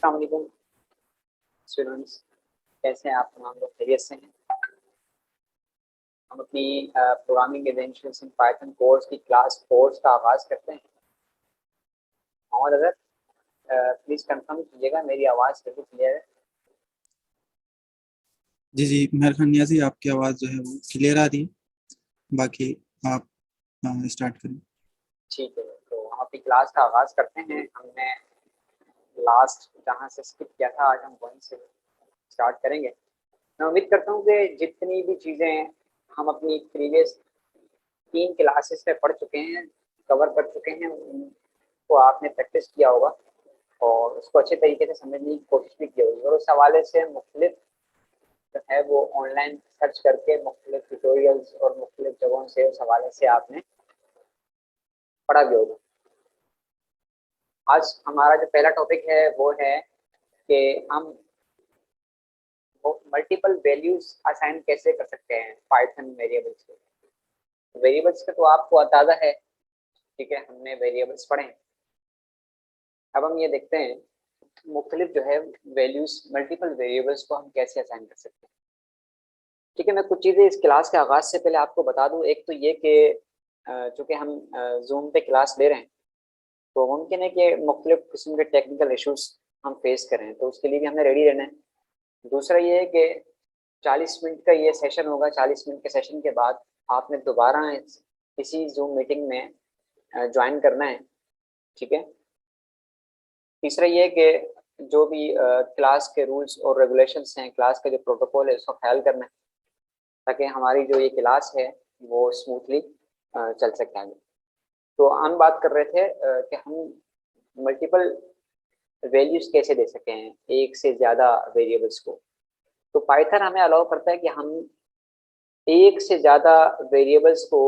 अस्सलाम वालेकुम स्टूडेंट्स, कैसे हैं आप तमाम लोग? खैरियत से हैं? हम अपनी programming essentials in Python course की क्लास 4 का आगाज़ करते हैं। मोहम्मद अगर प्लीज़ कंफर्म कीजिएगा मेरी आवाज़ बिल्कुल क्लियर है। जी जी, मेहर खान नियाजी, आपकी आवाज़ जो है वो क्लियर आ रही है। बाकी आप स्टार्ट करें। ठीक है, तो हम अपनी क्लास का आगाज़ करते हैं। हमने लास्ट जहाँ से स्किप किया था आज हम वहीं से स्टार्ट करेंगे। मैं उम्मीद करता हूँ कि जितनी भी चीज़ें हम अपनी प्रीवियस 3 क्लासेस में पढ़ चुके हैं, कवर कर चुके हैं, उनको आपने प्रैक्टिस किया होगा और उसको अच्छे तरीके से समझने की कोशिश भी की होगी। और उस हवाले से मुख्तलिफ जो है वो ऑनलाइन सर्च करके मुख्तलिफ ट्यूटोरियल्स और मुख्तलिफ जगहों से उस हवाले से आपने पढ़ा भी होगा। आज हमारा जो पहला टॉपिक है वो है कि हम मल्टीपल वैल्यूज असाइन कैसे कर सकते हैं पाइथन वेरिएबल्स को। वेरिएबल्स का तो आपको अंदाजा है, ठीक है, हमने वेरिएबल्स पढ़े हैं। अब हम ये देखते हैं मुख्तलिफ जो है वैल्यूज, मल्टीपल वेरिएबल्स को हम कैसे असाइन कर सकते हैं। ठीक है, मैं कुछ चीज़ें इस क्लास के आगाज़ से पहले आपको बता दूं। एक तो ये कि चूँकि हम जूम पे क्लास ले रहे हैं तो मुमकिन है कि मुख्तलिफ किस्म के टेक्निकल इश्यूज हम फेस करें, तो उसके लिए भी हमें रेडी रहना है। दूसरा ये है कि 40 मिनट का ये सेशन होगा। 40 मिनट के सेशन के बाद आपने दोबारा इसी जूम मीटिंग में ज्वाइन करना है, ठीक है। तीसरा ये है कि जो भी क्लास के रूल्स और रेगुलेशंस हैं, क्लास का जो प्रोटोकॉल है उसका ख्याल करना है ताकि हमारी जो ये क्लास है वो स्मूथली चल सके आगे। तो हम बात कर रहे थे कि हम मल्टीपल वैल्यूज कैसे दे सकें, एक से ज़्यादा वेरिएबल्स को। तो पाइथन हमें अलाउ करता है कि हम एक से ज़्यादा वेरिएबल्स को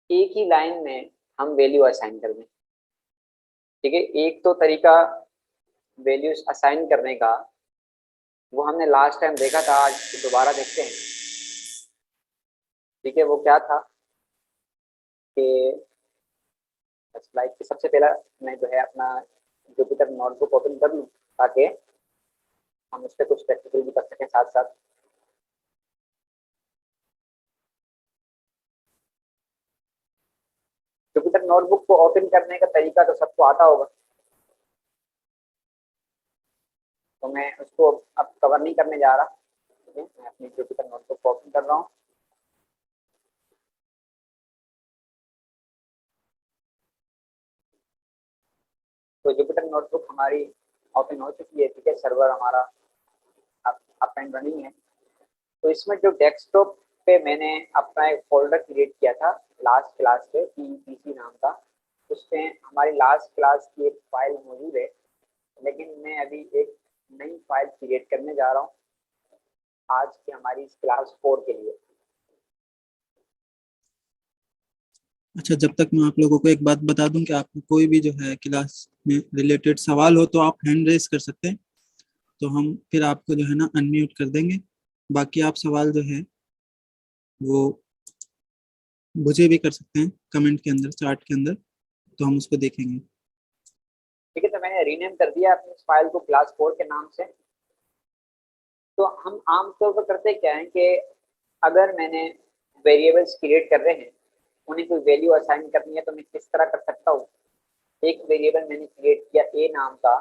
एक ही लाइन में हम वैल्यू असाइन कर दें, ठीक है। एक तो तरीका वैल्यूज असाइन करने का वो हमने लास्ट टाइम देखा था, आज दोबारा देखते हैं, ठीक है। वो क्या था कि लाइक सबसे पहला मैं जो है अपना जुपिटर नोटबुक ओपन कर लूँ ताकि हम उस पर कुछ प्रैक्टिकल भी कर सकें साथ साथ। जुपिटर नोटबुक को ओपन करने का तरीका तो सबको आता होगा, तो मैं उसको अब कवर नहीं करने जा रहा, ठीक है। मैं अपनी जुपिटर नोटबुक को ओपन कर रहा हूँ। तो जुपिटर नोटबुक हमारी ओपन हो चुकी है, ठीक है। सर्वर हमारा अप एंड रनिंग है। तो इसमें जो डेस्कटॉप पे मैंने अपना एक फोल्डर क्रिएट किया था लास्ट क्लास पे, पीसी नाम का, उसमें हमारी लास्ट क्लास की एक फाइल मौजूद है, लेकिन मैं अभी एक नई फाइल क्रिएट करने जा रहा हूँ आज की हमारी इस क्लास 4 के लिए। अच्छा, जब तक मैं आप लोगों को एक बात बता दूं कि आपको कोई भी जो है क्लास में रिलेटेड सवाल हो तो आप हैंड रेस कर सकते हैं, तो हम फिर आपको जो है ना अनम्यूट कर देंगे। बाकी आप सवाल जो है वो मुझे भी कर सकते हैं कमेंट के अंदर, चार्ट के अंदर, तो हम उसको देखेंगे। ठीक है, तो मैंने रीनेम कर दिया अपनी इस फाइल को क्लास 4 के नाम से। तो हम आमतौर पर करते क्या है कि अगर मैंने वेरिएबल्स क्रिएट कर रहे हैं, उन्हें कोई वैल्यू असाइन करनी है, तो मैं किस तरह कर सकता हूँ। एक वेरिएबल मैंने क्रिएट किया ए नाम का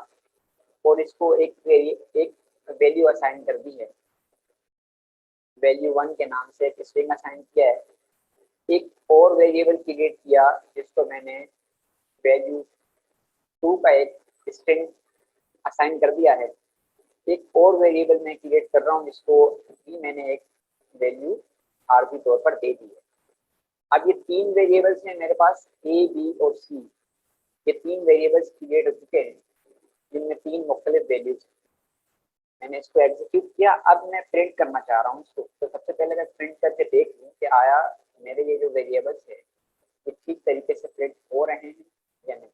और इसको एक वैल्यू असाइन कर दी है, वैल्यू 1 के नाम से एक स्ट्रिंग असाइन किया है। एक और वेरिएबल क्रिएट किया जिसको मैंने वैल्यू 2 का एक स्ट्रिंग असाइन कर दिया है। एक और वेरिएबल मैं क्रिएट कर रहा हूँ जिसको भी मैंने एक वैल्यू आरजी तौर पर दे दी है। अब ये 3 वेरिएबल्स हैं मेरे पास, ए बी और सी। ये 3 वेरिएबल्स क्रिएट हो चुके हैं जिनमें 3 मुख्तलिफ वैल्यूज। मैंने इसको एग्जीक्यूट किया। अब मैं प्रिंट करना चाह रहा हूँ इसको, तो सबसे पहले मैं प्रिंट करके देख लूँ कि आया मेरे ये जो वेरिएबल्स है ये ठीक तरीके से प्रिंट हो रहे हैं या नहीं।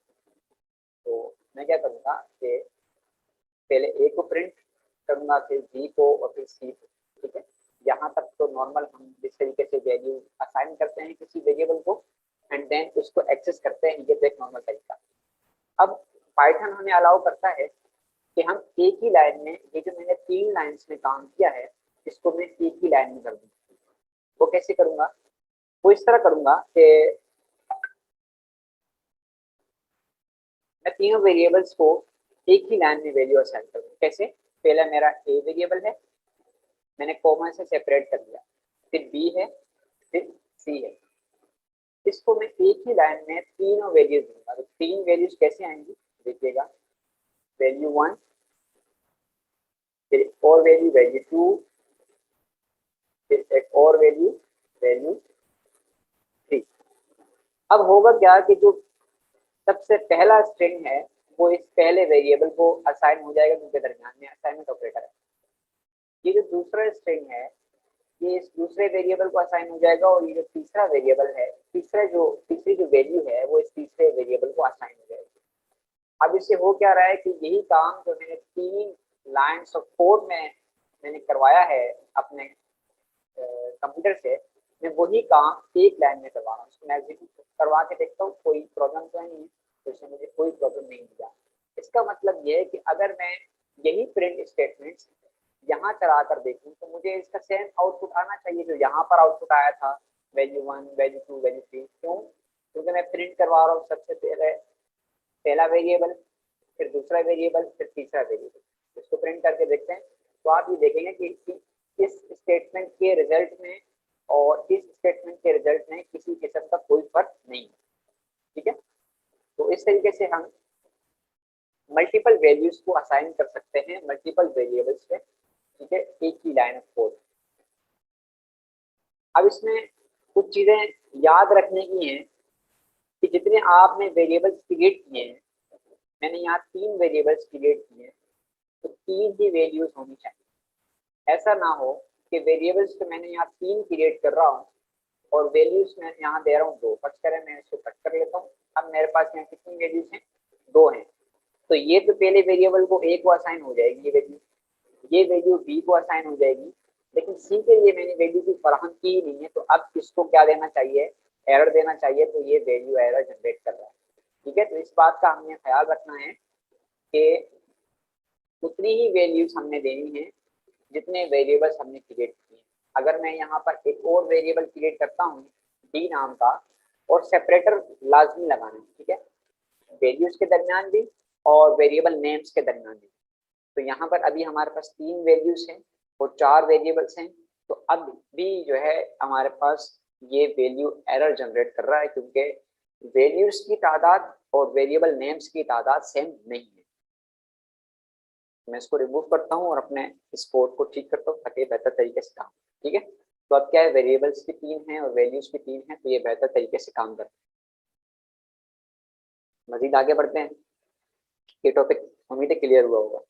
तो मैं क्या करूँगा कि पहले ए को प्रिंट करूँगा, फिर बी को और फिर सी को, ठीक है। यहाँ तक तो नॉर्मल हम जिस तरीके से वैल्यू असाइन करते हैं किसी वेरिएबल को एंड देन उसको एक्सेस करते हैं, ये तो एक नॉर्मल तरीका। अब पाइथन हमें अलाउ करता है कि हम एक ही लाइन में, ये जो मैंने 3 लाइन्स में काम किया है इसको मैं एक ही लाइन में कर दूँ। वो कैसे करूंगा? वो इस तरह करूंगा कि मैं तीनों वेरिएबल्स को एक ही लाइन में वैल्यू असाइन करूंगा। कैसे? पहला मेरा ए वेरिएबल है, मैंने कॉमा से सेपरेट कर दिया, फिर बी है, फिर सी है। इसको मैं एक ही लाइन में तीनों वैल्यूज दूंगा। तो 3 वैल्यूज कैसे आएंगी देखिएगा, वैल्यू 1, फिर और वैल्यू वैल्यू 2, फिर एक और वैल्यू वैल्यू 3। अब होगा क्या कि जो सबसे पहला स्ट्रिंग है वो इस पहले वेरिएबल को असाइन हो जाएगा, जिनके दरमियान में असाइनमेंट ऑपरेटर है। ये जो दूसरा स्ट्रिंग है ये इस दूसरे वेरिएबल को असाइन हो जाएगा, और ये जो तीसरा वेरिएबल है, तीसरी जो वैल्यू है वो इस तीसरे वेरिएबल को असाइन हो जाएगी। अब इससे हो क्या रहा है कि यही काम जो मैंने 3 लाइन्स ऑफ कोड में मैंने करवाया है अपने कंप्यूटर से, मैं वही काम एक लाइन में करवा रहा हूँ। उसको मैं एग्जीक्यूट करवा के देखता हूँ, कोई प्रॉब्लम तो नहीं है, तो इसमें मुझे कोई प्रॉब्लम नहीं दिया। इसका मतलब ये है कि अगर मैं यही प्रिंट स्टेटमेंट्स यहाँ चला कर देखूँ तो मुझे इसका सेम आउटपुट आना चाहिए जो यहाँ पर आउटपुट आया था, वैल्यू 1, वैल्यू 2, वैल्यू 3। क्यों? क्योंकि मैं प्रिंट करवा रहा हूँ सबसे पहले पहला वेरिएबल, फिर दूसरा वेरिएबल, फिर तीसरा वेरिएबल। इसको प्रिंट करके देखते हैं तो आप ये देखेंगे कि इस स्टेटमेंट के रिजल्ट में और इस स्टेटमेंट के रिजल्ट में किसी किस्म का कोई फर्क नहीं है। ठीक है, तो इस तरीके से हम मल्टीपल वैल्यूज को असाइन कर सकते हैं मल्टीपल वेरिएबल्स पे। ठीक है, एक ही लाइन ऑफ कोड। अब इसमें कुछ चीजें याद रखने की हैं कि जितने आपने वेरिएबल्स क्रिएट किए हैं, मैंने यहाँ 3 वेरिएबल्स क्रिएट किए हैं, तो 3 ही वैल्यूज होनी चाहिए। ऐसा ना हो कि वेरिएबल्स तो मैंने यहाँ 3 क्रिएट कर रहा हूँ और वैल्यूज मैं यहाँ दे रहा हूँ 2। कट करें, मैं इसको कट कर लेता हूँ। अब मेरे पास यहाँ कितनी वैल्यूज हैं? 2 हैं। तो ये तो पहले वेरिएबल को ए को असाइन हो जाएगी, ये वैल्यू बी को असाइन हो जाएगी, लेकिन सी के लिए मैंने वैल्यू की फराहम की ही नहीं है। तो अब इसको क्या देना चाहिए? एरर देना चाहिए। तो ये वैल्यू एरर जनरेट कर रहा है। ठीक है, तो इस बात का हमें ख्याल रखना है कि उतनी ही वैल्यूज हमने देनी है जितने वेरिएबल्स हमने क्रिएट किए। अगर मैं यहाँ पर एक और वेरिएबल क्रिएट करता हूँ डी नाम का, और सेपरेटर लाजमी लगाना है। ठीक है, वैल्यूज के दरमियान भी और वेरिएबल नेम्स के दरमियान भी। तो यहाँ पर अभी हमारे पास 3 वैल्यूज हैं और 4 वेरिएबल्स हैं। तो अब भी जो है हमारे पास ये वैल्यू एरर जनरेट कर रहा है, क्योंकि वैल्यूज की तादाद और वेरिएबल नेम्स की तादाद सेम नहीं है। मैं इसको रिमूव करता हूँ और अपने इस कोड को ठीक करता हूँ ताकि बेहतर तरीके से काम। ठीक है, तो अब क्या है, वेरिएबल्स भी 3 हैं और वैल्यूज भी 3 हैं, तो ये बेहतर तरीके से काम करते हैं। मजीद आगे बढ़ते हैं। ये टॉपिक उम्मीद है क्लियर हुआ होगा।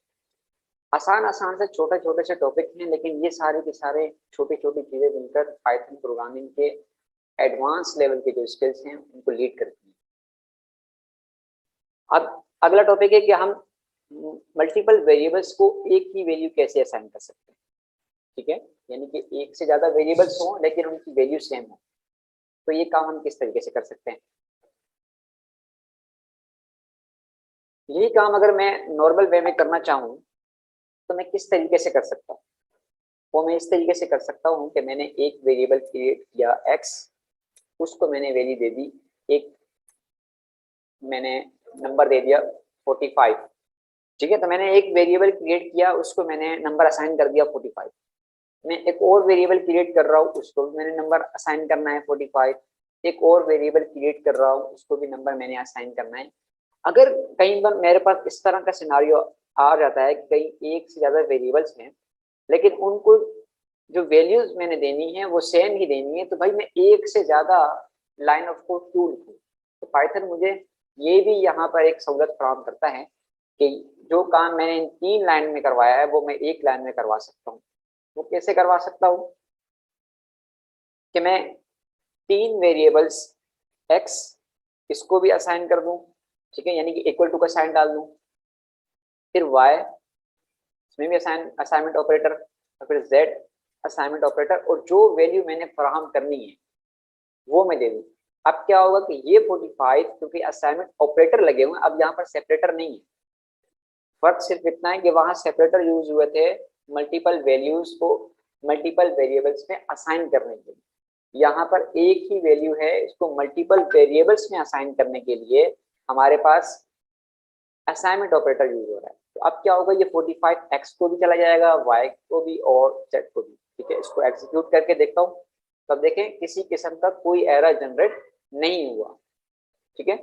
आसान आसान से छोटे छोटे से टॉपिक हैं, लेकिन ये सारे के सारे छोटी छोटी चीजें मिलकर पाइथन प्रोग्रामिंग के एडवांस लेवल के जो स्किल्स हैं उनको लीड करती हैं। अब अगला टॉपिक है कि हम मल्टीपल वेरिएबल्स को एक ही वैल्यू कैसे असाइन कर सकते हैं। ठीक है, यानी कि एक से ज्यादा वेरिएबल्स हों लेकिन उनकी वैल्यू सेम हो, तो ये काम हम किस तरीके से कर सकते हैं। यही काम अगर मैं नॉर्मल वे में करना चाहूँ तो मैं किस तरीके से कर सकता हूँ? वो मैं इस तरीके से कर सकता हूँ कि मैंने एक वेरिएबल क्रिएट किया x, उसको मैंने वैल्यू दे दी एक, मैंने नंबर दे दिया 45। ठीक है, तो मैंने एक वेरिएबल क्रिएट किया, उसको मैंने नंबर असाइन कर दिया 45। मैं एक और वेरिएबल क्रिएट कर रहा हूँ, उसको भी मैंने नंबर असाइन करना है 45। एक और वेरिएबल क्रिएट कर रहा हूँ, उसको भी नंबर मैंने असाइन करना है। अगर कहीं बार मेरे पास इस तरह का सिनारियो आ जाता है कि कहीं एक से ज्यादा वेरिएबल्स हैं लेकिन उनको जो वैल्यूज मैंने देनी है वो सेम ही देनी है, तो भाई मैं एक से ज्यादा लाइन ऑफ कोड क्यों लिखूं? तो पाइथन मुझे ये भी यहाँ पर एक सहूलत फराहम करता है कि जो काम मैंने इन 3 लाइन में करवाया है वो मैं एक लाइन में करवा सकता हूँ। वो कैसे करवा सकता हूँ कि मैं 3 वेरिएबल्स x इसको भी असाइन कर दूं। ठीक है, यानी कि इक्वल टू का साइन डाल दूं, फिर y इसमें भी असाइनमेंट ऑपरेटर, और फिर z असाइनमेंट ऑपरेटर, और जो वैल्यू मैंने फराहम करनी है वो मैं दे दूं। अब क्या होगा कि ये 45 क्योंकि असाइनमेंट ऑपरेटर लगे हुए हैं, अब यहाँ पर सेपरेटर नहीं है। फर्क सिर्फ इतना है कि वहां सेपरेटर यूज हुए थे मल्टीपल वैल्यूज को मल्टीपल वेरिएबल्स में असाइन करने के लिए, यहाँ पर एक ही वैल्यू है, इसको मल्टीपल वेरिएबल्स में असाइन करने के लिए हमारे पास असाइनमेंट ऑपरेटर यूज हो रहा है। तो अब क्या होगा, ये 45x को भी चला जाएगा, y को भी और z को भी। ठीक है, इसको एग्जीक्यूट करके देखता हूँ। तब देखें किसी किस्म का कोई एरर जनरेट नहीं हुआ। ठीक है,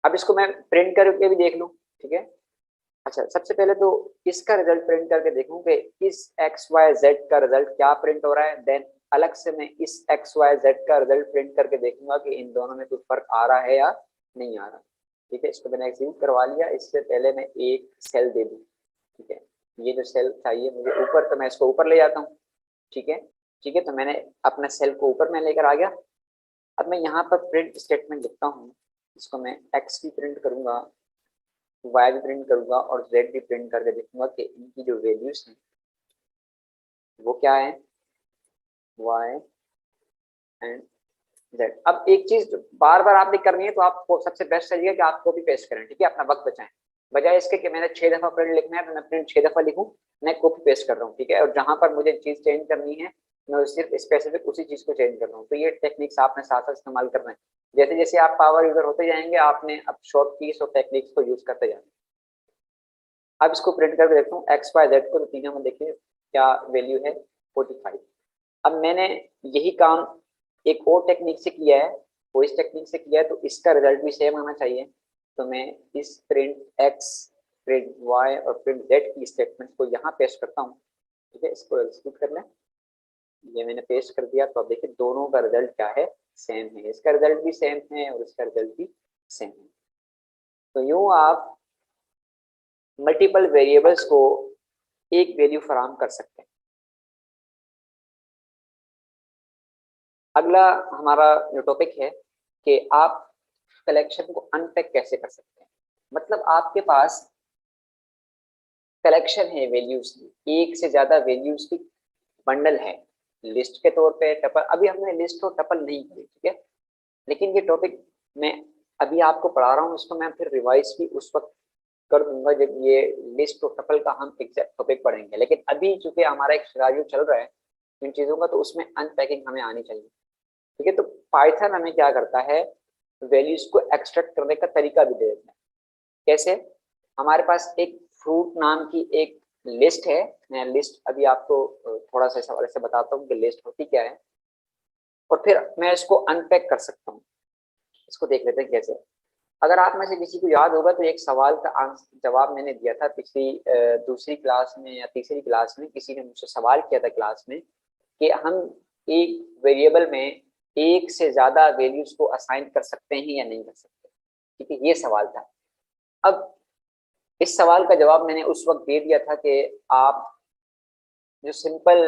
अब इसको मैं प्रिंट करके भी देख लूँ। ठीक है, अच्छा सबसे पहले तो इसका रिजल्ट प्रिंट करके देखूं कि इस x y z का रिजल्ट क्या प्रिंट हो रहा है, देन अलग से मैं इस x y z का रिजल्ट प्रिंट करके देखूंगा कि इन दोनों में कोई फर्क आ रहा है या नहीं आ रहा। ठीक है, इसको मैंने एग्जीक्यूट करवा लिया। इससे पहले मैं एक सेल दे दूं। ठीक है, ये जो सेल चाहिए मुझे ऊपर, तो मैं इसको ऊपर ले जाता हूँ। ठीक है, ठीक है, तो मैंने अपना सेल को ऊपर में लेकर आ गया। अब मैं यहाँ पर प्रिंट स्टेटमेंट लिखता हूँ। इसको मैं x भी प्रिंट करूंगा, y भी प्रिंट करूंगा और z भी प्रिंट करके देखूंगा कि इनकी जो वैल्यूज हैं वो क्या है, y एंड z। अब एक चीज बार बार आपने करनी है, तो आपको सबसे बेस्ट तरीका कि आप कॉपी पेस्ट करें। ठीक है, अपना वक्त बचाएं, बजाय इसके कि मैंने 6 दफा प्रिंट लिखना है तो मैं प्रिंट 6 दफा लिखूं, मैं कॉपी पेस्ट कर रहा हूँ। ठीक है, और जहां पर मुझे चीज चेंज करनी है मैं सिर्फ स्पेसिफिक उसी चीज को चेंज कर रहा हूँ। तो ये टेक्निक्स आपने साथ साथ इस्तेमाल करना है। जैसे जैसे आप पावर यूजर होते जाएंगे, आपने अब शॉर्ट कीज और टेक्निक्स को यूज करते जाना। अब इसको प्रिंट करके देखता हूँ एक्स वाई जेड को, तो तीनों में देखिए क्या वैल्यू है, 45। अब मैंने यही काम एक और टेक्निक से किया है, वो इस टेक्निक से किया है, तो इसका रिजल्ट भी सेम आना चाहिए। तो मैं इस प्रिंट एक्स, प्रिंट वाई और प्रिंट जेड की स्टेटमेंट को यहाँ पेस्ट करता हूँ। ठीक है, इसको एग्जीक्यूट कर लें। ये मैंने पेस्ट कर दिया। तो अब देखिए दोनों का रिजल्ट क्या है, सेम है। इसका रिजल्ट भी सेम है और इसका रिजल्ट भी सेम है। तो यूं आप मल्टीपल वेरिएबल्स को एक वैल्यू फराहम कर सकते हैं। अगला हमारा जो टॉपिक है कि आप कलेक्शन को अनपैक कैसे कर सकते हैं। मतलब आपके पास कलेक्शन है वैल्यूज की, एक से ज्यादा वैल्यूज की बंडल है, लिस्ट के तौर पे टपल। अभी हमने लिस्ट और टपल नहीं की, ठीक है, लेकिन ये टॉपिक मैं अभी आपको पढ़ा रहा हूँ, इसको मैं फिर रिवाइज भी उस वक्त कर दूंगा जब ये लिस्ट और टपल का हम एग्जैक्ट टॉपिक पढ़ेंगे। लेकिन अभी चूंकि हमारा एक सिनारियो चल रहा है इन चीजों का, तो उसमें अनपैकिंग हमें आनी चाहिए। ठीक है, तो पाइथन हमें क्या करता है, वैल्यूज को एक्सट्रैक्ट करने का तरीका भी दे देता है। कैसे, हमारे पास एक फ्रूट नाम की एक लिस्ट है। मैं लिस्ट अभी आपको थोड़ा सा इस हवाले से बताता हूँ कि लिस्ट होती क्या है, और फिर मैं इसको अनपैक कर सकता हूँ। इसको देख लेते हैं कैसे। अगर आप में से किसी को याद होगा तो एक सवाल का जवाब मैंने दिया था पिछली दूसरी क्लास में या तीसरी क्लास में। किसी ने मुझसे सवाल किया था क्लास में कि हम एक वेरिएबल में एक से ज्यादा वैल्यूज को असाइन कर सकते हैं या नहीं कर सकते। ठीक है, ये सवाल था। अब इस सवाल का जवाब मैंने उस वक्त दे दिया था कि आप जो सिंपल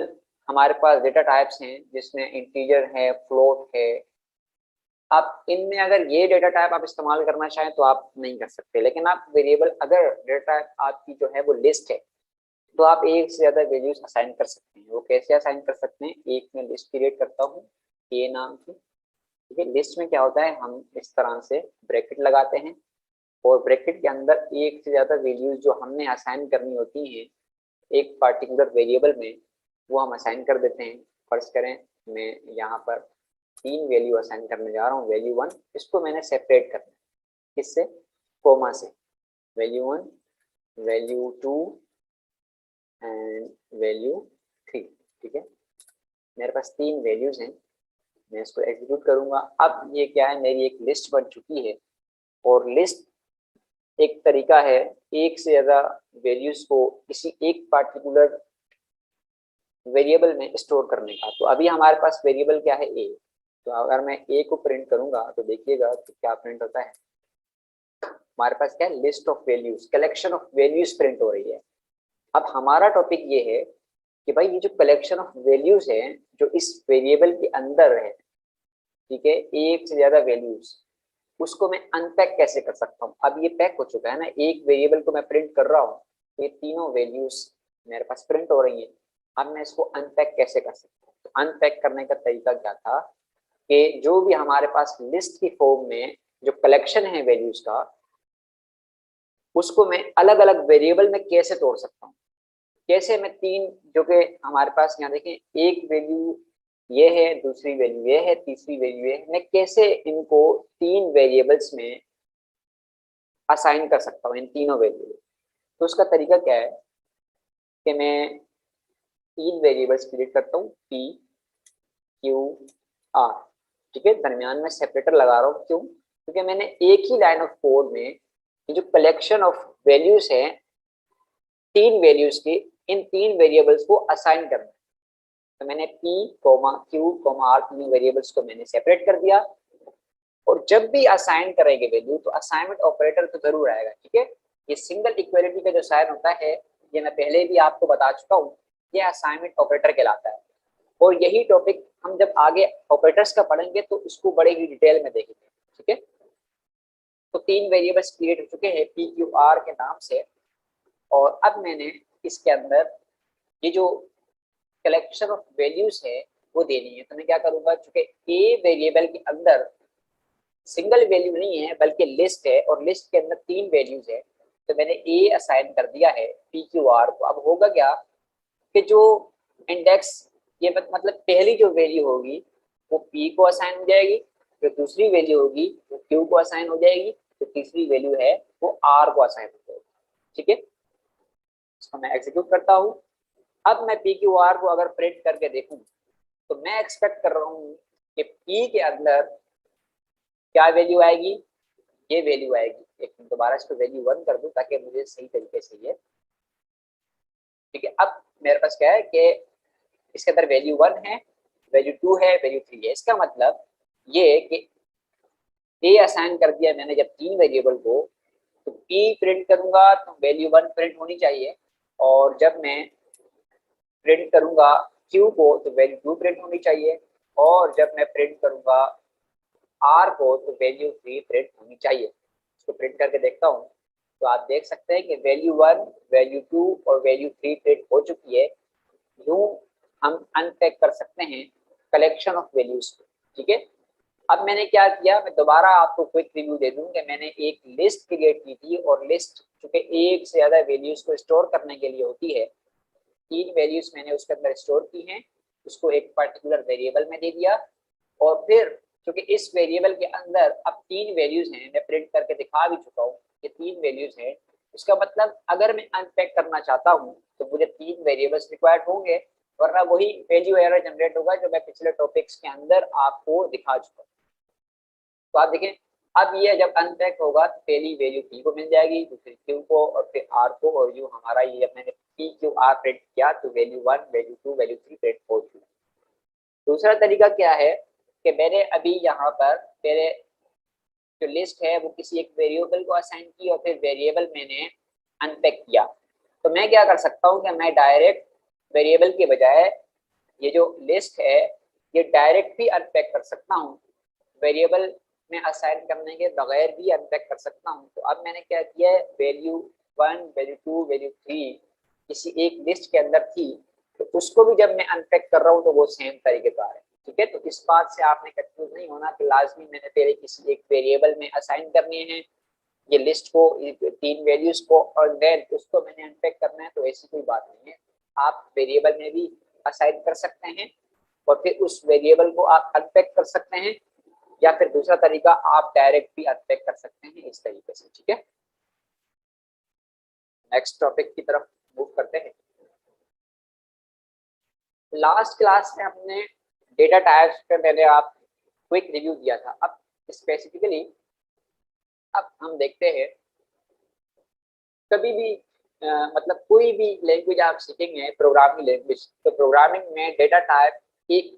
हमारे पास डेटा टाइप्स हैं जिसमें इंटीजर है, फ्लोट है, आप इनमें अगर ये डेटा टाइप आप इस्तेमाल करना चाहें तो आप नहीं कर सकते। लेकिन आप वेरिएबल, अगर डेटा टाइप आपकी जो है वो लिस्ट है, तो आप एक से ज्यादा वैल्यूज असाइन कर सकते हैं। वो कैसे असाइन कर सकते हैं, एक मैं लिस्ट क्रिएट करता हूँ ए नाम की। ठीक है, लिस्ट में क्या होता है, हम इस तरह से ब्रैकेट लगाते हैं और ब्रैकेट के अंदर एक से ज्यादा वैल्यूज जो हमने असाइन करनी होती हैं एक पार्टिकुलर वेरिएबल में, वो हम असाइन कर देते हैं। फर्ज करें मैं यहाँ पर 3 वैल्यू असाइन करने जा रहा हूँ। वैल्यू 1 इसको मैंने सेपरेट करना है, किससे, कोमा से। Value 1, value 2 and value 3। ठीक है, मेरे पास 3 वैल्यूज हैं। मैं इसको एग्जीक्यूट करूंगा। अब ये क्या है, मेरी एक लिस्ट बन चुकी है। और लिस्ट एक तरीका है एक से ज्यादा वैल्यूज को किसी एक पार्टिकुलर वेरिएबल में स्टोर करने का। तो अभी हमारे पास वेरिएबल क्या है, ए। तो अगर मैं ए को प्रिंट करूंगा तो देखिएगा तो क्या प्रिंट होता है, हमारे पास क्या है, list of values, collection of values print हो रही है। अब हमारा टॉपिक ये है कि भाई ये जो कलेक्शन ऑफ वैल्यूज है जो इस वेरिएबल के अंदर है, ठीक है, एक से ज्यादा वैल्यूज, उसको मैं अनपैक कैसे कर सकता हूँ। अब ये पैक हो चुका है ना, एक वेरिएबल को मैं प्रिंट कर रहा हूँ, तो ये तीनों वैल्यूज मेरे पास प्रिंट हो रही है। अब मैं इसको अनपैक कैसे कर सकता हूँ। तो अनपैक करने का तरीका क्या था कि जो भी हमारे पास लिस्ट की फॉर्म में जो कलेक्शन है वैल्यूज का, उसको मैं अलग अलग वेरिएबल में कैसे तोड़ सकता हूँ, कैसे मैं तीन, जो कि हमारे पास यहाँ देखें एक वैल्यू ये है, दूसरी वैल्यू ये है, तीसरी वैल्यू ये है, मैं कैसे इनको तीन वेरिएबल्स में असाइन कर सकता हूँ इन तीनों वैल्यू। तो उसका तरीका क्या है कि मैं तीन वेरिएबल्स क्रिएट करता हूँ, पी क्यू आर, ठीक है। दरमियान में सेपरेटर लगा रहा हूँ, क्यों? क्योंकि मैंने एक ही लाइन ऑफ कोड में ये जो कलेक्शन ऑफ वैल्यूज है तीन वैल्यूज की, इन तीन वेरिएबल्स को असाइन करना है। तो मैंने P comma Q comma R तीन वेरिएबल्स को मैंने सेपरेट कर दिया, और जब भी असाइन करेंगे वैल्यू तो असाइनमेंट ऑपरेटर तो जरूर आएगा, ठीक है। ये सिंगल इक्वालिटी का जो साइन होता है, ये मैं पहले भी आपको बता चुका हूँ, ये असाइनमेंट ऑपरेटर कहलाता है। और यही टॉपिक हम जब आगे ऑपरेटर्स का पढ़ेंगे तो इसको बड़े ही डिटेल में देखेंगे, ठीक है। तो तीन वेरिएबल्स क्रिएट हो चुके हैं पी क्यू आर के नाम से, और अब मैंने इसके अंदर ये जो कलेक्शन ऑफ वैल्यूज है वो देनी है। तो मैं क्या करूंगा, चूंकि ए वेरिएबल के अंदर सिंगल वैल्यू नहीं है बल्कि लिस्ट है, और लिस्ट के अंदर तीन वैल्यूज है, तो मैंने ए असाइन कर दिया है पी क्यू आर को। अब होगा क्या कि जो इंडेक्स, ये मतलब पहली जो वैल्यू होगी वो पी को असाइन हो जाएगी, जो दूसरी वैल्यू होगी वो क्यू को असाइन हो जाएगी, जो तीसरी वैल्यू है वो आर को असाइन हो जाएगी, ठीक है। इसको मैं एग्जीक्यूट करता हूँ। अब मैं पी क्यू आर को अगर प्रिंट करके देखूं तो मैं एक्सपेक्ट कर रहा हूँ कि पी के अंदर क्या वैल्यू आएगी, ये वैल्यू आएगी। एक मिनट, दोबारा इसको वैल्यू 1 कर दूं ताकि मुझे सही तरीके से ये, ठीक है। अब मेरे पास क्या है कि इसके अंदर वैल्यू 1 है, वैल्यू 2 है, वैल्यू 3 है। इसका मतलब ये कि ए असाइन कर दिया मैंने जब तीन वेरिएबल को, तो पी प्रिंट करूंगा तो वैल्यू 1 प्रिंट होनी चाहिए, और जब मैं प्रिंट करूंगा क्यू को तो वैल्यू 2 प्रिंट होनी चाहिए, और जब मैं प्रिंट करूंगा आर को तो वैल्यू 3 प्रिंट होनी चाहिए। इसको प्रिंट करके देखता हूँ तो आप देख सकते हैं कि वैल्यू 1, वैल्यू 2 और वैल्यू 3 प्रिंट हो चुकी है। यूं हम अनपैक कर सकते हैं कलेक्शन ऑफ वैल्यूज को, ठीक है। अब मैंने क्या किया, मैं दोबारा आपको क्विक रिव्यू दे दूं कि मैंने एक लिस्ट क्रिएट की थी, और लिस्ट चूंकि एक से ज्यादा वैल्यूज को स्टोर करने के लिए होती है, तीन वैल्यूज मैंने उसके अंदर स्टोर की हैं, उसको एक पर्टिकुलर वेरिएबल में दे दिया, और फिर क्योंकि इस वेरिएबल के अंदर अब तीन वैल्यूज हैं, मैं प्रिंट करके दिखा भी चुका हूँ कि तीन वैल्यूज हैं। उसका मतलब अगर मैं अनपैक करना चाहता हूँ तो मुझे तीन वेरिएबल्स रिक्वायर्ड होंगे, वरना वही वैल्यू एरर जनरेट होगा जो मैं पिछले टॉपिक्स के अंदर आपको दिखा चुका हूँ। तो आप देखें, अब ये जब अनपैक होगा तो पहली वैल्यू पी को मिल जाएगी, दूसरी क्यू को, और फिर आर को, और यू हमारा ये जब मैंने पी क्यू आर प्रिंट किया तो वैल्यू 1, वैल्यू 2, वैल्यू 3 प्रिंट हो चुकी। दूसरा तरीका क्या है कि मैंने अभी यहाँ पर मेरे जो लिस्ट है वो किसी एक वेरिएबल को असाइन की, और फिर वेरिएबल मैंने अनपैक किया। तो मैं क्या कर सकता हूँ कि मैं डायरेक्ट वेरिएबल के बजाय ये जो लिस्ट है ये डायरेक्ट भी अनपैक कर सकता हूँ, वेरिएबल में असाइन करने के बगैर भी अनपैक कर सकता हूँ। तो अब मैंने क्या किया है, वैल्यू 1, वैल्यू 2, वैल्यू 3 किसी एक लिस्ट के अंदर थी, तो उसको भी जब मैं अनपैक कर रहा हूँ तो वो सेम तरीके का है, ठीक है। तो इस बात से आपने कंफ्यूज नहीं होना कि लाजमी मैंने पहले किसी एक वेरिएबल में असाइन करने हैं ये लिस्ट को, तीन वैल्यूज को, और देन उसको मैंने अनपैक करना है, तो ऐसी कोई बात नहीं है। आप वेरिएबल में भी असाइन कर सकते हैं और फिर उस वेरिएबल को आप अनपैक कर सकते हैं, या फिर दूसरा तरीका आप डायरेक्ट भी अनपैक कर सकते हैं इस तरीके से, ठीक है। नेक्स्ट टॉपिक की तरफ मूव करते हैं। लास्ट क्लास में हमने डेटा टाइप्स पे मैंने आप क्विक रिव्यू दिया था। अब स्पेसिफिकली अब हम देखते हैं, कभी भी मतलब कोई भी लैंग्वेज आप सीखेंगे प्रोग्रामिंग लैंग्वेज, तो प्रोग्रामिंग में डेटा टाइप एक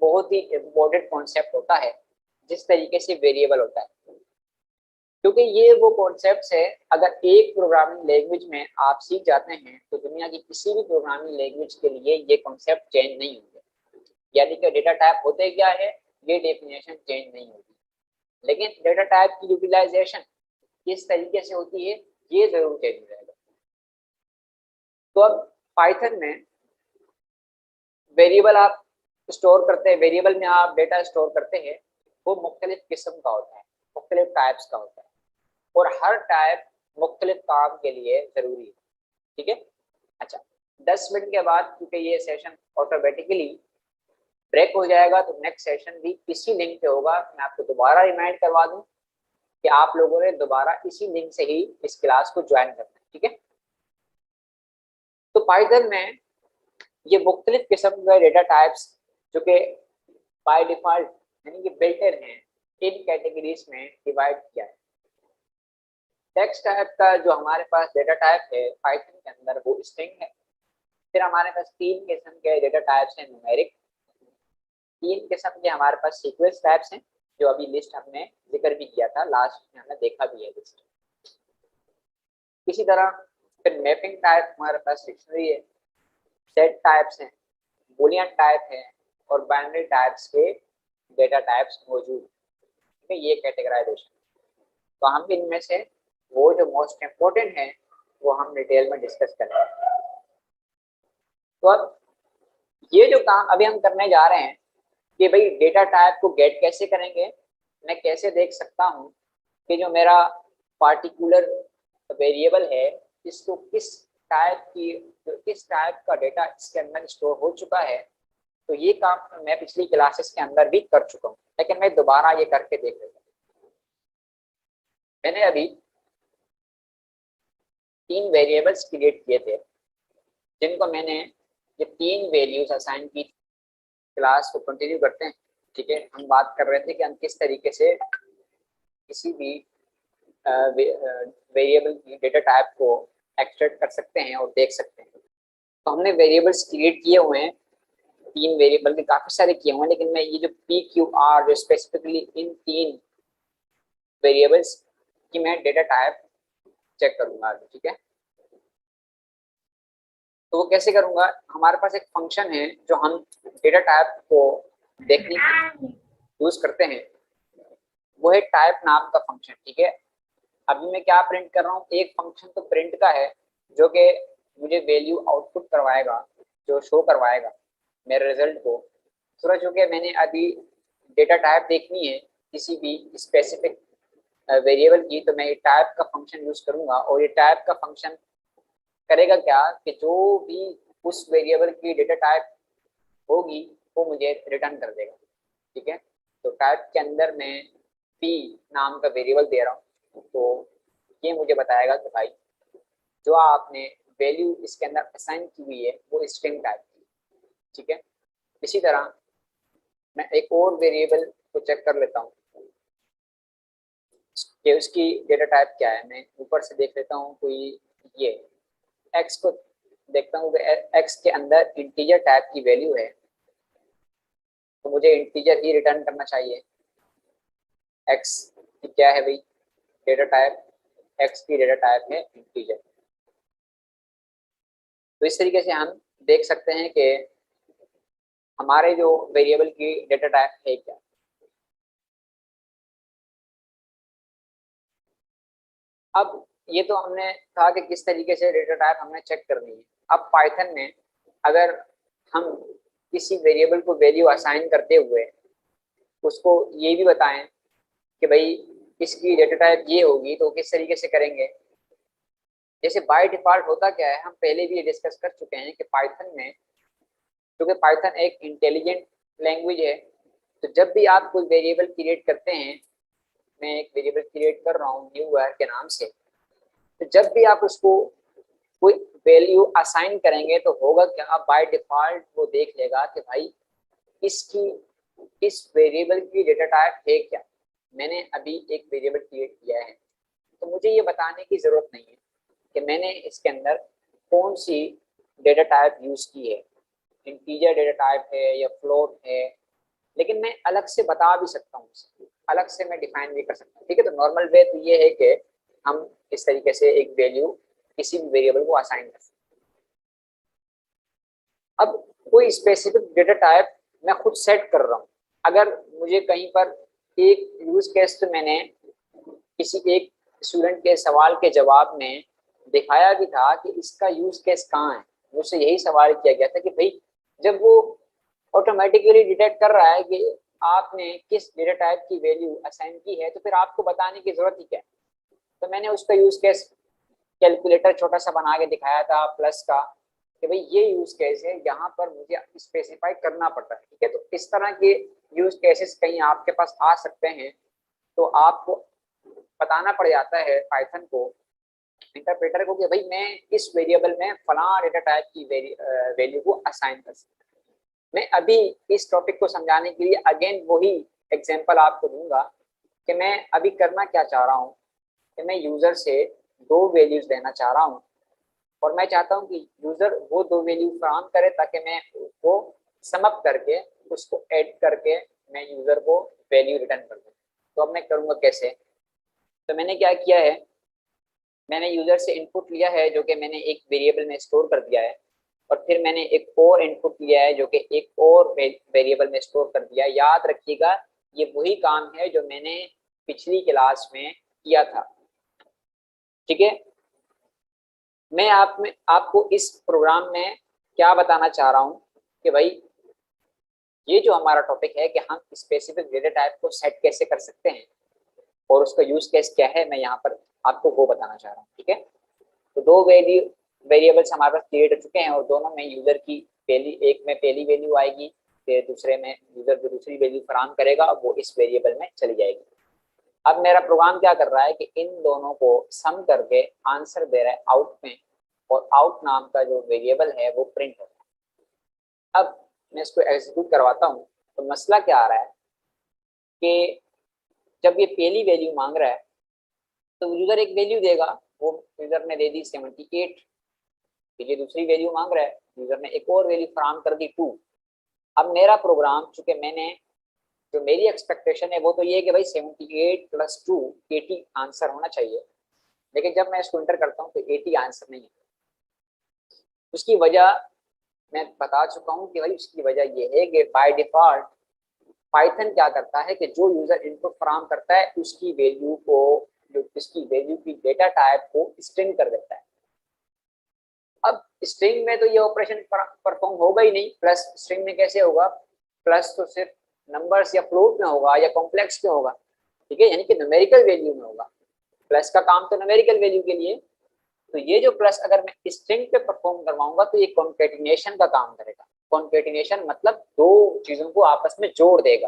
बहुत ही इम्पोर्टेंट कॉन्सेप्ट होता है, जिस तरीके से वेरिएबल होता है, क्योंकि ये वो कॉन्सेप्ट्स है अगर एक प्रोग्रामिंग लैंग्वेज में आप सीख जाते हैं तो दुनिया की किसी भी प्रोग्रामिंग लैंग्वेज के लिए ये कॉन्सेप्ट चेंज नहीं होंगे। यानी कि डेटा टाइप होते क्या है ये डेफिनेशन चेंज नहीं होगी, लेकिन डेटा टाइप की यूटिलाइजेशन किस तरीके से होती है ये जरूर चेंज हो जाएगा। तो अब पाइथन में वेरिएबल आप स्टोर करते हैं, वेरिएबल में आप डेटा स्टोर करते हैं, वो मुख्तलिफ किस्म का होता है, मुख्तलिफ टाइप्स का होता है, और हर टाइप मुख्तलिफ काम के लिए जरूरी है। ठीक है, अच्छा 10 मिनट के बाद क्योंकि ये सेशन ऑटोमेटिकली ब्रेक हो जाएगा तो नेक्स्ट सेशन भी इसी लिंक पे होगा। मैं आपको दोबारा रिमाइंड करवा दूं कि आप लोगों ने दोबारा इसी लिंक से ही इस क्लास को ज्वाइन करना है। ठीक है, तो पाइथन में ये मुख्तलिफ किस्म के डेटा टाइप्स जो कि बाय डिफॉल्ट यानी कि बिल्ट इन है, इन कैटेगरीज में डिवाइड किया है। टेक्स्ट टाइप का जो हमारे पास डेटा टाइप है पाइथन के अंदर वो स्ट्रिंग है। फिर हमारे पास 3 किस्म के डेटा टाइप्स हैं न्यूमेरिक, 3 किस्म के हमारे पास सीक्वेंस टाइप्स हैं जो अभी लिस्ट हमने जिक्र भी किया था, लास्ट में हमने देखा भी है लिस्ट। इसी तरह फिर मैपिंग टाइप हमारे पास डिक्शनरी है, सेट टाइप्स हैं, बूलियन टाइप है और बाइनरी टाइप्स के डेटा टाइप्स मौजूद है। ये कैटेगराइजेशन, तो हम इनमें से वो जो मोस्ट इम्पोर्टेंट है वो हम डिटेल में डिस्कस करेंगे। तो अब ये जो काम अभी हम करने जा रहे हैं कि भाई डेटा टाइप को गेट कैसे करेंगे, मैं कैसे देख सकता हूँ कि जो मेरा पार्टिकुलर वेरिएबल है इसको किस टाइप का डेटा इसके अंदर स्टोर हो चुका है। तो ये काम मैं पिछली क्लासेस के अंदर भी कर चुका हूँ, लेकिन मैं दोबारा ये करके देख लेता हूँ। मैंने अभी 3 वेरिएबल्स क्रिएट किए थे जिनको मैंने ये 3 वैल्यूज असाइन की। क्लास को कंटिन्यू करते हैं। ठीक है, हम बात कर रहे थे कि हम किस तरीके से किसी भी वेरिएबल की डेटा टाइप को एक्सट्रैक्ट कर सकते हैं और देख सकते हैं। तो हमने वेरिएबल्स क्रिएट किए हुए हैं, 3 वेरिएबल के काफी सारे किए हुए हैं, लेकिन मैं ये जो PQR जो स्पेसिफिकली इन 3 वेरिएबल्स की मैं डेटा टाइप चेक करूंगा। ठीक है, तो वो कैसे करूंगा, हमारे पास एक फंक्शन है जो हम डेटा टाइप को देखने के यूज करते हैं, वो है टाइप नाम का फंक्शन। ठीक है, अभी मैं क्या प्रिंट कर रहा हूँ, एक फंक्शन तो प्रिंट का है जो कि मुझे वैल्यू आउटपुट करवाएगा, जो शो करवाएगा मेरे रिजल्ट को। दूसरा जो कि मैंने अभी डेटा टाइप देखनी है किसी भी स्पेसिफिक वेरिएबल की, तो मैं ये टाइप का फंक्शन यूज करूंगा और ये टाइप का फंक्शन करेगा क्या कि जो भी उस वेरिएबल की डेटा टाइप होगी वो मुझे रिटर्न कर देगा। ठीक है, तो टाइप के अंदर मैं p नाम का वेरिएबल दे रहा हूँ, तो ये मुझे बताएगा कि भाई जो आपने वैल्यू इसके अंदर असाइन की हुई है वो स्ट्रिंग टाइप की। ठीक है, इसी तरह मैं एक और वेरिएबल को चेक कर लेता हूँ कि उसकी डेटा टाइप क्या है। मैं ऊपर से देख लेता हूँ, कोई ये x को देखता हूँ, x के अंदर इंटीजर टाइप की वैल्यू है, तो मुझे इंटीजर ही रिटर्न करना चाहिए। x की क्या है भाई डेटा टाइप, x की डेटा टाइप है इंटीजर। तो इस तरीके से हम देख सकते हैं कि हमारे जो वेरिएबल की डेटा टाइप है क्या। अब ये तो हमने कहा कि किस तरीके से डेटा टाइप हमने चेक करनी है। अब पाइथन में अगर हम किसी वेरिएबल को वैल्यू असाइन करते हुए उसको ये भी बताएं कि भाई इसकी डेटा टाइप ये होगी, तो किस तरीके से करेंगे। जैसे बाय डिफॉल्ट होता क्या है, हम पहले भी ये डिस्कस कर चुके हैं कि पाइथन में, क्योंकि पाइथन एक इंटेलिजेंट लैंग्वेज है, तो जब भी आप कोई वेरिएबल क्रिएट करते हैं, मैं एक वेरिएबल क्रिएट कर रहा हूँ न्यू वर के नाम से, तो जब भी आप उसको कोई वैल्यू असाइन करेंगे तो होगा क्या, बाय डिफॉल्ट वो देख लेगा कि भाई इसकी इस वेरिएबल की डेटा टाइप है क्या। मैंने अभी एक वेरिएबल क्रिएट किया है, तो मुझे ये बताने की जरूरत नहीं है कि मैंने इसके अंदर कौन सी डेटा टाइप यूज की है, इंटीजर डेटा टाइप है या फ्लोट है, लेकिन मैं अलग से बता भी सकता हूँ, अलग से मैं डिफाइन भी कर सकता हूँ। ठीक है, तो नॉर्मल वे तो ये है कि हम इस तरीके से एक वैल्यू किसी भी वेरिएबल को असाइन कर सकते हैं। अब कोई स्पेसिफिक डेटा टाइप मैं खुद सेट कर रहा हूँ, अगर मुझे कहीं पर एक यूज केस तो मैंने किसी एक स्टूडेंट के सवाल के जवाब में दिखाया भी था कि इसका यूज केस कहाँ है। मुझसे यही सवाल किया गया था कि भाई जब वो ऑटोमेटिकली डिटेक्ट कर रहा है कि आपने किस डेटा टाइप की वैल्यू असाइन की है, तो फिर आपको बताने की जरूरत ही क्या है। तो मैंने उसका यूज केस कैलकुलेटर छोटा सा बना के दिखाया था प्लस का कि भाई ये यूज केस है, यहाँ पर मुझे स्पेसिफाई करना पड़ता है। ठीक है, तो इस तरह के यूज केसेस कहीं आपके पास आ सकते हैं, तो आपको बताना पड़ जाता है पाइथन को, इंटरप्रेटर को, कि भाई मैं इस वेरिएबल में फला डेटा टाइप की वैल्यू को असाइन कर सकता हूं। मैं अभी इस टॉपिक को समझाने के लिए अगेन वही एग्जांपल आपको दूंगा कि मैं अभी करना क्या चाह रहा हूँ कि मैं यूजर से 2 वैल्यूज लेना चाह रहा हूँ, और मैं चाहता हूँ कि यूजर वो 2 वैल्यू फराहम करे ताकि मैं वो सम अप करके उसको ऐड करके मैं यूजर को वैल्यू रिटर्न कर दूँ। तो अब मैं करूँगा कैसे? तो मैंने क्या किया है, मैंने यूजर से इनपुट लिया है जो कि मैंने एक वेरिएबल में स्टोर कर दिया है, और फिर मैंने एक और इनपुट लिया है जो कि एक और वेरिएबल में स्टोर कर दिया है। याद रखिएगा ये वही काम है जो मैंने पिछली क्लास में किया था। ठीक है, मैं आपको इस प्रोग्राम में क्या बताना चाह रहा हूँ कि भाई ये जो हमारा टॉपिक है कि हम स्पेसिफिक डेटा टाइप को सेट कैसे कर सकते हैं और उसका यूज केस क्या है, मैं यहाँ पर आपको वो बताना चाह रहा हूँ। ठीक है, तो 2 वेरिएबल्स हमारे पास क्रिएट हो चुके हैं, और दोनों में यूजर की एक में पहली वैल्यू आएगी, फिर दूसरे में यूजर जो दूसरी वैल्यू फराहम करेगा वो इस वेरिएबल में चली जाएगी। अब मेरा प्रोग्राम क्या कर रहा है कि इन दोनों को सम करके आंसर दे रहा है आउट में, और आउट नाम का जो वेरिएबल है वो प्रिंट हो रहा है। अब मैं इसको एग्जीक्यूट करवाता हूँ, तो मसला क्या आ रहा है कि जब ये पहली वैल्यू मांग रहा है तो यूजर एक वैल्यू देगा, वो यूजर ने दे दी 78। फिर ये दूसरी वैल्यू मांग रहा है, यूजर ने एक और वैल्यू फराहम कर दी 2। अब मेरा प्रोग्राम, चूंकि मैंने जो मेरी एक्सपेक्टेशन है वो तो ये है कि भाई 78 + 2 80 आंसर होना चाहिए, लेकिन जब मैं इसको इंटर करता हूँ तो 80 आंसर नहीं है। उसकी वजह मैं बता चुका हूँ कि भाई उसकी वजह ये है कि बाय डिफॉल्ट पाइथन क्या करता है कि जो यूजर इनपुट फराहम करता है उसकी वैल्यू को, जो इसकी वैल्यू की डेटा टाइप को स्ट्रिंग कर देता है। अब स्ट्रिंग में तो ये ऑपरेशन परफॉर्म होगा ही नहीं, प्लस स्ट्रिंग में कैसे होगा? प्लस तो सिर्फ नंबर्स या फ्लोट में होगा या कॉम्प्लेक्स में होगा। ठीक है, यानी कि न्यूमेरिकल वैल्यू में होगा। प्लस का काम तो न्यूमेरिकल वैल्यू के लिए, तो ये जो प्लस अगर मैं स्ट्रिंग पे परफॉर्म करवाऊंगा तो ये कॉन्केटिनेशन का काम करेगा। कॉन्केटिनेशन मतलब 2 चीजों को आपस में जोड़ देगा,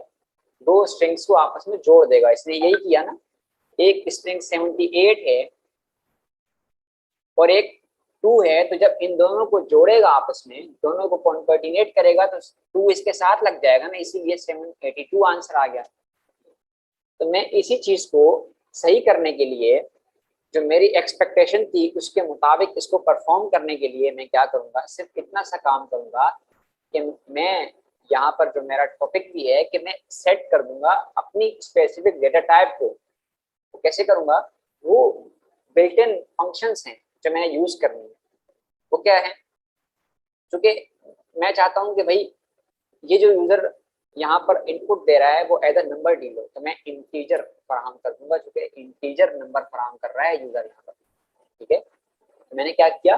2 स्ट्रिंग्स को आपस में जोड़ देगा। इसने यही किया ना, एक स्ट्रिंग 78 है और एक 2 है, तो जब इन दोनों को जोड़ेगा आपस में, दोनों को कॉन्केटिनेट करेगा तो 2 इसके साथ लग जाएगा ना, इसीलिए 782 आंसर आ गया। तो मैं इसी चीज को सही करने के लिए, जो मेरी एक्सपेक्टेशन थी उसके मुताबिक इसको परफॉर्म करने के लिए मैं क्या करूंगा, सिर्फ इतना सा काम करूंगा कि मैं यहाँ पर जो मेरा टॉपिक भी है कि मैं सेट कर दूंगा अपनी स्पेसिफिक डेटा टाइप को। तो कैसे करूंगा? वो बिल्ट इन फंक्शंस हैं जो मैंने यूज करनी है। वो क्या है? क्योंकि मैं चाहता हूँ कि भाई ये जो यूजर यहाँ पर इनपुट दे रहा है वो एज अ नंबर डील हो, तो मैं इंटीजर फराहम कर दूंगा, क्योंकि इंटीजर नंबर फराहम कर रहा है यूजर यहाँ पर। ठीक है, तो मैंने क्या किया,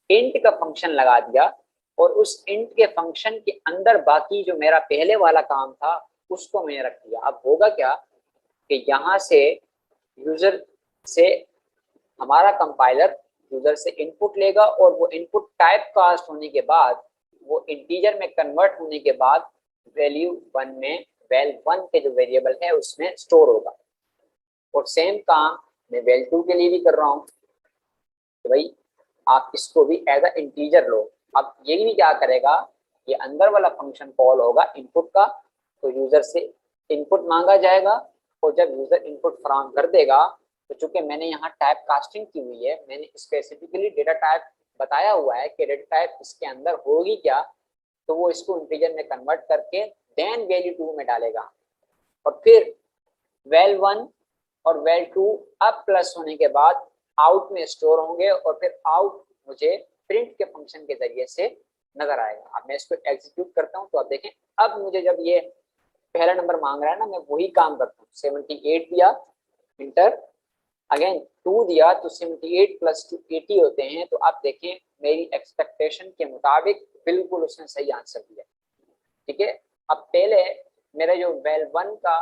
इंट का फंक्शन लगा दिया, और उस इंट के फंक्शन के अंदर बाकी जो मेरा पहले वाला काम था उसको मैंने रख दिया। अब होगा क्या कि यहाँ से यूजर से हमारा कंपाइलर यूजर से इनपुट लेगा, और वो इनपुट टाइप कास्ट होने के बाद, वो इंटीजर में कन्वर्ट होने के बाद वैल्यू 1 में val1 के जो वेरिएबल है उसमें स्टोर होगा। और सेम काम मैं val2 के लिए भी कर रहा हूँ, तो भाई आप इसको भी एज अ इंटीजर लो। अब ये भी क्या करेगा, ये अंदर वाला फंक्शन कॉल होगा इनपुट का, तो यूजर से इनपुट मांगा जाएगा, और जब यूजर इनपुट फराहम कर देगा, तो चूंकि मैंने यहाँ टाइप कास्टिंग की हुई है, मैंने स्पेसिफिकली डेटा टाइप बताया हुआ है कि डेटा टाइप इसके अंदर होगी क्या, तो वो इसको इंटीजर में कन्वर्ट करके देन वैल्यू 2 में डालेगा, और फिर val1 और val2 अब प्लस होने के बाद आउट में स्टोर होंगे, और फिर आउट मुझे प्रिंट के फंक्शन के जरिए से नजर आएगा। अब मैं इसको एग्जीक्यूट करता हूँ, तो आप देखें अब मुझे जब ये पहला नंबर मांग रहा है ना, मैं वही काम करता हूँ। 78 दिया, इंटर, अगेन 2 दिया, तो 78 + 2 80 होते हैं। तो आप देखें मेरी एक्सपेक्टेशन के मुताबिक बिल्कुल उसने सही आंसर दिया। ठीक है, अब पहले मेरा जो val1 का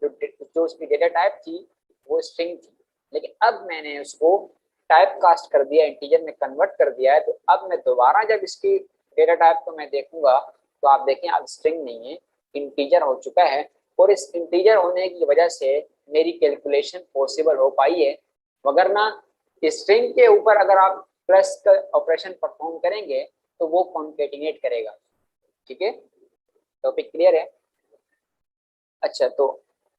जो उसकी डेटा टाइप थी वो स्ट्रिंग थी, लेकिन अब मैंने उसको टाइप कास्ट कर दिया, इंटीजर में कन्वर्ट कर दिया है, तो अब मैं दोबारा जब इसकी डेटा टाइप को मैं देखूंगा तो आप देखें अब स्ट्रिंग नहीं है, इंटीजर हो चुका है। और इस इंटीजर होने की वजह से मेरी कैलकुलेशन पॉसिबल हो पाई है, वगरना स्ट्रिंग के ऊपर अगर आप प्लस का ऑपरेशन परफॉर्म करेंगे तो वो कॉन्केटिनेट करेगा। ठीक है, टॉपिक क्लियर है? अच्छा, तो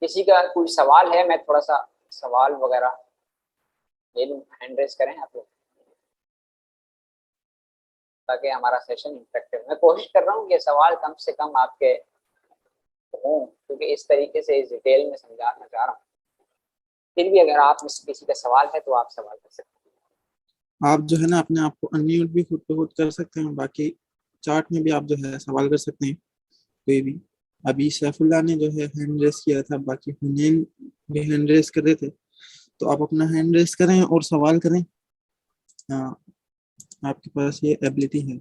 किसी का कोई सवाल है? मैं थोड़ा सा सवाल वगैरह ले लूँ, हैंड रेस करें आप लोग ताकि हमारा सेशन इंटरेक्टिव। मैं कोशिश कर रहा हूँ कि सवाल कम से कम आपके हों, क्योंकि इस तरीके से इस डिटेल में समझाना चाह रहा हूँ। फिर भी अगर आप में से किसी का सवाल है तो आप सवाल कर सकते हैं। आप जो है ना अपने आप को अनम्यूट भी खुद पे खुद कर सकते हैं, बाकी चार्ट में भी आप जो है सवाल कर सकते हैं कोई भी। अभी सैफुल्ला ने जो है हैंड रेस किया था, बाकी हुनैन भी हैंड रेस कर रहे थे, तो आप अपना हैंड रेस करें और सवाल करें। हाँ, आपके पास ये एबिलिटी है।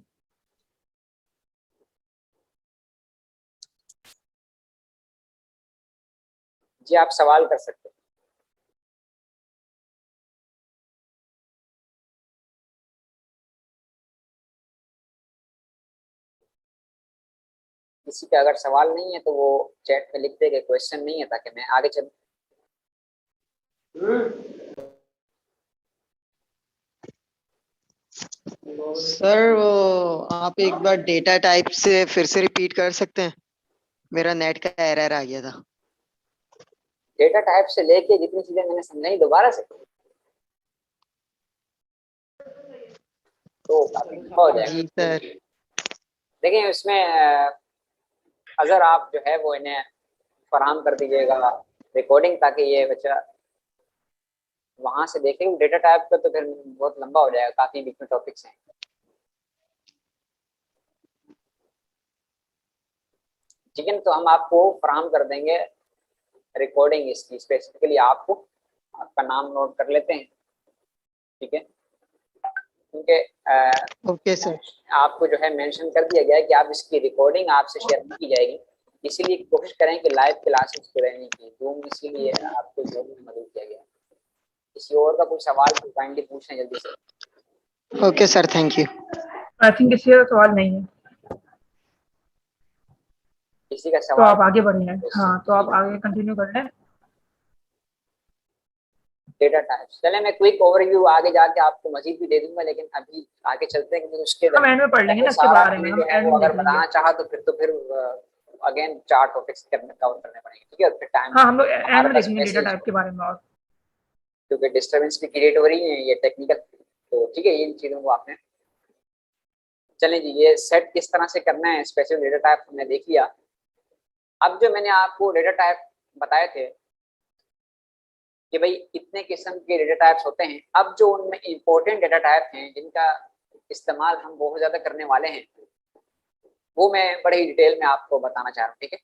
जी, आप सवाल कर सकते हैं। किसी का अगर सवाल नहीं है तो वो चैट में लिख दे कि क्वेश्चन नहीं है, ताकि मैं आगे चल। सर वो आप एक बार डेटा टाइप से फिर से रिपीट कर सकते हैं? मेरा नेट का एरर आ गया था। डेटा टाइप से लेके जितनी चीजें मैंने समझाई दोबारा से तो काफी लंबा हो जाएगा। जी सर। देखिए इसमें अगर आप जो है वो इन्हें फराहम कर दीजिएगा रिकॉर्डिंग, ताकि ये बच्चा वहां से देखे डेटा टाइप का, तो फिर बहुत लंबा हो जाएगा, काफी बीच में टॉपिक्स हैं। ठीक है, तो हम आपको फराहम कर देंगे रिकॉर्डिंग इसकी स्पेसिफिकली। आपको आपका नाम नोट कर लेते हैं, ठीक है, क्योंकि ओके सर। आपको जो है मेंशन कर दिया गया है कि आप इसकी रिकॉर्डिंग आपसे शेयर नहीं की जाएगी, इसीलिए कोशिश करें कि लाइव क्लासेस को रहने की जूम, इसीलिए आपको जूम में मदद किया गया। किसी और का कोई सवाल तो काइंडली पूछें जल्दी से। Okay sir, thank you. I think किसी का सवाल नहीं है, किसी का तो सवाल आप आगे बढ़े हैं। हाँ, तो आप आगे कंटिन्यू कर लें। डेटा टाइप्स, चले मैं क्विक ओवरव्यू आगे जाके आपको मजीद भी दे दूंगा, लेकिन अभी आगे चलते हैं क्योंकि उसके हम एंड में पढ़ लेंगे ना इसके सारा बारे में, जो हम है एंड वो में अगर देख लेंगे। बताना चाहा तो फिर अगेन 4 टॉपिक्स कवर करने पड़ेंगे। ठीक है, और फिर टाइम हाँ, हम लोग एंड हमारे में पास देखेंगे डेटा मैसेज, टाइप के बारे में। और क्योंकि डिस्टर्बेंस भी क्रिएट हो रही है ये टेक्निकल, तो ठीक है, इन चीज़ों को आपने चलें जी। ये सेट किस तरह से करना है स्पेशल डेटा टाइप हमने देख लिया। अब जो मैंने आपको डेटा टाइप बताए थे कि भाई इतने किस्म के डेटा टाइप्स होते हैं, अब जो उनमें इंपॉर्टेंट डेटा टाइप हैं जिनका इस्तेमाल हम बहुत ज़्यादा करने वाले हैं, वो मैं बड़े ही डिटेल में आपको बताना चाह रहा हूँ। ठीक है,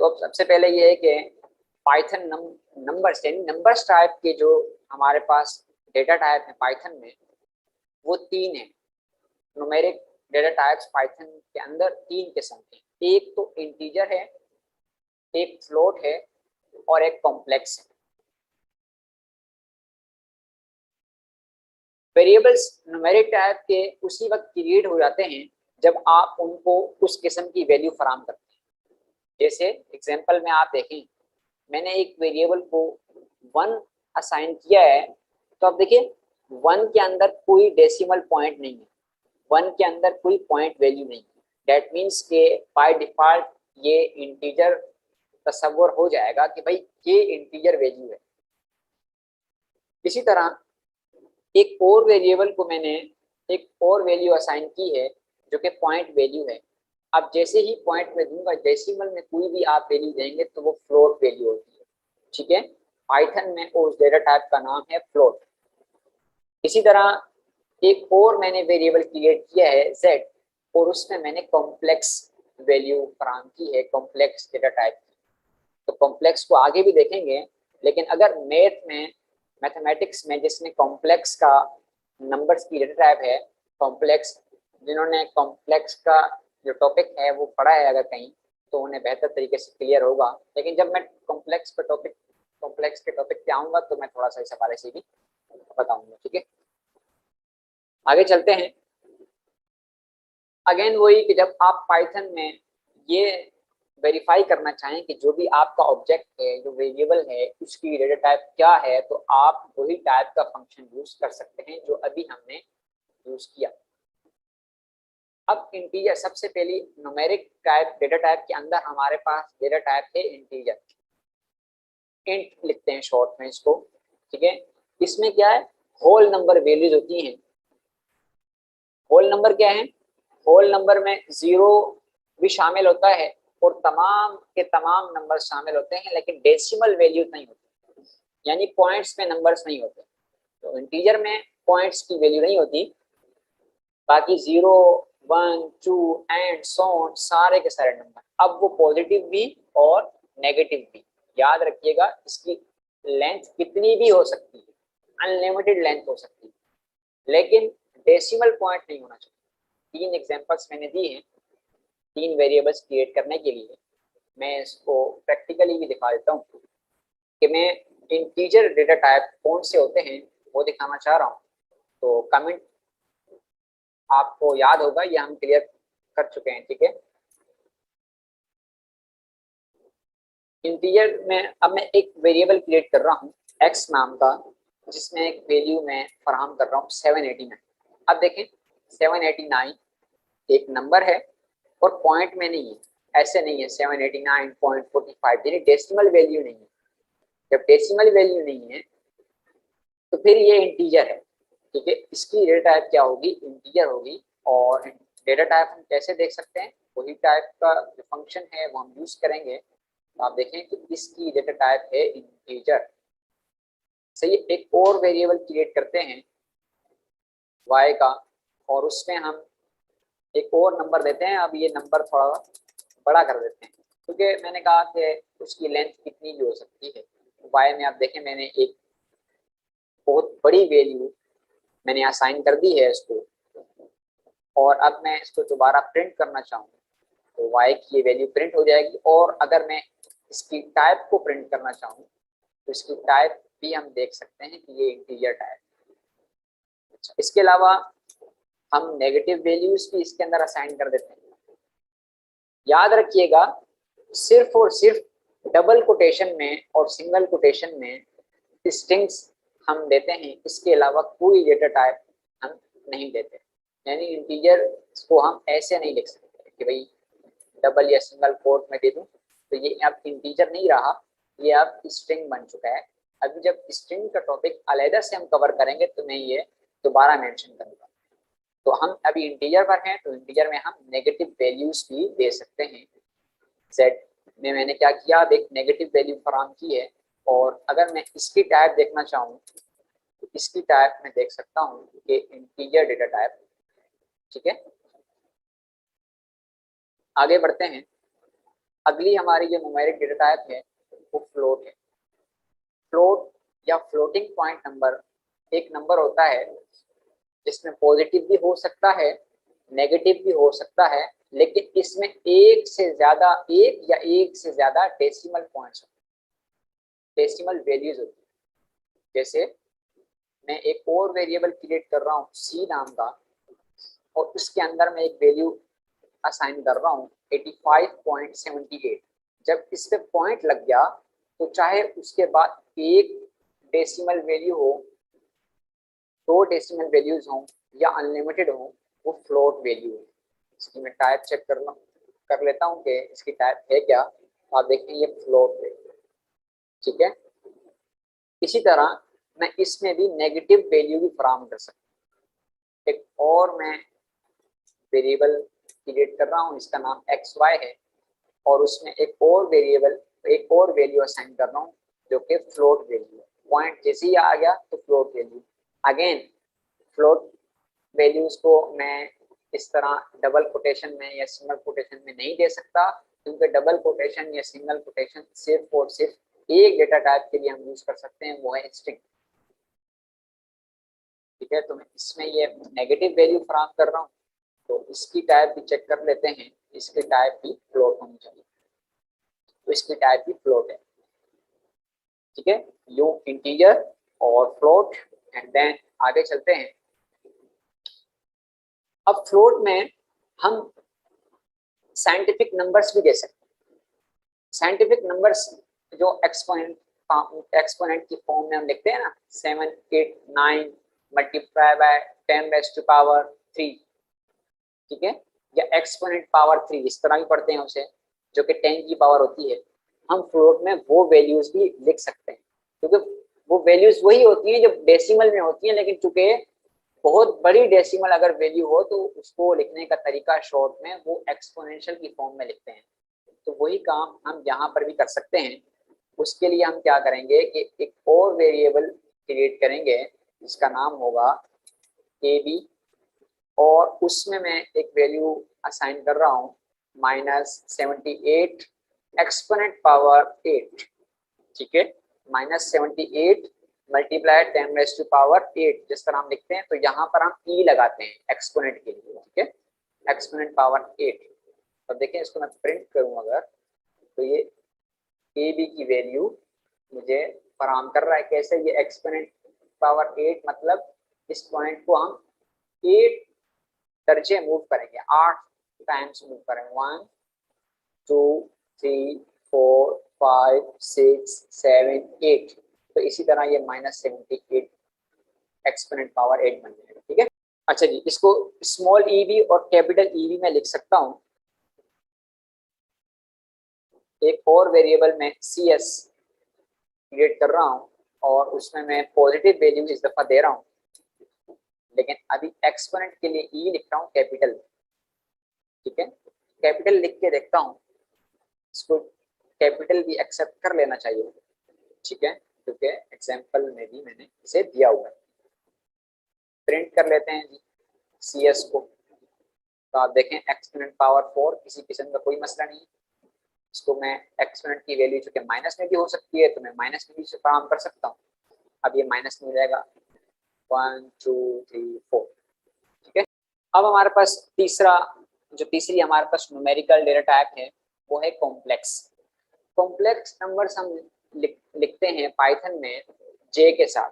तो अब सबसे पहले ये है कि पाइथन नंबर्स, यानी नंबर्स टाइप के जो हमारे पास डेटा टाइप है पाइथन में, वो 3 है। न्यूमेरिक डेटा टाइप्स पाइथन के अंदर 3 किस्म के, एक तो इंटीजर है, एक फ्लोट है और एक कॉम्प्लेक्स है। वेरिएबल्स न्यूमेरिक टाइप के उसी वक्त क्रिएट हो जाते हैं जब आप उनको उस किस्म की वैल्यू फराहम करते हैं। जैसे एग्जांपल में आप देखें, मैंने एक वेरिएबल को 1 असाइन किया है, तो अब देखिए 1 के अंदर कोई डेसिमल पॉइंट नहीं है, 1 के अंदर कोई पॉइंट वैल्यू नहीं है। दैट मीन्स के बाय डिफॉल्ट ये इंटीजर तस्वर हो जाएगा कि भाई ये इंटीजर वैल्यू है। इसी तरह एक और वेरिएबल को मैंने एक और वैल्यू असाइन की है जो कि पॉइंट वैल्यू है। अब जैसे ही पॉइंट में दूंगा, डेसिमल में कोई भी आप वैल्यू देंगे तो वो फ्लोट वैल्यू होती है। ठीक है, पाइथन में उस डेटा टाइप का नाम है फ्लोट। इसी तरह एक और मैंने वेरिएबल क्रिएट किया है z, और उसमें मैंने कॉम्प्लेक्स वैल्यू फराहम की है, कॉम्प्लेक्स डेटा टाइप। तो कॉम्प्लेक्स को आगे भी देखेंगे, लेकिन अगर मैथमेटिक्स में जिसमें कॉम्प्लेक्स का नंबर्स की डेटा टाइप है, कॉम्प्लेक्स, जिन्होंने कॉम्प्लेक्स का जो टॉपिक है वो पढ़ा है अगर कहीं, तो उन्हें बेहतर तरीके से क्लियर होगा। लेकिन जब मैं कॉम्प्लेक्स के टॉपिक पे आऊँगा तो मैं थोड़ा सा इस हवाले से भी बताऊँगा। ठीक है, आगे चलते हैं। अगेन वही कि जब आप पाइथन में ये वेरीफाई करना चाहें कि जो भी आपका ऑब्जेक्ट है, जो वेरिएबल है, उसकी डेटा टाइप क्या है, तो आप वही टाइप का फंक्शन यूज कर सकते हैं जो अभी हमने यूज किया। अब इंटीजर, सबसे पहले न्यूमेरिक टाइप, डेटा टाइप के अंदर हमारे पास डेटा टाइप है इंटीजर, इंट लिखते हैं शॉर्ट में इसको, ठीक है। इसमें क्या है, होल नंबर वैल्यूज होती हैं। होल नंबर क्या है, होल नंबर में जीरो भी शामिल होता है और तमाम के तमाम नंबर शामिल होते हैं, लेकिन डेसिमल वैल्यूज नहीं होते, यानी पॉइंट्स में नंबर्स नहीं होते। तो इंटीजर में पॉइंट्स की वैल्यू नहीं होती, बाकी 0, 1, 2 एंड सो ऑन सारे के सारे नंबर। अब वो पॉजिटिव भी और नेगेटिव भी, याद रखिएगा इसकी लेंथ कितनी भी हो सकती है, अनलिमिटेड लेंथ हो सकती है, लेकिन डेसिमल पॉइंट नहीं होना चाहिए। 3 एग्जांपल्स मैंने दिए हैं 3 वेरिएबल्स क्रिएट करने के लिए। मैं इसको प्रैक्टिकली भी दिखा देता हूँ कि मैं इंटीजर डेटा टाइप कौन से होते हैं वो दिखाना चाह रहा हूँ। तो कमेंट आपको याद होगा, ये हम क्लियर कर चुके हैं, ठीक है। इंटीजर में अब मैं एक वेरिएबल क्रिएट कर रहा हूँ x नाम का, जिसमें एक वैल्यू मैं फराहम कर रहा हूँ 789। अब देखें 789 एक नंबर है और पॉइंट में नहीं है, ऐसे नहीं है 789.45, यानी डेसिमल वैल्यू नहीं है। जब डेसिमल वैल्यू नहीं है तो फिर ये इंटीजर है, ठीक है। इसकी डेटा टाइप क्या होगी, इंटीजर होगी। और डेटा टाइप हम कैसे देख सकते हैं, वही टाइप का जो फंक्शन है वो हम यूज करेंगे। तो आप देखें कि इसकी डेटा टाइप है इंटीजर। सही, एक और वेरिएबल क्रिएट करते हैं y का, और उसमें हम एक और नंबर देते हैं। अब ये नंबर थोड़ा बड़ा कर देते हैं, क्योंकि मैंने कहा कि उसकी लेंथ कितनी भी हो सकती है। y में आप देखें मैंने एक बहुत बड़ी वैल्यू मैंने असाइन कर दी है इसको, और अब मैं इसको दोबारा प्रिंट करना चाहूँ तो y की ये वैल्यू प्रिंट हो जाएगी। और अगर मैं इसकी टाइप को प्रिंट करना चाहूँ तो इसकी टाइप भी हम देख सकते हैं कि ये इंटीजर टाइप। अच्छा, इसके अलावा हम नेगेटिव वैल्यूज भी इसके अंदर असाइन कर देते हैं। याद रखिएगा, सिर्फ और सिर्फ डबल कोटेशन में और सिंगल कोटेशन में स्ट्रिंग्स हम देते हैं, इसके अलावा कोई डेटा टाइप हम नहीं देते। यानी इंटीजर को हम ऐसे नहीं लिख सकते कि भाई डबल या सिंगल कोट में दे दूं तो ये अब इंटीजर नहीं रहा, ये अब स्ट्रिंग बन चुका है। अभी जब स्ट्रिंग का टॉपिक अलग से हम कवर करेंगे तो मैं ये दोबारा मेंशन करूंगा। तो हम अभी इंटीजर पर हैं, तो इंटीजर में हम नेगेटिव वैल्यूज भी दे सकते हैं। सेट में मैंने क्या किया, एक नेगेटिव वैल्यू फराहम की है, और अगर मैं इसकी टाइप देखना चाहूँ तो इसकी टाइप में देख सकता हूँ कि इंटीजर डेटा टाइप, ठीक है। आगे बढ़ते हैं। अगली हमारी जो न्यूमेरिक डेटा टाइप है वो फ्लोट है। फ्लोट या फ्लोटिंग पॉइंट नंबर एक नंबर होता है जिसमें पॉजिटिव भी हो सकता है, नेगेटिव भी हो सकता है, लेकिन इसमें एक या एक से ज्यादा डेसिमल पॉइंट्स, डेसिमल वैल्यूज होती है। जैसे मैं एक और वेरिएबल क्रिएट कर रहा हूँ c नाम का, और उसके अंदर मैं एक वैल्यू असाइन कर रहा हूँ 85.78। जब इस पे पॉइंट लग गया तो चाहे उसके बाद एक डेसिमल वैल्यू हो, 2 डेसिमल वैल्यूज हों या अनलिमिटेड हो, वो फ्लोट वैल्यू है। इसकी मैं टाइप चेक कर लेता हूँ कि इसकी टाइप है क्या। आप देखें ये फ्लोट वैल्यू, ठीक है। इसी तरह मैं इसमें भी नेगेटिव वैल्यू भी फराहम कर सकता हूँ। एक और मैं वेरिएबल क्रिएट कर रहा हूँ, इसका नाम xy है, और उसमें एक और वैल्यू असाइन कर रहा हूँ जो कि फ्लोट वैल्यू है। पॉइंट जैसे ही आ गया तो float value. Again float values को मैं इस तरह डबल कोटेशन में या सिंगल कोटेशन में नहीं दे सकता, क्योंकि डबल कोटेशन या सिंगल कोटेशन सिर्फ और सिर्फ एक डेटा टाइप के लिए हम यूज कर सकते हैं, वो है स्ट्रिंग, ठीक है। तो मैं इसमें ये नेगेटिव वैल्यू फराहम कर रहा हूँ, तो इसकी टाइप भी चेक कर लेते हैं। इसकी टाइप भी फ्लोट होनी चाहिए, तो इसकी टाइप भी फ्लोट है, ठीक है। यू इंटीजर और फ्लोट। एंड देन आगे चलते हैं। अब फ्लोट में हम साइंटिफिक नंबर्स भी दे सकते हैं। साइंटिफिक नंबर्स जो एक्सपोनेंट की फॉर्म में हम लिखते हैं ना, 7 8 9 मल्टीप्लाई बाय 10⁻3, ठीक है, या एक्सपोनेंट पावर 3 इस तरह भी पढ़ते हैं उसे, जो कि 10 की पावर होती है। हम फ्लोट में वो वैल्यूज भी लिख सकते हैं, क्योंकि वो वैल्यूज वही होती हैं जो डेसिमल में होती हैं, लेकिन चूंकि बहुत बड़ी डेसिमल अगर वैल्यू हो तो उसको लिखने का तरीका शॉर्ट में वो एक्सपोनेंशियल की फॉर्म में लिखते हैं। तो वही काम हम यहाँ पर भी कर सकते हैं। उसके लिए हम क्या करेंगे कि एक और वेरिएबल क्रिएट करेंगे जिसका नाम होगा AB, और उसमें मैं एक वैल्यू असाइन कर रहा हूँ -78 एक्सपोनेंट पावर 8, ठीक है, -78 मल्टीप्लाई 10⁻8 जिस तरह हम लिखते हैं। तो यहाँ पर हम ई लगाते हैं एक्सपोनेंट के लिए, ठीक है, एक्सपोनेंट पावर 8। अब देखें इसको मैं प्रिंट करूँ अगर, तो ये ए बी की वैल्यू मुझे फराहम कर रहा है। कैसे? ये एक्सपोनेंट पावर 8 मतलब इस पॉइंट को हम 8 दर्जे मूव करेंगे, 8 टाइम्स मूव करेंगे, 1 2 3 4 5 6 7 8। तो इसी तरह ये -78 एक्सपोनेंट पावर 8 बन जाएगा, ठीक है। अच्छा जी, इसको स्मॉल ई बी और कैपिटल ई बी में लिख सकता हूँ। एक और वेरिएबल में सी एस क्रिएट कर रहा हूँ और उसमें मैं पॉजिटिव वैल्यू इस दफा दे रहा हूँ, लेकिन अभी एक्सपोनेंट के लिए ई लिख रहा हूँ कैपिटल, ठीक है। कैपिटल लिख के देखता हूँ, इसको कैपिटल भी एक्सेप्ट कर लेना चाहिए, ठीक है, क्योंकि एग्जाम्पल में भी मैंने इसे दिया हुआ है। प्रिंट कर लेते हैं जी सी एस को, तो आप देखें एक्सपोनेंट पावर 4 किसी किस्म का कोई मसला नहीं है। इसको मैं एक्सपोनेंट की वैल्यू चूंकि माइनस में भी हो सकती है तो मैं माइनस में भी इसे फराहम कर सकता हूँ। अब ये माइनस में हो जाएगा 1 2 3 4, ठीक है। अब हमारे पास तीसरी हमारे पास न्यूमेरिकल डेटा टाइप है, वो है कॉम्प्लेक्स। कॉम्प्लेक्स नंबर्स हम लिखते हैं पाइथन में जे के साथ।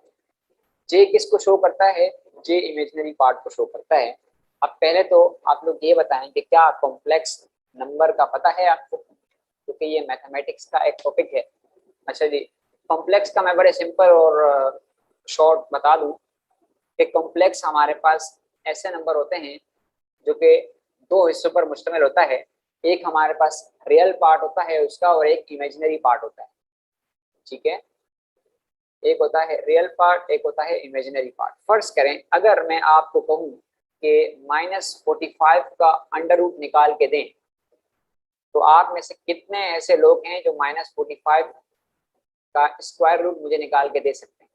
जे किसको शो करता है? जे इमेजिनरी पार्ट को शो करता है। अब पहले तो आप लोग ये बताएं कि क्या कॉम्प्लेक्स नंबर का पता है आपको, क्योंकि ये मैथमेटिक्स का एक टॉपिक है। अच्छा जी, कॉम्प्लेक्स का मैं बड़े सिंपल और शॉर्ट बता दूं कि कॉम्प्लेक्स हमारे पास ऐसे नंबर होते हैं जो कि दो हिस्सों पर मुश्तमिल होता है। एक हमारे पास रियल पार्ट होता है उसका और एक इमेजिनरी पार्ट होता है, ठीक है। एक होता है रियल पार्ट, एक होता है इमेजिनरी पार्ट। फर्ज करें अगर मैं आपको कहूँ कि -45 का अंडर रूट निकाल के दें, तो आप में से कितने ऐसे लोग हैं जो -45 का स्क्वायर रूट मुझे निकाल के दे सकते हैं?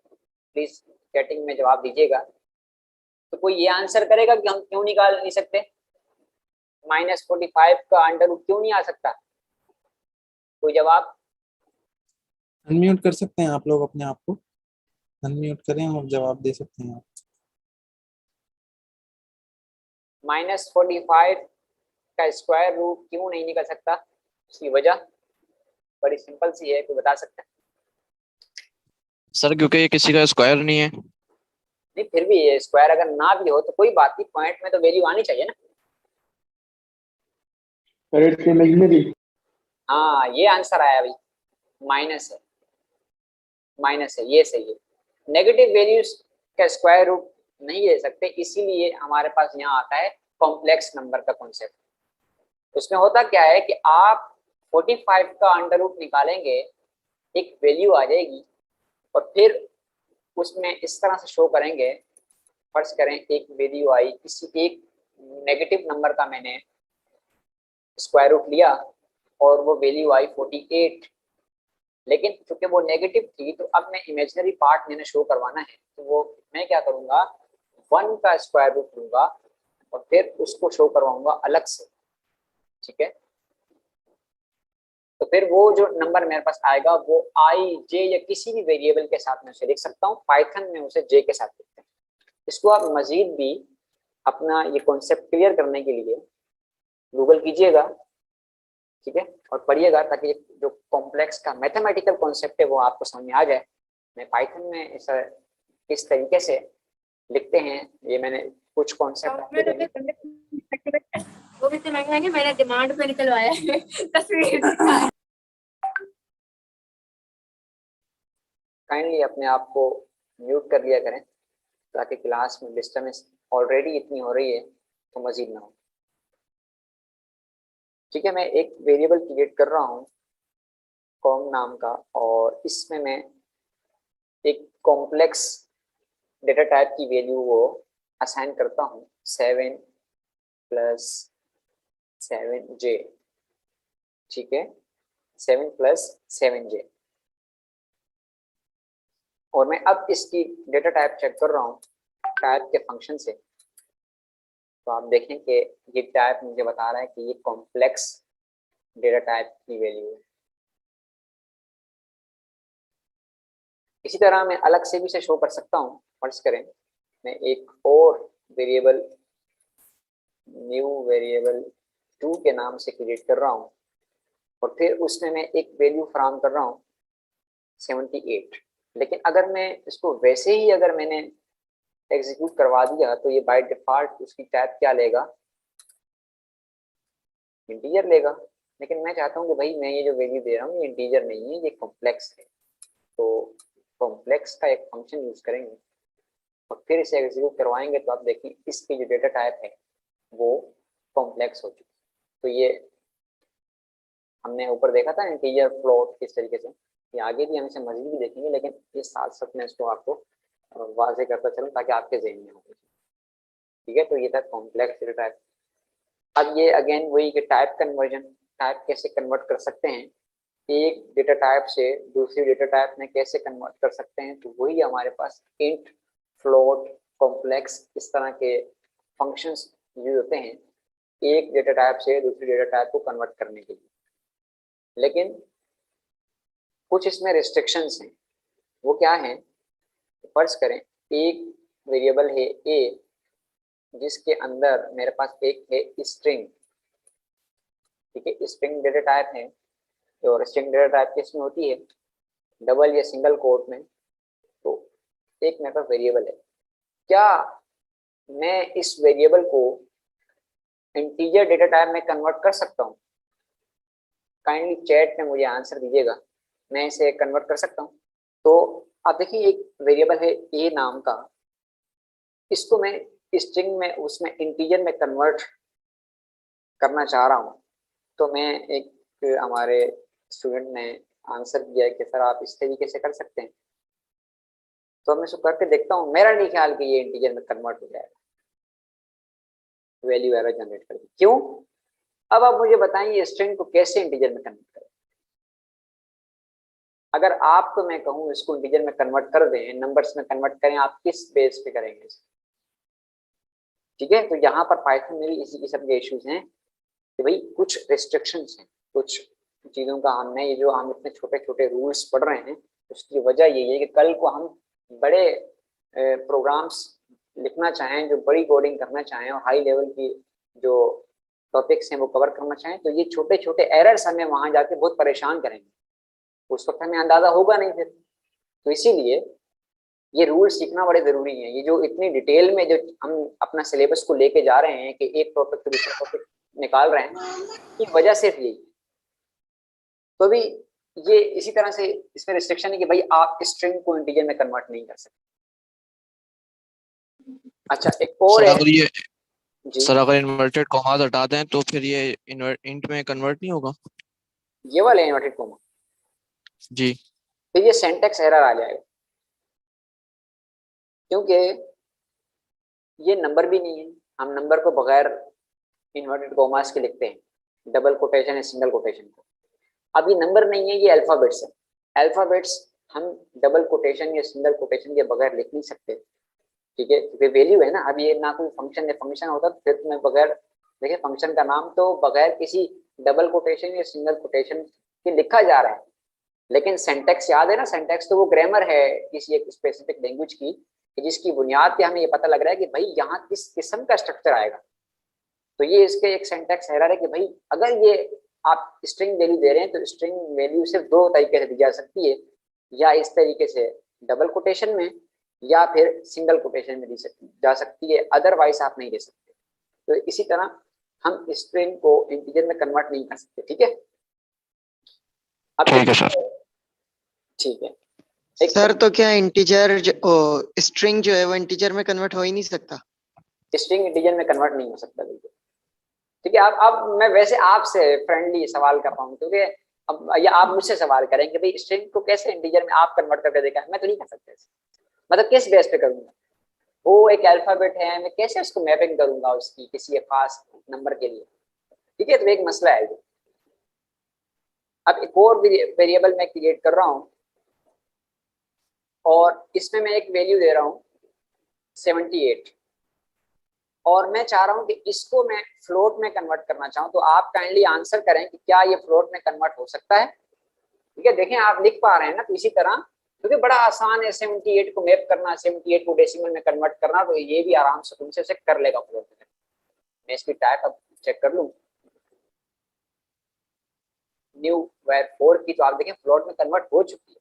प्लीज चैटिंग में जवाब दीजिएगा। तो कोई ये आंसर करेगा कि हम क्यों निकाल नहीं सकते, -45 का अंडर रूट क्यों नहीं आ सकता? कोई जवाब? अनम्यूट कर सकते हैं आप लोग अपने आप को, अनम्यूट करें और जवाब दे सकते हैं आप। -45 का स्क्वायर रूट क्यों नहीं निकल सकता? उसकी वजह बड़ी सिंपल सी है, कोई बता सकता है? सर क्योंकि ये किसी का स्क्वायर नहीं है। नहीं, फिर भी ये स्क्वायर अगर ना भी हो तो कोई बात नहीं, पॉइंट में तो वैल्यू आनी चाहिए ना। हाँ, ये आंसर आया भाई, माइनस है, माइनस है, ये सही है। नेगेटिव वैल्यूज का स्क्वायर रूट नहीं ले सकते, इसीलिए हमारे पास यहाँ आता है कॉम्प्लेक्स नंबर का कॉन्सेप्ट। उसमें होता क्या है कि आप 45 का अंडर रूट निकालेंगे, एक वैल्यू आ जाएगी और फिर उसमें इस तरह से शो करेंगे। फर्ज करें एक वैल्यू आई, किसी एक नेगेटिव नंबर का मैंने स्क्वायर रूट लिया और वो वैल्यू आई 48, लेकिन क्योंकि वो नेगेटिव थी तो अब मैं इमेजिनरी पार्ट मैंने शो करवाना है, तो वो मैं क्या करूंगा, 1 का स्क्वायर रूट लूंगा और फिर उसको शो करवाऊंगा अलग से, ठीक है। तो फिर वो जो नंबर मेरे पास आएगा वो आई जे या किसी भी वेरिएबल के साथ मैं उसे लिख सकता हूँ। पाइथन में उसे जे के साथ लिखते हैं। इसको आप मजीद भी अपना ये कॉन्सेप्ट क्लियर करने के लिए गूगल कीजिएगा, ठीक है, और पढ़िएगा ताकि जो कॉम्प्लेक्स का मैथमेटिकल कॉन्सेप्ट है वो आपको समझ में आ जाए। मैं पाइथन में इस तरीके से लिखते हैं। ये मैंने कुछ कॉन्सेप्ट आपको देने, वो भी तो महंगे मैंने डिमांड पे निकलवाया है तस्वीर। काइंडली अपने आप को म्यूट कर लिया करें ताकि क्लास में डिस्टर्बेंस ऑलरेडी इतनी हो रही है तो मजीद ना हो। ठीक है, मैं एक वेरिएबल क्रिएट कर रहा हूँ कॉम नाम का, और इसमें मैं एक कॉम्प्लेक्स डेटा टाइप की वैल्यू वो असाइन करता हूँ 7 + 7j। ठीक है, 7 + 7j। और मैं अब इसकी डेटा टाइप चेक कर रहा हूँ टाइप के फंक्शन से, तो आप देखें कि ये टाइप मुझे बता रहा है कि ये कॉम्प्लेक्स डेटा टाइप की वैल्यू है। इसी तरह मैं अलग से भी इसे शो कर सकता हूँ। फर्ज करें मैं एक और वेरिएबल न्यू वेरिएबल 2 के नाम से क्रिएट कर रहा हूँ, और फिर उसमें मैं एक वैल्यू फराहम कर रहा हूँ 78। लेकिन अगर मैं इसको वैसे ही अगर मैंने एग्जीक्यूट करवा दिया तो ये बाय डिफॉल्ट उसकी टाइप क्या लेगा, इंटीजर लेगा। लेकिन मैं चाहता हूँ कि भाई मैं ये जो वैल्यू दे रहा हूँ ये इंटीजर नहीं है, ये कॉम्प्लेक्स है। तो कॉम्प्लेक्स का एक फंक्शन यूज करेंगे और फिर इसे एग्जीक्यूट करवाएंगे तो आप देखिए इसकी जो डेटा टाइप है वो कॉम्प्लेक्स हो चुकी। तो ये हमने ऊपर देखा था इंटीजर फ्लोट किस तरीके से, ये आगे भी हम इसे मजीद भी देखेंगे, लेकिन ये साथ साथ मैं इसको आपको वाजे करता चलूँ ताकि आपके जहन में हो। ठीक है, तो ये था कॉम्प्लेक्स डेटा टाइप। अब ये अगेन वही कि टाइप कन्वर्जन, टाइप कैसे कन्वर्ट कर सकते हैं, एक डेटा टाइप से दूसरी डेटा टाइप में कैसे कन्वर्ट कर सकते हैं। तो वही हमारे पास इंट, फ्लोट, कॉम्प्लेक्स इस तरह के फंक्शंस यूज होते हैं एक डेटा टाइप से दूसरी डेटा टाइप को कन्वर्ट करने के लिए। लेकिन कुछ इसमें रिस्ट्रिक्शंस हैं। वो क्या है, फर्ज करें एक वेरिएबल है ए जिसके अंदर मेरे पास एक है स्ट्रिंग। ठीक है, स्ट्रिंग डेटा टाइप है, और स्ट्रिंग डेटा टाइप किसमें होती है, डबल या सिंगल कोट में। तो एक मेरे पास वेरिएबल है, क्या मैं इस वेरिएबल को इंटीजर डेटा टाइप में कन्वर्ट कर सकता हूँ? काइंडली चैट में मुझे आंसर दीजिएगा, मैं इसे कन्वर्ट कर सकता हूँ। तो आप देखिए एक वेरिएबल है ए नाम का, इसको मैं स्ट्रिंग में उसमें इंटीजर में कन्वर्ट करना चाह रहा हूँ। तो मैं एक हमारे स्टूडेंट ने आंसर दिया कि सर आप इस तरीके से कर सकते हैं। तो मैं इसको करके देखता हूँ, मेरा नहीं ख्याल कि ये इंटीजर में कन्वर्ट हो जाएगा, वैल्यू एरर जनरेट करके। क्यों? अब आप मुझे बताइए स्ट्रिंग को कैसे इंटीजर में कन्वर्ट करें। अगर आपको मैं कहूँ इसको इंटीजर में कन्वर्ट कर दें, नंबर्स में कन्वर्ट करें, आप किस बेस पे करेंगे? ठीक है, तो यहाँ पर पाइथन में भी इसी किस्म के इश्यूज हैं कि भाई कुछ रिस्ट्रिक्शंस हैं, कुछ चीज़ों का हमने ये जो हम इतने छोटे छोटे रूल्स पढ़ रहे हैं उसकी वजह यही है कि कल को हम बड़े प्रोग्राम्स लिखना चाहें, जो बड़ी कोडिंग करना चाहें और हाई लेवल की जो टॉपिक्स हैं वो कवर करना चाहें, तो ये छोटे छोटे एरर्स हमें वहाँ जाके बहुत परेशान करेंगे, उस वक्त हमें अंदाजा होगा नहीं फिर। तो इसीलिए ये रूल सीखना बड़े ज़रूरी हैं। ये जो इतनी डिटेल में जो हम अपना सिलेबस को लेके जा रहे हैं कि एक टॉपिक से दूसरा टॉपिक निकाल रहे हैं, की वजह सिर्फ यही। तो भी ये इसी तरह से इसमें रिस्ट्रिक्शन है कि भाई आप स्ट्रिंग को इंटीजर में कन्वर्ट नहीं कर सकते। अच्छा एक और सर है अगर ये जी, सर अगर इन्वर्टेड कॉमास हटा दें तो फिर ये इंट में कन्वर्ट नहीं होगा? ये वाले इन्वर्टेड कोमा, जी फिर ये सिंटैक्स एरर आ जाएगा, क्योंकि ये नंबर भी नहीं है। हम नंबर को बगैर इन्वर्टेड कोमास के लिखते हैं, डबल कोटेशन या सिंगल कोटेशन को। अब ये नंबर नहीं है, ये अल्फाबेट्स है। अल्फाबेट्स हम डबल कोटेशन या सिंगल कोटेशन के बगैर लिख नहीं सकते। ठीक है, क्योंकि वैल्यू है ना। अब ये ना कोई फंक्शन है, फंक्शन होता तो फिर मैं बगैर, देखिए फंक्शन का नाम तो बगैर किसी डबल कोटेशन या सिंगल कोटेशन के लिखा जा रहा है, लेकिन सिंटैक्स याद है ना। सिंटैक्स तो वो ग्रामर है किसी एक स्पेसिफिक लैंग्वेज की, जिसकी बुनियाद पे हमें ये पता लग रहा है कि भाई यहाँ किस किस्म का स्ट्रक्चर आएगा। तो ये इसके एक सिंटैक्स एरर है कि भाई अगर ये आप स्ट्रिंग वैल्यू दे रहे हैं तो स्ट्रिंग वैल्यू सिर्फ दो तरीके से दी जा सकती है, या इस तरीके से डबल कोटेशन में, या फिर सिंगल कोटेशन में दी जा सकती है, अदरवाइज आप नहीं दे सकते। तो इसी तरह हम स्ट्रिंग को इंटीजर में कन्वर्ट नहीं कर सकते, ठीक है। अब ठीक है सर। ठीक है सर तो क्या इंटीजर स्ट्रिंग जो है वो इंटीजर में कन्वर्ट हो ही नहीं सकता? स्ट्रिंग इंटीजर में कन्वर्ट नहीं हो सकता, बिल्कुल ठीक है। अब मैं वैसे आपसे फ्रेंडली सवाल कर रहा हूँ, क्योंकि अब या आप मुझसे सवाल करेंगे भाई स्ट्रिंग को कैसे इंटीजर में आप कन्वर्ट करके देखा, मैं तो नहीं कर सकता ऐसे। मतलब किस बेस पे करूंगा, वो एक अल्फाबेट है, मैं कैसे उसको मैपिंग करूंगा उसकी किसी खास नंबर के लिए, ठीक है। तो एक मसला है ये। अब एक और वेरिएबल मैं क्रिएट कर रहा हूँ और इसमें मैं एक वैल्यू दे रहा हूँ 78 और मैं चाह रहा हूँ कि इसको मैं फ्लोट में कन्वर्ट करना चाहूँ। तो आप काइंडली आंसर करें कि क्या ये फ्लोट में कन्वर्ट हो सकता है, ठीक है। देखें आप लिख पा रहे हैं ना, तो इसी तरह क्योंकि बड़ा आसान है 78 को मैप करना, 78 को डेसिमल में कन्वर्ट करना, तो ये भी आराम से तुमसे उसे कर लेगा फ्लोट में। मैं इसकी टाइप अब चेक कर लूँ न्यू वेर 4 की, तो आप देखें फ्लोट में कन्वर्ट हो चुकी है,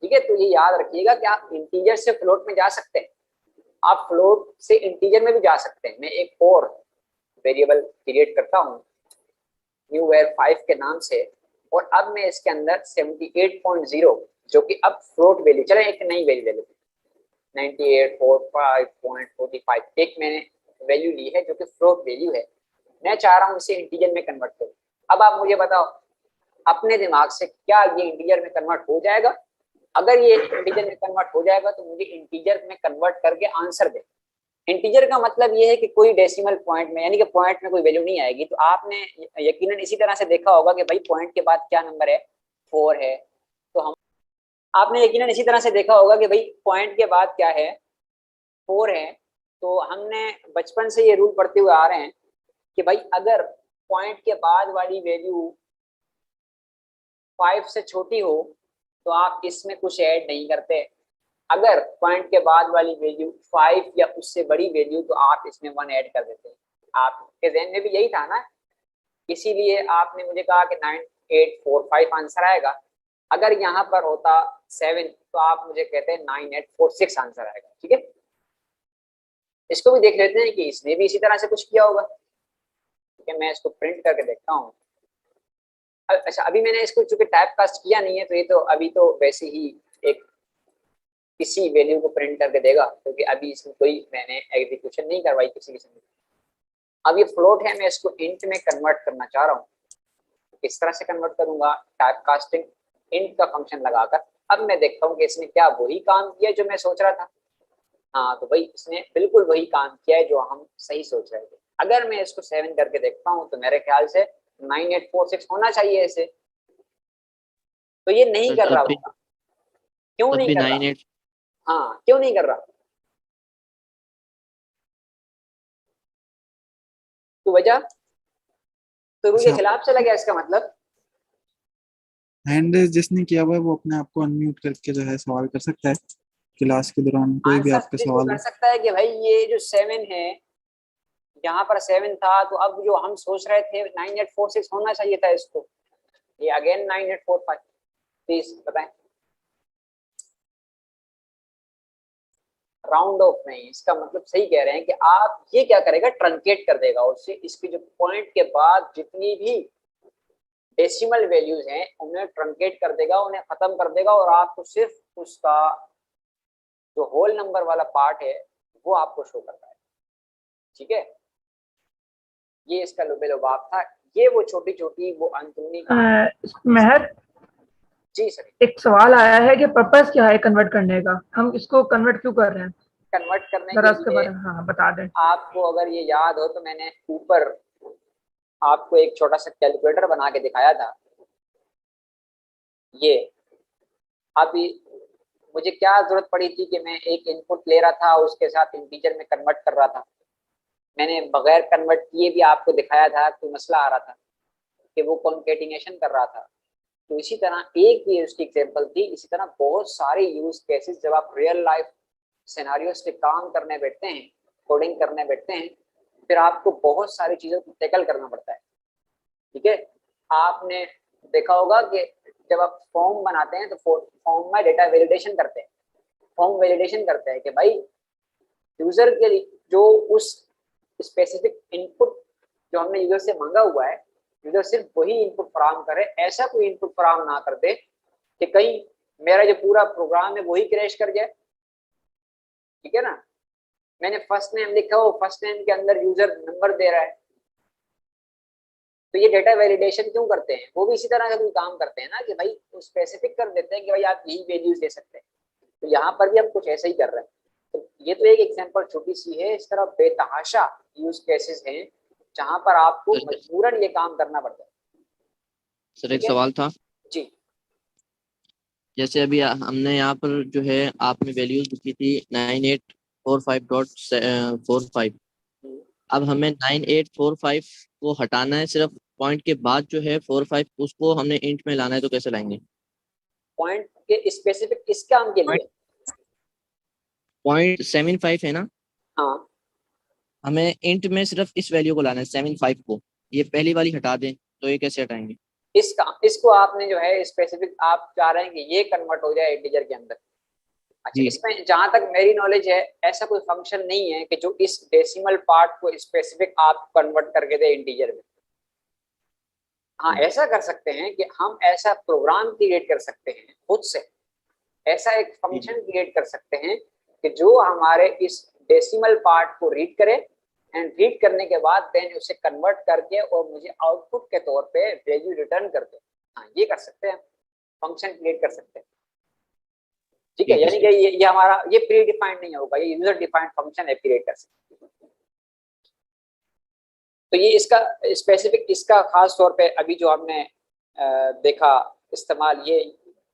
ठीक है। तो ये याद रखिएगा कि आप इंटीजर से फ्लोट में जा सकते हैं, आप फ्लोट से इंटीजर में भी जा सकते हैं। मैं एक और वेरिएबल क्रिएट करता हूँ न्यू वेर 5 के नाम से, और अब मैं इसके अंदर 78.0 जो कि अब फ्लोट वैल्यू, चले एक नई वैल्यू ले लेते हैं 9845.45 एक मैंने वैल्यू ली है जो कि फ्लोट वैल्यू है। मैं चाह रहा हूँ इसे इंटीजर में कन्वर्ट करूँ। अब आप मुझे बताओ अपने दिमाग से, क्या ये इंटीजर में कन्वर्ट हो जाएगा? अगर ये इंटीजर में कन्वर्ट हो जाएगा तो मुझे इंटीजर में कन्वर्ट करके आंसर दे। इंटीजर का मतलब ये है कि कोई डेसिमल पॉइंट में, यानी कि पॉइंट में कोई वैल्यू नहीं आएगी। तो आपने यकीनन इसी तरह से देखा होगा कि भाई पॉइंट के बाद क्या नंबर है, 4 है। तो हम आपने यकीनन इसी तरह से देखा होगा कि भाई पॉइंट के बाद क्या है, 4 है। तो हमने बचपन से ये रूल पढ़ते हुए आ रहे हैं कि भाई अगर पॉइंट के बाद वाली वैल्यू 5 से छोटी हो तो आप इसमें कुछ ऐड नहीं करते। अगर पॉइंट के बाद वाली वैल्यू 5 या उससे बड़ी वैल्यू तो आप इसमें 1 ऐड कर देते हैं। आपके ज़हन में भी यही था ना, इसीलिए आपने मुझे कहा कि 9845 आंसर आएगा। अगर यहाँ पर होता 7 तो आप मुझे कहते हैं 9846 आंसर आएगा, ठीक है। इसको भी देख लेते हैं कि इसने भी इसी तरह से कुछ किया होगा, ठीक है। मैं इसको प्रिंट करके देखता हूँ। अच्छा अभी मैंने इसको चूंकि टाइप कास्ट किया नहीं है तो ये तो अभी तो वैसे ही एक किसी वैल्यू को प्रिंट करके देगा, क्योंकि अभी इसमें कोई मैंने एग्जीक्यूशन नहीं करवाई किसी किस्म की। अब ये फ्लोट है, मैं इसको इंट में कन्वर्ट करना चाह रहा हूँ। किस तरह से कन्वर्ट करूंगा? टाइप कास्टिंग इंट का फंक्शन लगाकर। अब मैं देखता हूँ कि इसने क्या वही काम किया जो मैं सोच रहा था। हाँ तो भाई इसने बिल्कुल वही काम किया है जो हम सही सोच रहे थे। अगर मैं इसको 7 करके देखता हूँ तो मेरे ख्याल से 9846 होना चाहिए इसे, तो ये नहीं कर रहा होगा। क्यों नहीं कर रहा? हाँ क्यों नहीं कर रहा? तो वजह तो रूल के खिलाफ चला गया, इसका मतलब हैंड रेज जिसने किया हुआ है वो अपने आप को अनम्यूट करके जो है सवाल कर सकता है क्लास के दौरान, कोई भी आपका आंसर सवाल कर हो। सकता है कि भाई ये जो 7 है, यहाँ पर 7 था तो अब जो हम सोच रहे थे 9846 होना चाहिए था इसको, ये अगेन 9845। प्लीज बताएं। राउंड ऑफ नहीं, इसका मतलब सही कह रहे हैं कि आप ये क्या करेगा, ट्रंकेट कर देगा उससे इसकी जो पॉइंट के बाद जितनी भी डेसिमल वैल्यूज हैं उन्हें ट्रंकेट कर देगा, उन्हें खत्म कर देगा, और आपको सिर्फ उसका जो होल नंबर वाला पार्ट है वो आपको शो करता है, ठीक है। ये इसका लुबेलुबाब था, ये वो छोटी छोटी वो अंदरूनी महर जी सर। एक सवाल आया है कि पर्पस क्या है कन्वर्ट करने का, हम इसको कन्वर्ट क्यों कर रहे हैं? कन्वर्ट करने जरा के उसके लिए बारे में हाँ बता दें। आपको अगर ये याद हो तो मैंने ऊपर आपको एक छोटा सा कैलकुलेटर बना के दिखाया था। ये अभी मुझे क्या जरूरत पड़ी थी कि मैं एक इनपुट ले रहा था उसके साथ इंटीजर में कन्वर्ट कर रहा था। मैंने बगैर कन्वर्ट किए भी आपको दिखाया था, कोई मसला आ रहा था कि वो कॉन्केटिनेशन कर रहा था। तो इसी तरह एक ये उसकी एग्जांपल थी। इसी तरह बहुत सारे यूज केसेस जब आप रियल लाइफ सिनेरियोस पे काम करने बैठते हैं, कोडिंग करने बैठते हैं, फिर आपको बहुत सारी चीज़ों को टैकल करना पड़ता है, ठीक है। आपने देखा होगा कि जब आप फॉर्म बनाते हैं तो फॉर्म में डेटा वैलिडेशन करते हैं, फॉर्म वैलिडेशन करते हैं कि भाई यूजर के लिए जो उस स्पेसिफिक इनपुट जो हमने यूजर से मांगा हुआ है, यूजर सिर्फ वही इनपुट फराहम करे, ऐसा कोई इनपुट फराहम ना कर दे कि कहीं मेरा जो पूरा प्रोग्राम है वही क्रैश कर जाए। ठीक है ना, मैंने फर्स्ट नेम लिखा हो, फर्स्ट नेम के अंदर यूजर नंबर दे रहा है, तो ये डेटा वैलिडेशन क्यों करते हैं? वो भी इसी तरह का कोई काम करते हैं ना कि भाई स्पेसिफिक कर देते हैं कि भाई आप यही वैल्यूज दे सकते हैं। तो यहाँ पर भी हम कुछ ऐसा ही कर रहे हैं। तो ये तो एक एग्जांपल छोटी सी है, इस तरह बेतहाशा यूज केसेस हैं जहां पर आपको मजबूरन ये काम करना पड़ता है। सर एक सवाल था जी, जैसे अभी हमने यहाँ पर जो है आपने वैल्यूज लिखी थी 9845.45, अब हमें 9845 को हटाना है, सिर्फ पॉइंट के बाद जो है 45 उसको हमने इंट में लाना है, तो कैसे लाएंगे? पॉइंट के स्पेसिफिक इस काम के लिए 0.75 है ना, हाँ, हमें इंट में सिर्फ इस वैल्यू को लाना है 75 को, ये पहली वाली हटा दें, तो ये कैसे हटाएंगे? इसको आपने जो है स्पेसिफिक आप चाह रहे हैं कि ये कन्वर्ट हो जाए इंटीजर के अंदर। अच्छा, जी। इसमें जहां तक मेरी नॉलेज है ऐसा कोई फंक्शन नहीं है कि जो इस डेसिमल पार्ट को स्पेसिफिक आप कन्वर्ट करके दे इंटीजर में। हाँ, ऐसा कर सकते हैं कि हम ऐसा प्रोग्राम क्रिएट कर सकते हैं खुद से, ऐसा एक फंक्शन क्रिएट कर सकते हैं कि जो हमारे इस डेसिमल पार्ट को रीड करे एंड रीड करने के बाद देन उसे कन्वर्ट करके और मुझे आउटपुट के तौर पे वैल्यू रिटर्न कर दे। हाँ, ये कर सकते हैं, फंक्शन क्रिएट कर सकते हैं। ठीक है, यानी कि ये हमारा ये प्री डिफाइंड नहीं होगा, ये यूजर डिफाइंड फंक्शन है, क्रिएट कर सकते हैं। तो ये इसका स्पेसिफिक, इसका खास तौर पे अभी जो हमने देखा इस्तेमाल, ये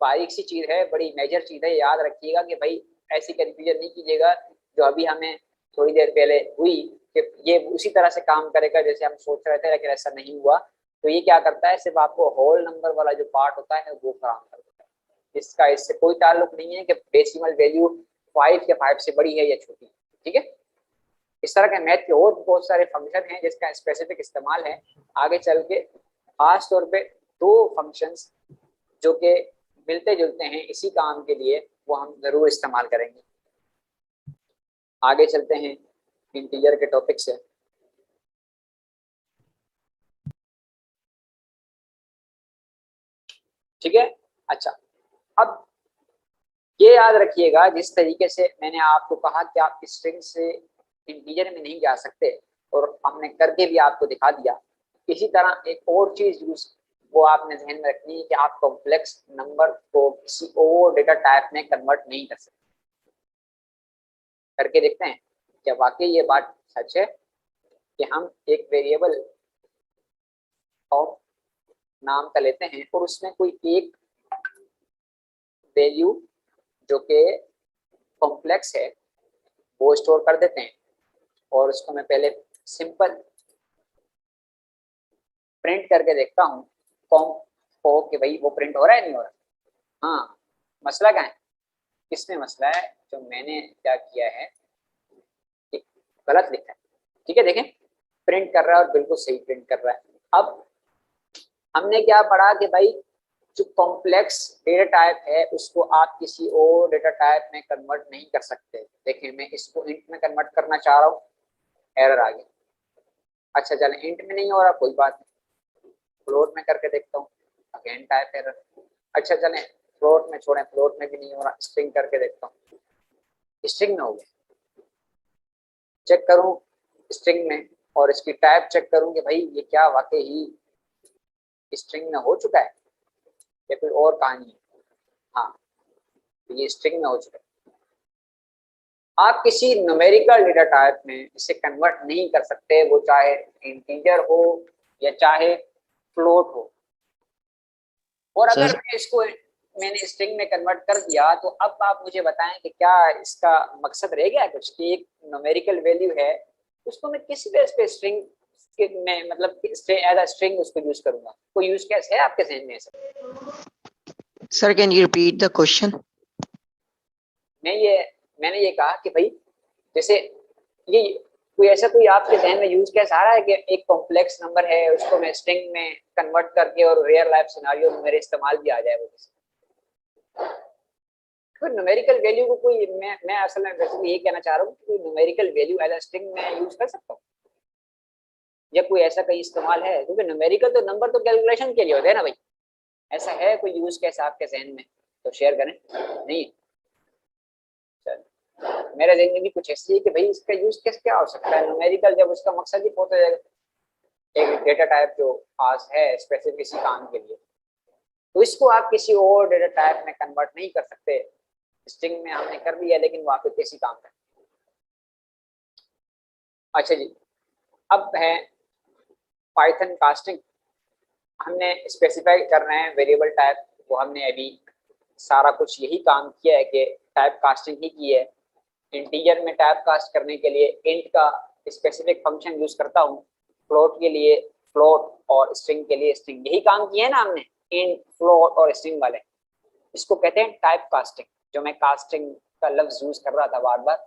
बारीक सी चीज है, बड़ी मेजर चीज है, याद रखिएगा कि भाई ऐसी कंफ्यूजन नहीं कीजिएगा जो अभी हमें थोड़ी देर पहले हुई कि ये उसी तरह से काम करेगा जैसे हम सोच रहे थे, लेकिन ऐसा नहीं हुआ। तो ये क्या करता है, सिर्फ आपको होल नंबर वाला जो पार्ट होता है वो फराहम कर देता है, इसका इससे कोई ताल्लुक नहीं है कि डेसिमल वैल्यू 5 या 5 से बड़ी है या छोटी है। ठीक है, इस तरह के मैथ के और बहुत सारे फंक्शन हैं जिसका स्पेसिफिक इस्तेमाल है आगे चल के, खास तौर पे 2 फंक्शंस जो कि मिलते जुलते हैं इसी काम के लिए, वो हम जरूर इस्तेमाल करेंगे। आगे चलते हैं इंटीजर के टॉपिक से। ठीक है, अच्छा, अब ये याद रखिएगा जिस तरीके से मैंने आपको कहा कि आप स्ट्रिंग से इंटीजर में नहीं जा सकते और हमने करके भी आपको दिखा दिया, इसी तरह एक और चीज यूज वो आपने ध्यान में रखनी है कि आप कॉम्प्लेक्स नंबर को किसी और डेटा टाइप में कन्वर्ट नहीं कर सकते। करके देखते हैं क्या वाकई ये बात सच है कि हम एक वेरिएबल ऑफ नाम का लेते हैं और उसमें कोई एक वैल्यू जो कि कॉम्प्लेक्स है वो स्टोर कर देते हैं, और उसको मैं पहले सिंपल प्रिंट करके देखता हूँ कॉम को कि भाई वो प्रिंट हो रहा है नहीं हो रहा। हाँ, मसला क्या है, किसमें मसला है, जो मैंने क्या किया है गलत लिखा है। ठीक है, देखें प्रिंट कर रहा है और बिल्कुल सही प्रिंट कर रहा है। अब हमने क्या पढ़ा कि भाई जो कॉम्प्लेक्स डेटा टाइप है उसको आप किसी और डेटा टाइप में कन्वर्ट नहीं कर सकते। देखिए मैं इसको इंट में कन्वर्ट करना चाह रहा हूँ, एरर आ गया। अच्छा चलें, इंट में नहीं हो रहा कोई बात नहीं, फ्लोट में करके देखता हूँ, अगेन टाइप एरर। अच्छा चलें फ्लोट में छोड़ें, फ्लोट में भी नहीं हो रहा, स्ट्रिंग करके देखता हूँ, स्ट्रिंग में हो गया। चेक करूँ स्ट्रिंग में और इसकी टाइप चेक करूँ कि भाई ये क्या वाकई ही स्ट्रिंग में हो चुका है या कोई और कहानी है। हाँ, तो ये स्ट्रिंग में हो चुका है। आप किसी न्यूमेरिकल डेटा टाइप में इसे कन्वर्ट नहीं कर सकते, वो चाहे इंटीजर हो या चाहे फ्लोट हो। और अगर मैं इसको मैंने स्ट्रिंग में कन्वर्ट कर दिया तो अब आप मुझे बताएं कि क्या इसका मकसद रह गया कुछ, कि एक न्यूमेरिकल वैल्यू है उसको मैं किस बेस पे स्ट्रिंग में मतलब एज अ स्ट्रिंग उसको यूज करूंगा, कोई यूज केस है आपके ज़हन में? Sir can you repeat the question? मैंने ये कहा कि भाई जैसे ये कोई ऐसा कोई आपके ध्यान में यूज केस आ रहा है कि एक कॉम्प्लेक्स नंबर है उसको मैं स्ट्रिंग में कन्वर्ट करके और रियल लाइफ सिनेरियो में मेरे इस्तेमाल भी आ जाए वो? कोई न्यूमेरिकल वैल्यू को कोई मैं असल में वैसे ये कहना चाह रहा हूँ कि कोई numerical value as a string में यूज कर सकता हूँ या कोई ऐसा कहीं इस्तेमाल है? क्योंकि न्यूमेरिकल तो नंबर तो कैलकुलेशन के लिए होते हैं ना भाई, ऐसा है कोई यूज कैसे आपके जहन में तो शेयर करें। नहीं चल मेरे जहन में भी कुछ ऐसी है कि भाई इसका यूज कैसे क्या हो सकता है न्यूमेरिकल, जब उसका मकसद ही होता है एक डेटा टाइप जो खास है स्पेसिफिक किसी काम के लिए, तो इसको आप किसी और डेटा टाइप में कन्वर्ट नहीं कर सकते। स्ट्रिंग में हमने कर दिया लेकिन वहां पे किसी काम का। अच्छा जी, अब है पाइथन कास्टिंग। हमने स्पेसिफाई कर रहे हैं वेरिएबल टाइप, वो हमने अभी सारा कुछ यही काम किया है कि टाइप कास्टिंग ही की है। इंटीजर में टाइप कास्ट करने के लिए इंट का स्पेसिफिक फंक्शन यूज करता हूँ, फ्लोट के लिए फ्लोट और स्ट्रिंग के लिए स्ट्रिंग, यही काम किया है ना हमने इंट फ्लोट और स्ट्रिंग वाले। इसको कहते हैं टाइप कास्टिंग। जो मैं कास्टिंग का लफ्ज यूज कर रहा था बार बार,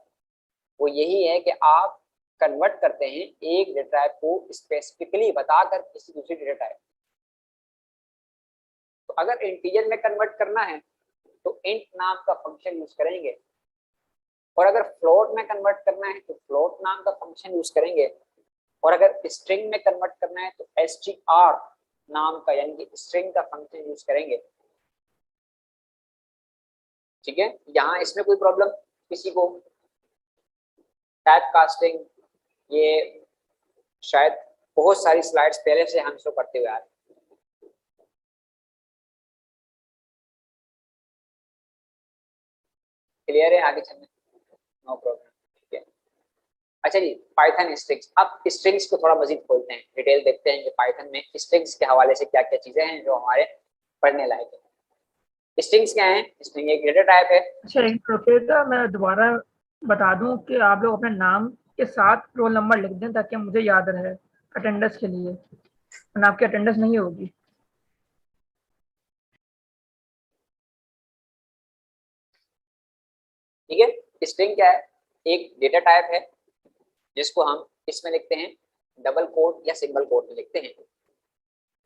वो यही है कि आप कन्वर्ट करते हैं एक डेटा टाइप को स्पेसिफिकली बताकर किसी दूसरी डेटा टाइप। तो अगर इंटीजर में कन्वर्ट करना है तो इंट नाम का फंक्शन यूज करेंगे, और अगर फ्लोट में कन्वर्ट करना है तो फ्लोट नाम का फंक्शन यूज करेंगे, और अगर स्ट्रिंग में कन्वर्ट करना है तो str नाम का यानी कि स्ट्रिंग का फंक्शन यूज करेंगे। ठीक है, यहाँ इसमें कोई प्रॉब्लम किसी को? टाइप कास्टिंग ये शायद बहुत सारी स्लाइड्स पहले से हम इसको करते हुए आ रहे हैं। क्लियर है? आगे चलने नो प्रॉब्लम। ठीक है, अच्छा जी, पाइथन स्ट्रिंग्स। अब स्ट्रिंग्स को थोड़ा मजीद खोलते हैं, डिटेल देखते हैं कि पाइथन में स्ट्रिंग्स के हवाले से क्या क्या चीजें हैं जो हमारे पढ़ने लायक है। स्ट्रिंग्स क्या है? स्ट्रिंग एक डेटा टाइप है। अच्छा एक रुकिएगा, मैं दोबारा बता दूं कि आप लोग अपने नाम के साथ रोल नंबर लिख दें ताकि मुझे याद रहे अटेंडेंस के लिए, वरना आपकी अटेंडेंस नहीं होगी। ठीक है, स्ट्रिंग क्या है? एक डेटा टाइप है जिसको हम इसमें लिखते हैं डबल कोट या सिंगल कोट में लिखते हैं।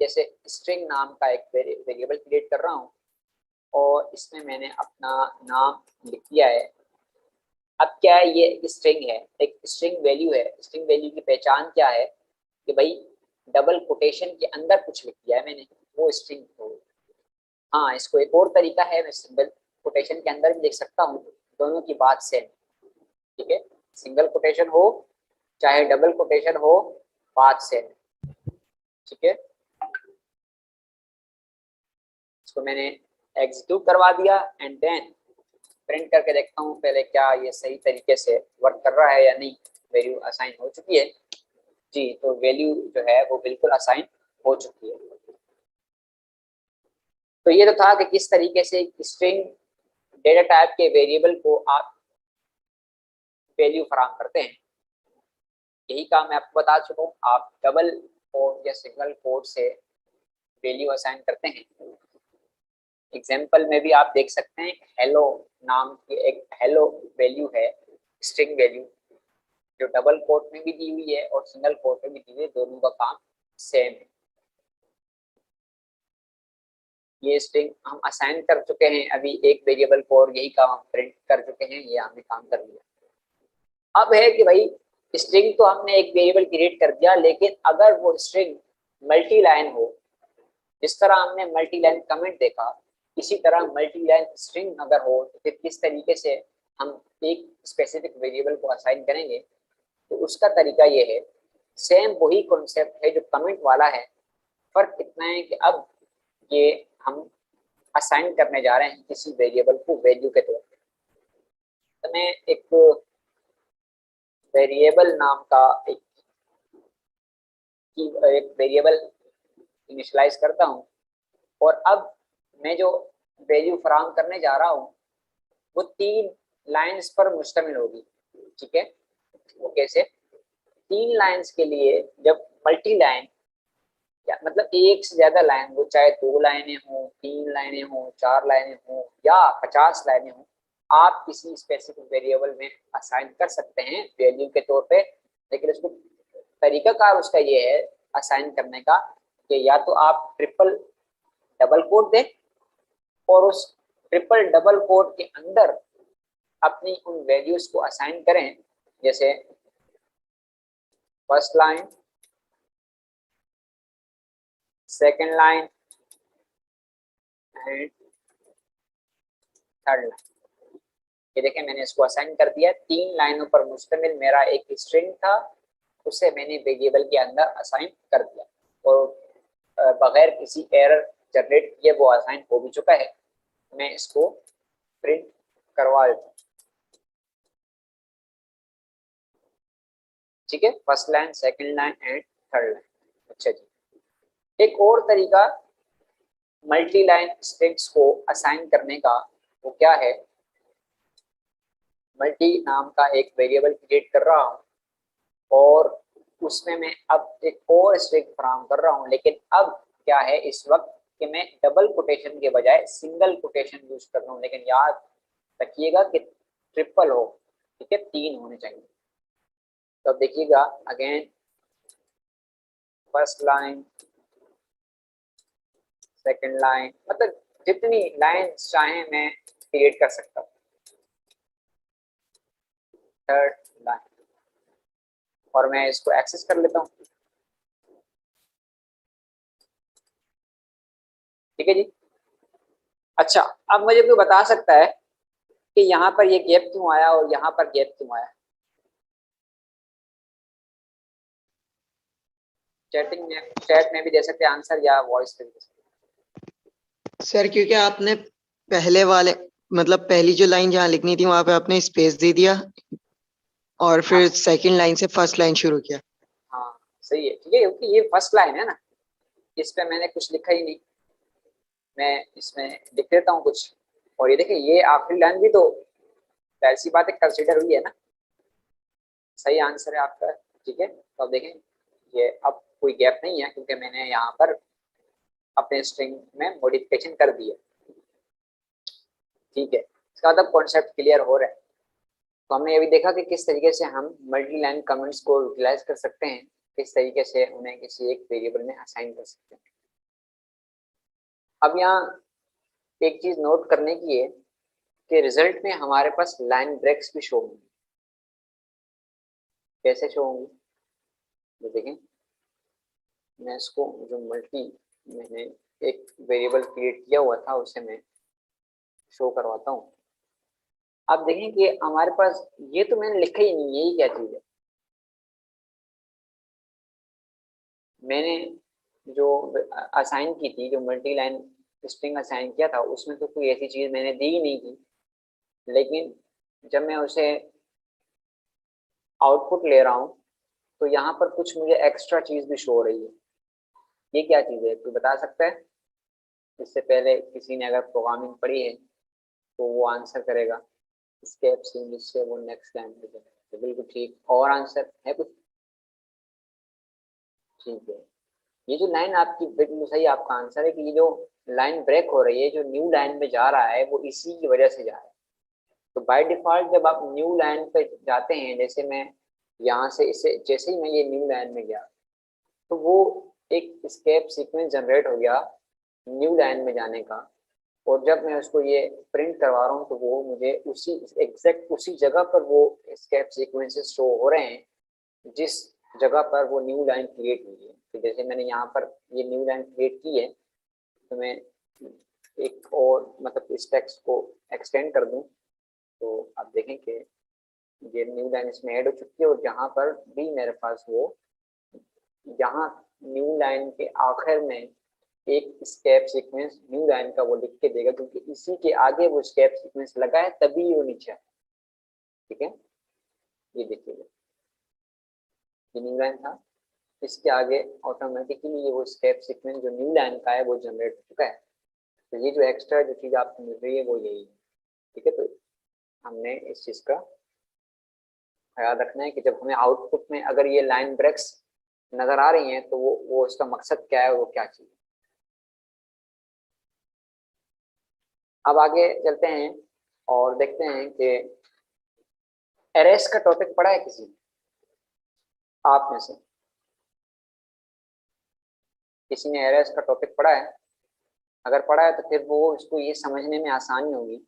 जैसे स्ट्रिंग नाम का एक वेरिएबल क्रिएट कर रहा हूँ और इसमें मैंने अपना नाम लिख दिया है। अब क्या है, ये एक स्ट्रिंग है, एक स्ट्रिंग वैल्यू है। स्ट्रिंग वैल्यू की पहचान क्या है कि भाई डबल कोटेशन के अंदर कुछ लिख दिया है मैंने, वो स्ट्रिंग हो। हाँ, इसको एक और तरीका है, मैं सिंगल कोटेशन के अंदर भी लिख सकता हूँ, दोनों की बात सेम। ठीक है, सिंगल कोटेशन हो चाहे डबल कोटेशन हो, बात सेम। ठीक है, इसको मैंने एग्जीक्यूट करवा दिया एंड देन प्रिंट करके देखता हूँ पहले क्या ये सही तरीके से वर्क कर रहा है या नहीं। वैल्यू असाइन हो चुकी है जी, तो वैल्यू जो है वो बिल्कुल असाइन हो चुकी है। तो ये तो था कि किस तरीके से स्ट्रिंग डेटा टाइप के वेरिएबल को आप वैल्यू फराहम करते हैं। यही काम मैं आपको बता चुका हूँ। आप डबल कोट या सिंगल कोट से वैल्यू असाइन करते हैं। एग्जाम्पल में भी आप देख सकते हैं हेलो नाम की एक हेलो वैल्यू है, स्ट्रिंग वैल्यू, जो डबल कोट में भी दी हुई है और सिंगल कोट में भी दी हुई है, दोनों का काम सेम है। ये स्ट्रिंग हम असाइन कर चुके हैं अभी एक वेरिएबल को, और यही काम हम प्रिंट कर चुके हैं, ये हमने काम कर लिया। अब है कि भाई स्ट्रिंग तो हमने एक वेरिएबल क्रिएट कर दिया, लेकिन अगर वो स्ट्रिंग मल्टी लाइन हो, जिस तरह हमने मल्टी लाइन कमेंट देखा, इसी तरह मल्टी लाइन स्ट्रिंग अगर हो तो फिर किस तरीके से हम एक स्पेसिफिक वेरिएबल को असाइन करेंगे? तो उसका तरीका ये है, सेम वही कॉन्सेप्ट है जो कमेंट वाला है, फर्क इतना है कि अब ये हम असाइन करने जा रहे हैं किसी वेरिएबल को वैल्यू के तौर पे। तो मैं एक वेरिएबल नाम का एक वेरिएबल इनिशियलाइज करता हूँ, और अब मैं जो वैल्यू फराहम करने जा रहा हूँ वो 3 लाइंस पर मुश्तमिल होगी। ठीक है, वो कैसे? 3 लाइंस के लिए जब मल्टी लाइन या मतलब एक से ज्यादा लाइन हो, चाहे 2 लाइनें हो, 3 लाइनें हो, 4 लाइनें हो या 50 लाइनें हो, आप किसी स्पेसिफिक वेरिएबल में असाइन कर सकते हैं वैल्यू के तौर पे। लेकिन उसको तरीकाकार उसका ये है असाइन करने का कि या तो आप ट्रिपल डबल कोट दें और उस ट्रिपल डबल कोट के अंदर अपनी उन वैल्यूज को असाइन करें, जैसे first line, second line and third line. ये देखें मैंने इसको असाइन कर दिया। 3 लाइनों पर मुश्तमिल मेरा एक स्ट्रिंग था, उसे मैंने वेरिएबल के अंदर असाइन कर दिया और बगैर किसी एरर जनरेट किए वो असाइन हो भी चुका है। मैं इसको प्रिंट करवा देता हूँ। ठीक है, first line, second line and third line. अच्छा जी, एक और तरीका मल्टी लाइन स्ट्रिंग्स को असाइन करने का वो क्या है, मल्टी नाम का एक वेरिएबल क्रिएट कर रहा हूँ और उसमें मैं अब एक और स्ट्रिंग फराहम कर रहा हूँ, लेकिन अब क्या है इस वक्त कि मैं डबल कोटेशन के बजाय सिंगल कोटेशन यूज कर रहा हूँ। लेकिन याद रखिएगा कि ट्रिपल हो, ठीक है, 3 होने चाहिए। तो अब देखिएगा again first line, second line, मतलब जितनी लाइन चाहे मैं क्रिएट कर सकता हूँ। थर्ड लाइन, और मैं इसको एक्सेस कर लेता हूँ। ठीक है जी। अच्छा, अब मुझे कोई बता सकता है कि यहाँ पर ये गैप क्यों आया और यहाँ पर गैप क्यों आया? चैट में भी दे सकते हैं आंसर या वॉइस पे भी दे सकते। सर क्योंकि आपने पहले वाले मतलब पहली जो लाइन जहाँ लिखनी थी वहां पे आपने स्पेस दे दिया और फिर सेकंड लाइन से फर्स्ट लाइन शुरू किया। हाँ सही है, ठीक है, क्योंकि ये फर्स्ट लाइन है ना, इस पे मैंने कुछ लिखा ही नहीं, मैं इसमें लिख देता हूँ कुछ। और ये देखिए ये आखिरी लाइन भी तो ऐसी बात है कंसिडर हुई है ना। सही आंसर है आपका, ठीक है। तो अब देखें ये अब कोई गैप नहीं है क्योंकि मैंने यहाँ पर अपने स्ट्रिंग में मॉडिफिकेशन कर दिया। ठीक है, इसका मतलब कॉन्सेप्ट क्लियर हो रहा है। तो हमने ये भी देखा कि किस तरीके से हम मल्टी लाइन कमेंट्स को यूटिलाइज कर सकते हैं, किस तरीके से उन्हें किसी एक वेरिएबल में असाइन कर सकते हैं। अब यहाँ एक चीज नोट करने की है कि रिजल्ट में हमारे पास लाइन ब्रेक्स भी शो होंगी। कैसे शो होंगी तो देखें, मैं इसको जो मैंने एक वेरिएबल क्रिएट किया हुआ था उसे मैं शो करवाता हूँ। आप देखें कि हमारे पास ये तो मैंने लिखा ही नहीं, यही क्या चीज है। मैंने जो असाइन की थी, जो मल्टी लाइन स्ट्रिंग असाइन किया था, उसमें तो कोई ऐसी चीज मैंने दी ही नहीं थी। लेकिन जब मैं उसे आउटपुट ले रहा हूँ तो यहाँ पर कुछ मुझे एक्स्ट्रा चीज भी शो हो रही है। ये क्या चीज है, कोई बता सकता है? इससे पहले किसी ने अगर प्रोग्रामिंग पढ़ी है तो वो आंसर करेगा। स्टेप से वो नेक्स्ट लाइन पे जाएगा। तो बिल्कुल ठीक, और आंसर है कुछ? ठीक है, ये जो लाइन आपकी बिल्कुल सही आपका आंसर है कि ये जो लाइन ब्रेक हो रही है, जो न्यू लाइन में जा रहा है, वो इसी की वजह से जा रहा है। तो बाय डिफॉल्ट जब आप न्यू लाइन पे जाते हैं, जैसे मैं यहाँ से इसे जैसे ही मैं ये न्यू लाइन में गया तो वो एक स्केप सीक्वेंस जनरेट हो गया न्यू लाइन में जाने का। और जब मैं उसको ये प्रिंट करवा रहा हूँ तो वो मुझे उसी एग्जैक्ट उसी जगह पर वो स्केप सीक्वेंसेस शो हो रहे हैं जिस जगह पर वो न्यू लाइन क्रिएट हुई है। तो जैसे मैंने यहाँ पर ये न्यू लाइन क्रिएट की है तो मैं एक और मतलब इस टेक्स्ट को एक्सटेंड कर दूं तो आप देखें कि ये न्यू लाइन इसमें ऐड हो चुकी है। और जहाँ पर भी मेरे पास वो यहाँ न्यू लाइन के आखिर में एक स्केप सीक्वेंस न्यू लाइन का वो लिख के देगा, क्योंकि इसी के आगे वो स्केप सीक्वेंस लगा है तभी वो नीचे है। ठीक है, ये देखिएगा ये न्यू लाइन था, इसके आगे ऑटोमेटिकली ये वो स्टेप सीक्वेंस जो न्यू लाइन का है वो जनरेट हो चुका है। तो ये जो एक्स्ट्रा जो चीज़ आपको मिल रही है वो यही है। ठीक है, तो हमने इस चीज़ का ख्याल रखना है कि जब हमें आउटपुट में अगर ये लाइन ब्रेक्स नज़र आ रही हैं तो वो उसका मकसद क्या है, वो क्या चीज़ है। अब आगे चलते हैं और देखते हैं कि एरेस का टॉपिक पढ़ा है किसी ने आप में से? किसी ने एरेस का टॉपिक पढ़ा है? अगर पढ़ा है तो फिर वो उसको ये समझने में आसानी होगी।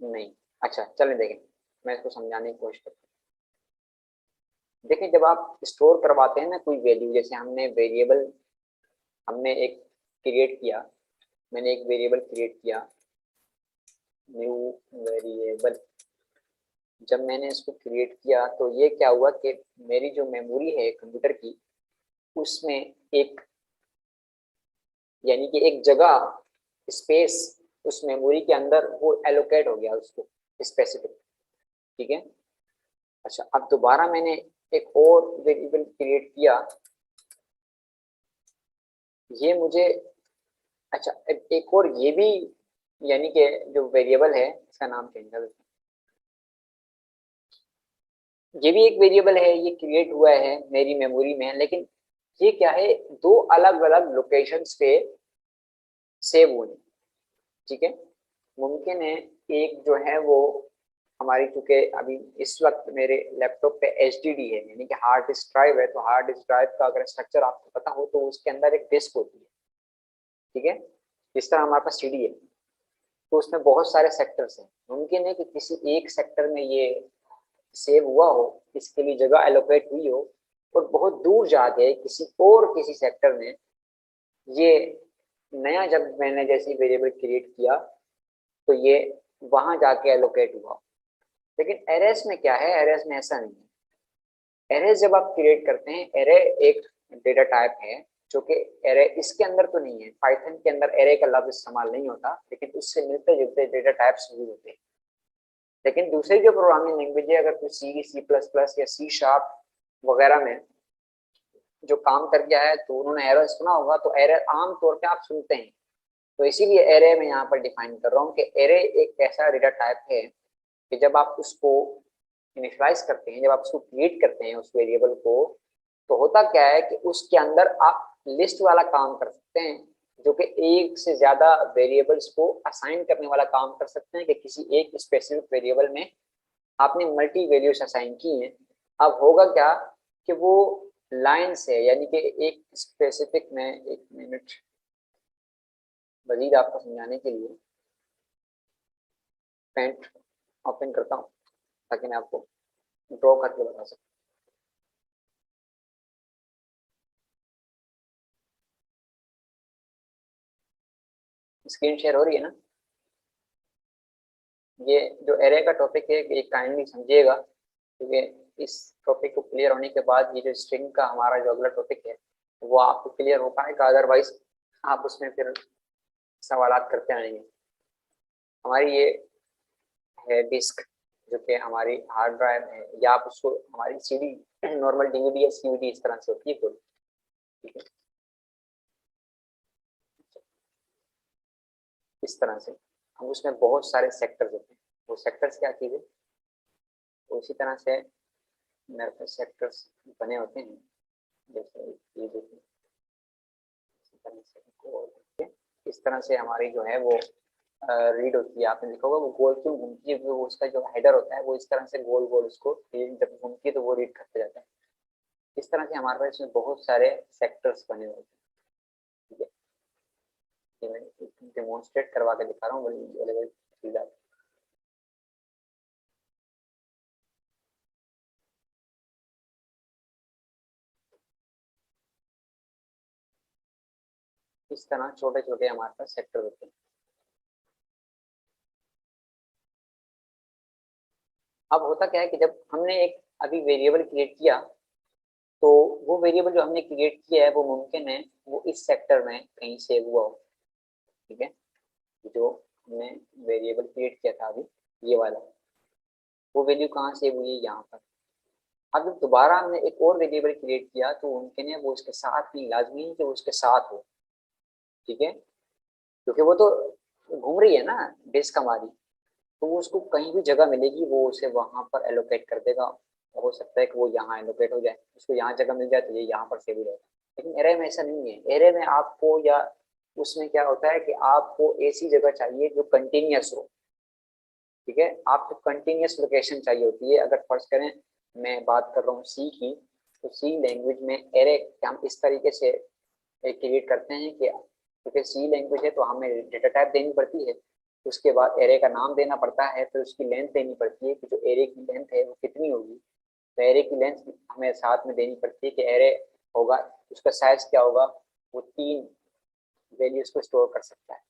नहीं, अच्छा चलें देखें, मैं इसको समझाने की कोशिश करता हूँ। देखिए, जब आप स्टोर करवाते हैं ना कोई वैल्यू, जैसे हमने वेरिएबल, हमने एक क्रिएट किया, मैंने एक वेरिएबल क्रिएट किया, न्यू वेरिएबल। जब मैंने इसको क्रिएट किया तो ये क्या हुआ कि मेरी जो मेमोरी है कंप्यूटर की, उसमें एक, यानी कि एक जगह, स्पेस उस मेमोरी के अंदर वो एलोकेट हो गया उसको स्पेसिफिक। ठीक है, अच्छा अब दोबारा मैंने एक और वेरिएबल क्रिएट किया, ये मुझे, अच्छा एक और ये भी, यानी कि जो वेरिएबल है इसका नाम चेंज कर देते हैं, ये भी एक वेरिएबल है, ये क्रिएट हुआ है मेरी मेमोरी में, लेकिन ये क्या है, दो अलग अलग लोकेशंस पे सेव हुए। ठीक है, मुमकिन है एक जो है वो हमारी, चूंकि अभी इस वक्त मेरे लैपटॉप पे HDD है, यानी कि हार्ड डिस्क ड्राइव है, तो हार्ड डिस्क ड्राइव का अगर स्ट्रक्चर आपको पता हो तो उसके अंदर एक डिस्क होती है। ठीक है, जिस तरह हमारे पास CD है तो उसमें बहुत सारे सेक्टर्स हैं। मुमकिन है कि किसी एक सेक्टर में ये सेव हुआ हो, इसके लिए जगह एलोकेट हुई हो, और बहुत दूर जाके किसी सेक्टर में ये नया, जब मैंने जैसी वेरिएबल क्रिएट किया तो ये वहां जाके एलोकेट हुआ। लेकिन एरेस में क्या है, एरेस में ऐसा नहीं है। एरेस जब आप क्रिएट करते हैं, एरे एक डेटा टाइप है, जो कि एरे इसके अंदर तो नहीं है, पाइथन के अंदर एरे का लफ्ज इस्तेमाल नहीं होता, लेकिन उससे मिलते जुलते डेटा टाइप्स भी होते हैं। लेकिन दूसरी जो प्रोग्रामिंग लैंग्वेज है, अगर कोई C++ या C# वगैरह में जो काम कर गया है तो उन्होंने एरर सुना होगा, तो एरर आम तौर पे आप सुनते हैं। तो इसीलिए एरे मैं यहाँ पर डिफाइन कर रहा हूँ कि एरे एक ऐसा डेटा टाइप है कि जब आप उसको इनिशियलाइज करते हैं, जब आप उसको क्रिएट करते हैं उस वेरिएबल को, तो होता क्या है कि उसके अंदर आप लिस्ट वाला काम कर सकते हैं, जो कि एक से ज्यादा वेरिएबल्स को असाइन करने वाला काम कर सकते हैं, कि किसी एक स्पेसिफिक वेरिएबल में आपने मल्टी वैल्यूज असाइन की हैं। अब होगा क्या कि वो लाइन से, यानी कि एक स्पेसिफिक में, एक मिनट मजीद आपको समझाने के लिए पेंट ओपन करता हूँ ताकि मैं आपको ड्रॉ करके बता सकूँ। स्क्रीन शेयर हो रही है ना? ये जो एरे का टॉपिक है, ये काइंडली समझिएगा, क्योंकि इस टॉपिक को क्लियर होने के बाद ये जो स्ट्रिंग का हमारा जो अगला टॉपिक है वो आपको क्लियर हो पाएगा, अदरवाइज आप उसमें फिर सवालात करते आएंगे। हमारी ये है डिस्क, जो कि हमारी हार्ड ड्राइव है, या आप उसको हमारी CD, नॉर्मल DVD या CVD इस तरह से होती है कोई। ठीक है, इस तरह से हम उसमें बहुत सारे सेक्टर्स होते हैं। वो सेक्टर्स क्या चीज़ है, तो इसी तरह से मेरे पास सेक्टर्स बने होते हैं, जैसे ये देखिए, इसी तरह से इस तरह से हमारी जो है वो रीड होती है। आपने देखा होगा वो गोल क्यों घूमती है, वो उसका जो हेडर होता है वो इस तरह से गोल गोल उसको जब घूमती है तो वो रीड करते जाता है। इस तरह से हमारे पास इसमें बहुत सारे सेक्टर्स बने होते हैं। ठीक है, ये मैं डेमोन्स्ट्रेट करवा के दिखा रहा हूँ, बड़ी अलग अलग चीज़ है। इस तरह छोटे छोटे हमारे पास सेक्टर होते हैं। अब होता क्या है कि जब हमने एक अभी वेरिएबल क्रिएट किया, तो वो वेरिएबल जो हमने क्रिएट किया है वो मुमकिन है वो इस सेक्टर में कहीं सेव हुआ हो। ठीक है, जो हमने वेरिएबल क्रिएट किया था अभी, ये वाला, वो वैल्यू कहाँ सेव हुई है, यहाँ पर। अब जब दोबारा हमने एक और वेरिएबल क्रिएट किया तो मुमकिन है वो उसके साथ नहीं, लाजमी है कि वो उसके साथ हो। ठीक है, क्योंकि वो तो घूम रही है ना डिस्क हमारी, तो वो उसको कहीं भी जगह मिलेगी वो उसे वहां पर एलोकेट कर देगा। हो सकता है कि वो यहाँ एलोकेट हो जाए, उसको यहाँ जगह मिल जाए तो ये यहाँ पर सेव हो जाएगा। लेकिन एरे में ऐसा नहीं है। एरे में आपको, या उसमें क्या होता है कि आपको ऐसी जगह चाहिए जो कंटिन्यूस हो। ठीक है, आपको कंटिन्यूस लोकेशन चाहिए होती है। अगर फर्ज करें मैं बात कर रहा हूँ C की, तो सी लैंग्वेज में एरे हम इस तरीके से क्रिएट करते हैं कि क्योंकि सी लैंग्वेज है तो हमें डेटा टाइप देनी पड़ती है, उसके बाद एरे का नाम देना पड़ता है, फिर उसकी लेंथ देनी पड़ती है कि जो एरे की लेंथ है वो कितनी होगी। तो एरे की लेंथ हमें साथ में देनी पड़ती है कि एरे होगा उसका साइज क्या होगा, वो 3 वैल्यूज को स्टोर कर सकता है।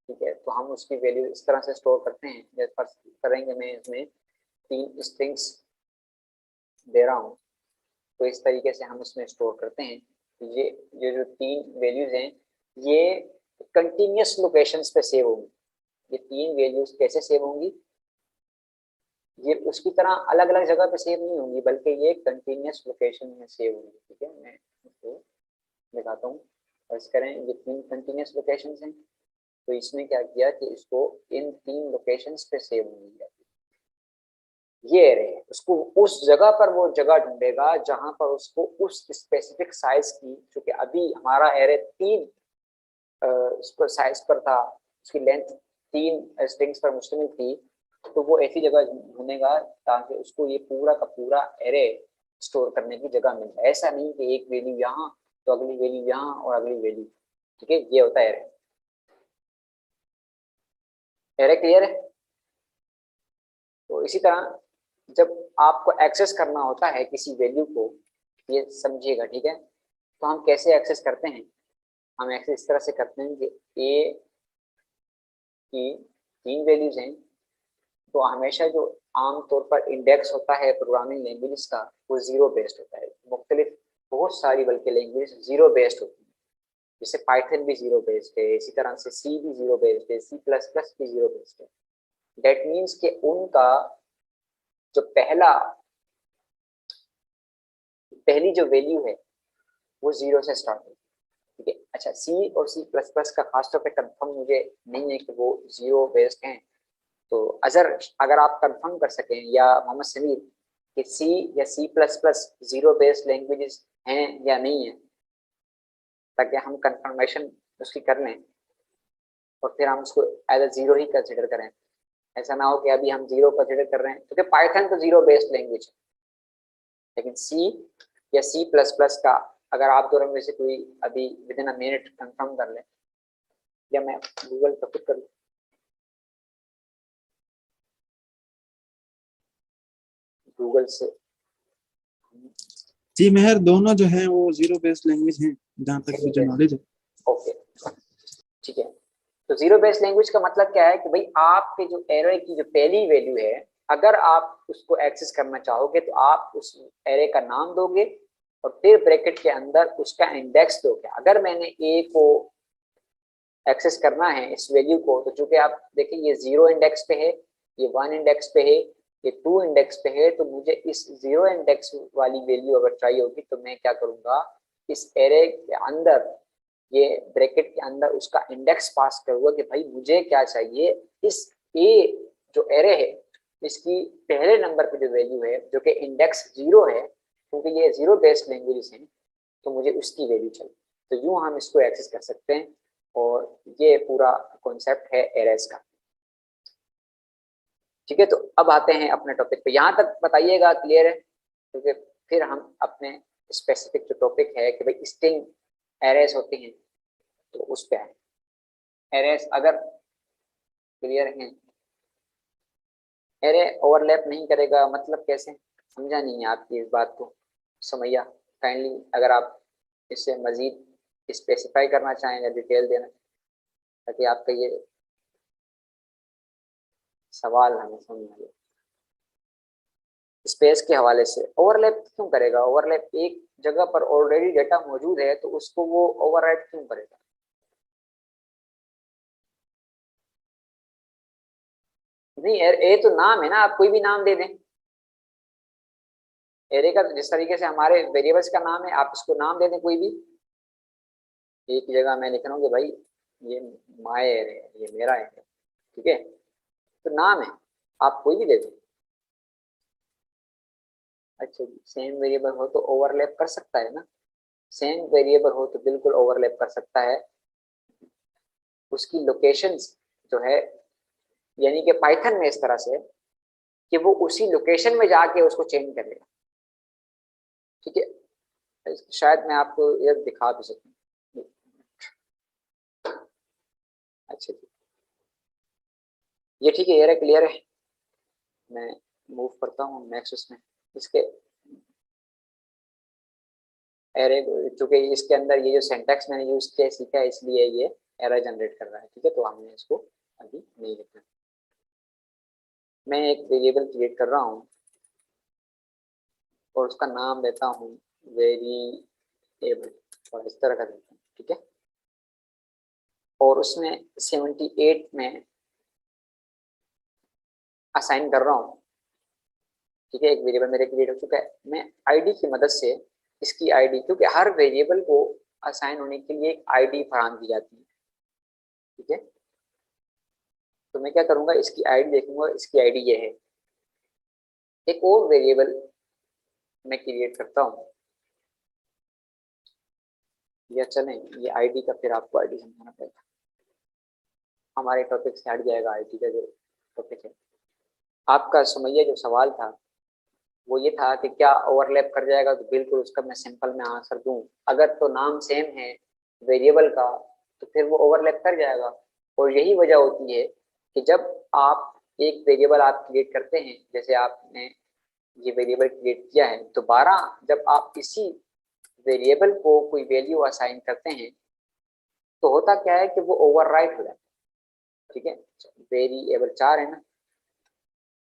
ठीक है, तो हम उसकी वैल्यू इस तरह से स्टोर करते हैं, जैसे करेंगे मैं इसमें 3 स्ट्रिंग्स दे रहा हूँ, तो इस तरीके से हम इसमें स्टोर करते हैं। ये जो 3 वैल्यूज हैं ये कंटिन्यूस लोकेशंस पे सेव होंगी। ये 3 वैल्यूज कैसे सेव होंगी, ये उसकी तरह अलग अलग जगह पे सेव नहीं होंगी, बल्कि ये कंटिन्यूस लोकेशन में सेव होंगी। ठीक है, मैं इसको दिखाता हूँ। फर्स्ट करें, ये 3 कंटिन्यूस लोकेशंस हैं, तो इसने क्या किया कि इसको इन 3 लोकेशंस पे सेव होंगी। ये एरे है, उसको उस जगह पर वो जगह ढूंढेगा जहां पर उसको उस स्पेसिफिक साइज की, क्योंकि अभी हमारा एरे 3 साइज पर था, उसकी लेंथ 3 स्ट्रिंग्स पर मुश्तमिल थी, तो वो ऐसी जगह ढूंढेगा ताकि उसको ये पूरा का पूरा एरे स्टोर करने की जगह मिल जाए। ऐसा नहीं कि एक वैल्यू यहाँ तो अगली वैल्यू यहाँ और अगली वैल्यू। ठीक है, ये होता है एरे। एरे क्लियर है? तो इसी तरह जब आपको एक्सेस करना होता है किसी वैल्यू को, ये समझिएगा। ठीक है, तो हम कैसे एक्सेस करते हैं, हम एक्सेस इस तरह से करते हैं कि ए की 3 वैल्यूज हैं, तो हमेशा जो आमतौर पर इंडेक्स होता है प्रोग्रामिंग लैंग्वेज का वो 0 बेस्ड होता है। मुख्तलिफ बहुत सारी बल्कि लैंग्वेज 0 बेस्ड होती है, जैसे पाइथन भी 0 बेस्ड है, इसी तरह से सी भी 0 बेस्ड है, C++ भी 0 बेस्ड है। दैट मीन्स कि उनका जो पहली जो वैल्यू है वो 0 से स्टार्ट होती है। ठीक है, अच्छा सी और C++ का खासतौर पर कंफर्म मुझे नहीं है कि वो 0 बेस्ड हैं, तो अगर आप कंफर्म कर सकें या मोहम्मद समीर कि सी या C++ 0 बेस्ड लैंग्वेजेस हैं या नहीं है, ताकि हम कंफर्मेशन उसकी कर लें और फिर हम उसको एज अ 0 ही कंसिडर करें। ऐसा ना हो कि अभी हम 0 कंसिडर कर रहे हैं, क्योंकि पाइथन तो 0 बेस्ड लैंग्वेज है, लेकिन सी या C++ का अगर आप दोनों में से कोई अभी with in a minute confirm कर ले, या मैं गूगल पर खुद कर लूँ, गूगल से। जी मेहर, दोनों जो है वो 0 बेस्ड लैंग्वेज हैं जहाँ तक मुझे नॉलेज है। ओके, ठीक है। तो 0 बेस्ड लैंग्वेज का मतलब क्या है कि भाई आपके जो एरे की जो पहली वैल्यू है, अगर आप उसको एक्सेस करना चाहोगे तो आप उस एरे का नाम दोगे और फिर ब्रैकेट के अंदर उसका इंडेक्स दोगे। अगर मैंने ए को एक्सेस करना है इस वैल्यू को, तो चूंकि आप देखिए ये 0 इंडेक्स पे है, ये 1 इंडेक्स पे है, ये 2 इंडेक्स पे है, तो मुझे इस 0 इंडेक्स वाली वैल्यू अगर चाहिए होगी तो मैं क्या करूंगा, इस एरे के अंदर ये ब्रैकेट के अंदर उसका इंडेक्स पास करूंगा कि भाई मुझे क्या चाहिए, इस ए जो एरे है इसकी पहले नंबर पे जो वैल्यू है जो कि इंडेक्स 0 है, क्योंकि ये 0 बेस्ड लैंग्वेजेस हैं, तो मुझे उसकी वैल्यू चाहिए। तो यूं हम इसको एक्सेस कर सकते हैं, और ये पूरा कॉन्सेप्ट है एरेस का। ठीक है, तो अब आते हैं अपने टॉपिक पे। यहाँ तक बताइएगा क्लियर है, क्योंकि फिर हम अपने स्पेसिफिक जो टॉपिक है कि भाई स्ट्रिंग एरेस होती हैं तो उस पे आए। एरेस अगर क्लियर हैं, एरे ओवरलैप नहीं करेगा मतलब कैसे, समझा नहीं है आपकी इस बात को समैया? काइंडली अगर आप इससे मजीद स्पेसिफाई करना चाहें या डिटेल देना, ताकि आपका ये सवाल हमें समझ आए। स्पेस के हवाले से ओवरलैप क्यों करेगा? ओवरलैप एक जगह पर ऑलरेडी डेटा मौजूद है तो उसको वो ओवरराइट क्यों करेगा? नहीं, ए तो नाम है ना, आप कोई भी नाम दे दें एरे का। जिस तरीके से हमारे वेरिएबल्स का नाम है, आप इसको नाम दे दें कोई भी। एक जगह मैं लिख रहा हूँ कि भाई ये माय एरे है, ये मेरा एरे, ठीक है, तो नाम है, आप कोई भी दे दें। अच्छा जी, सेम वेरिएबल हो तो ओवरलैप कर सकता है ना? सेम वेरिएबल हो तो बिल्कुल ओवरलैप कर सकता है। उसकी लोकेशंस जो है, यानी कि पाइथन में इस तरह से कि वो उसी लोकेशन में जाके उसको चेंज करेगा। ठीक है, शायद मैं आपको ये दिखा भी सकूं। अच्छा जी, ये ठीक है, ये क्लियर है। मैं मूव करता हूँ नेक्स्ट उसमें। इसके एरे, चूंकि इसके अंदर ये जो सिंटैक्स मैंने यूज किया सीखा है, इसलिए ये एरर जनरेट कर रहा है। ठीक है, तो हमने इसको अभी नहीं लिखना। मैं एक वेरिएबल क्रिएट कर रहा हूँ और उसका नाम देता हूँ वेरिएबल, और इस तरह का देता हूँ। ठीक है, और उसमें 78 में असाइन कर रहा हूँ। ठीक है, एक वेरिएबल मेरे क्रिएट हो चुका है। मैं आईडी की मदद से इसकी आईडी, क्योंकि हर वेरिएबल को असाइन होने के लिए एक आईडी फराहम की जाती है। ठीक है, तो मैं क्या करूंगा, इसकी आईडी देखूंगा, इसकी आईडी ये है। एक और वेरिएबल मैं क्रिएट करता हूँ, या चलें ये आईडी का, फिर आपको आईडी समझाना पड़ेगा। हमारे टॉपिक से हट जाएगा आईडी का जो टॉपिक है। आपका सुमैया जो सवाल था वो ये था कि क्या ओवरलैप कर जाएगा, तो बिल्कुल उसका मैं सिंपल में आंसर दूं, अगर तो नाम सेम है वेरिएबल का तो फिर वो ओवरलैप कर जाएगा। और यही वजह होती है कि जब आप एक वेरिएबल आप क्रिएट करते हैं, जैसे आपने ये वेरिएबल क्रिएट किया है, दोबारा जब आप इसी वेरिएबल को कोई वैल्यू असाइन करते हैं तो होता क्या है कि वो ओवरराइट हो जाता है। ठीक है, वेरिएबल 4 है ना,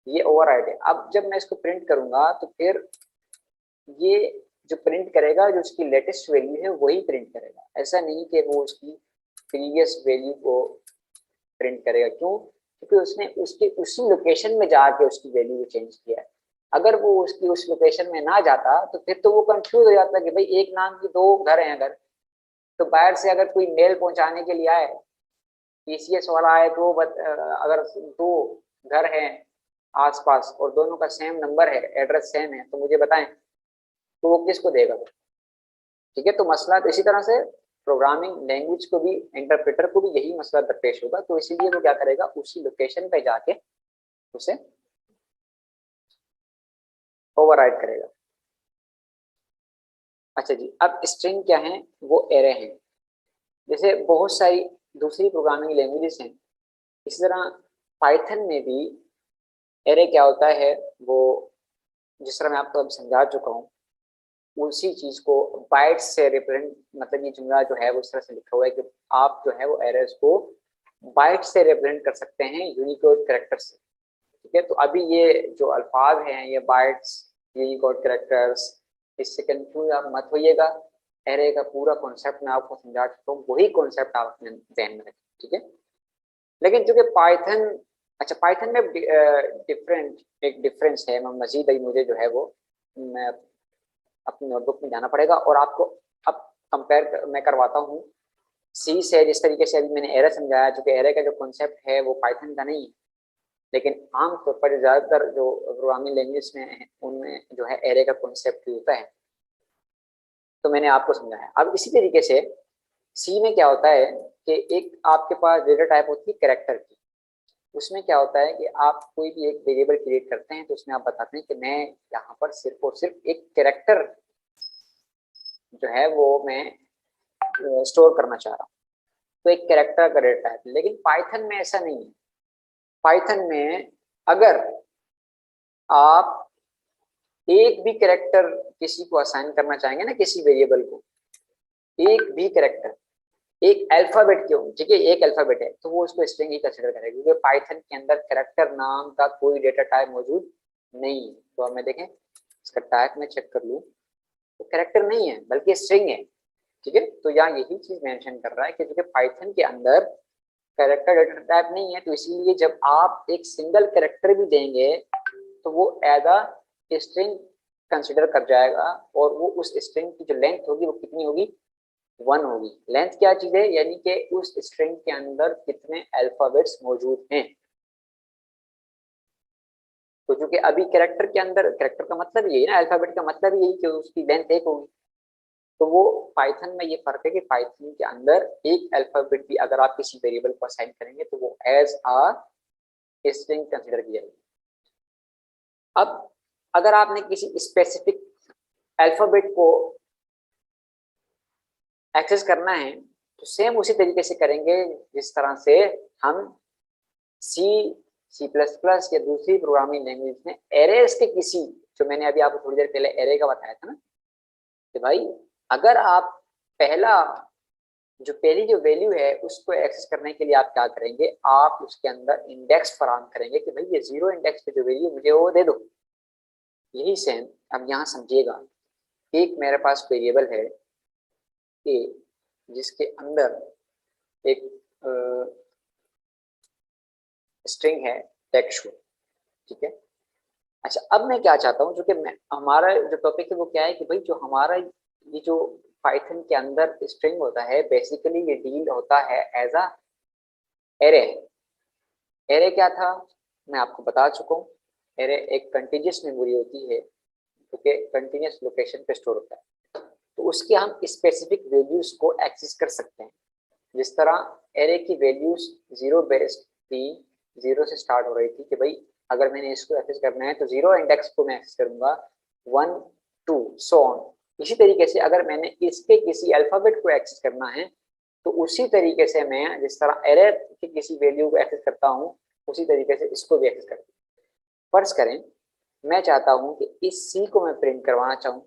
ये ओवरराइट है। अब जब मैं इसको प्रिंट करूंगा तो फिर ये जो प्रिंट करेगा, जो उसकी लेटेस्ट वैल्यू है वही प्रिंट करेगा। ऐसा नहीं कि वो उसकी प्रीवियस वैल्यू को प्रिंट करेगा। क्यों? क्योंकि उसने उसके उसी लोकेशन में जाके उसकी वैल्यू चेंज किया है। अगर वो उसकी उस लोकेशन में ना जाता तो फिर तो वो कंफ्यूज हो जाता कि भाई एक नाम की 2 घर हैं। अगर तो बाहर से अगर कोई मेल पहुंचाने के लिए आए, पीसीएस वाला आए, तो अगर 2 घर हैं आसपास और दोनों का सेम नंबर है, एड्रेस सेम है, तो मुझे बताएं तो वो किसको देगा? ठीक है, तो मसला तो इसी तरह से प्रोग्रामिंग लैंग्वेज को भी, इंटरप्रेटर को भी यही मसला दरपेश होगा। तो इसीलिए वो क्या करेगा, उसी लोकेशन पे जाके उसे ओवरराइड करेगा। अच्छा जी, अब स्ट्रिंग क्या है, वो एरे हैं। जैसे बहुत सारी दूसरी प्रोग्रामिंग लैंग्वेजेस हैं, इसी तरह पाइथन में भी एरे क्या होता है, वो जिस तरह मैं आपको अब समझा चुका हूँ, उसी चीज को बाइट से रिप्रेजेंट, मतलब ये जुमला जो है वो इस तरह से लिखा हुआ है कि आप जो है वो एरेस को बाइट से रिप्रेजेंट कर सकते हैं, यूनिकोड कैरेक्टर से। ठीक है, तो अभी ये जो अल्फाज हैं, ये बाइट्स, यूनिकोड कैरेक्टर्स, इससे कंफ्यूज आप मत होइएगा। एरे का पूरा कॉन्सेप्ट मैं आपको समझा चुका हूँ, वही कॉन्सेप्ट आप अपने ध्यान में रखें। ठीक है, लेकिन चूंकि पाइथन, अच्छा पाइथन में एक डिफरेंस है, मैं मजीद अभी मुझे जो है वो मैं अपनी नोटबुक में जाना पड़ेगा और आपको अब कंपेयर मैं करवाता हूँ सी से। जिस तरीके से अभी मैंने एरे समझाया, चूंकि एरे का जो कॉन्सेप्ट है वो पाइथन का नहीं है, लेकिन आमतौर पर ज़्यादातर जो प्रोग्रामिंग लैंग्वेज में है उनमें जो है एरे का कॉन्सेप्ट होता है, तो मैंने आपको समझाया। अब इसी तरीके से सी में क्या होता है कि एक आपके पास डेटा टाइप होती है कैरेक्टर की। उसमें क्या होता है कि आप कोई भी एक वेरिएबल क्रिएट करते हैं तो उसमें आप बताते हैं कि मैं यहाँ पर सिर्फ और सिर्फ एक कैरेक्टर जो है वो मैं स्टोर करना चाह रहा हूँ, तो एक कैरेक्टर का डेटा टाइप। लेकिन पाइथन में ऐसा नहीं है। पाइथन में अगर आप एक भी कैरेक्टर किसी को असाइन करना चाहेंगे ना, किसी वेरिएबल को, एक भी कैरेक्टर, एक अल्फाबेट क्यों, ठीक है, एक अल्फाबेट है, तो वो उसको स्ट्रिंग ही कंसीडर करेगा, क्योंकि पाइथन के अंदर कैरेक्टर नाम का कोई डेटा टाइप मौजूद नहीं है। तो अब मैं देखें इसका टाइप में चेक कर लूँ तो कैरेक्टर नहीं है बल्कि स्ट्रिंग है। ठीक है, तो यहाँ यही चीज मेंशन कर रहा है कि जो पाइथन के अंदर कैरेक्टर डेटा टाइप नहीं है, तो इसीलिए जब आप एक सिंगल कैरेक्टर भी देंगे तो वो एज अ स्ट्रिंग कंसिडर कर जाएगा, और वो उस स्ट्रिंग की जो लेंथ होगी वो कितनी होगी, 1 होगी। लेंथ क्या चीज है, यानी कि उस स्ट्रिंग के अंदर कितने अल्फाबेट्स मौजूद हैं। तो चूंकि अभी कैरेक्टर के अंदर, कैरेक्टर का मतलब यही ना, अल्फाबेट का मतलब यही कि उसकी लेंथ 1 होगी। तो वो पाइथन में ये फर्क है कि पाइथन के अंदर एक अल्फाबेट भी अगर आप किसी वेरिएबल को असाइन करेंगे तो वो एज अ स्ट्रिंग कंसीडर किया जाएगा। अब अगर आपने किसी स्पेसिफिक अल्फाबेट को एक्सेस करना है तो सेम उसी तरीके से करेंगे जिस तरह से हम सी प्लस प्लस या दूसरी प्रोग्रामिंग लैंग्वेज में एरेस के किसी, जो मैंने अभी आपको थोड़ी देर पहले एरे का बताया था ना, कि भाई अगर आप पहली जो वैल्यू है उसको एक्सेस करने के लिए आप क्या करेंगे, आप उसके अंदर इंडेक्स फराहम करेंगे कि भाई ये 0 इंडेक्स पे जो वैल्यू मुझे वो दे दो। यही सेम अब यहाँ समझिएगा, एक मेरे पास वेरिएबल है ए जिसके अंदर एक स्ट्रिंग है टेक्स्ट, ठीक है। अच्छा, अब मैं क्या चाहता हूँ, जो कि हमारा जो टॉपिक है वो क्या है कि भाई जो हमारा ये जो पाइथन के अंदर स्ट्रिंग होता है बेसिकली ये डील होता है एज अ एरे। एरे क्या था मैं आपको बता चुका हूँ, एरे एक कंटीन्यूअस मेमोरी होती है जो कि कंटीन्यूअस लोकेशन पे स्टोर होता है, तो उसके हम स्पेसिफिक वैल्यूज को एक्सेस कर सकते हैं। जिस तरह एरे की वैल्यूज 0 बेस्ड थी, 0 से स्टार्ट हो रही थी कि भाई अगर मैंने इसको एक्सेस करना है तो 0 इंडेक्स को मैं एक्सेस करूंगा, 1 2 सो ऑन। इसी तरीके से अगर मैंने इसके किसी अल्फाबेट को एक्सेस करना है तो उसी तरीके से मैं जिस तरह एरे की किसी वैल्यू को एक्सेस करता हूँ उसी तरीके से इसको भी एक्सेस करता हूँ। फर्ज करें मैं चाहता हूँ कि इस सी को मैं प्रिंट करवाना चाहूँ,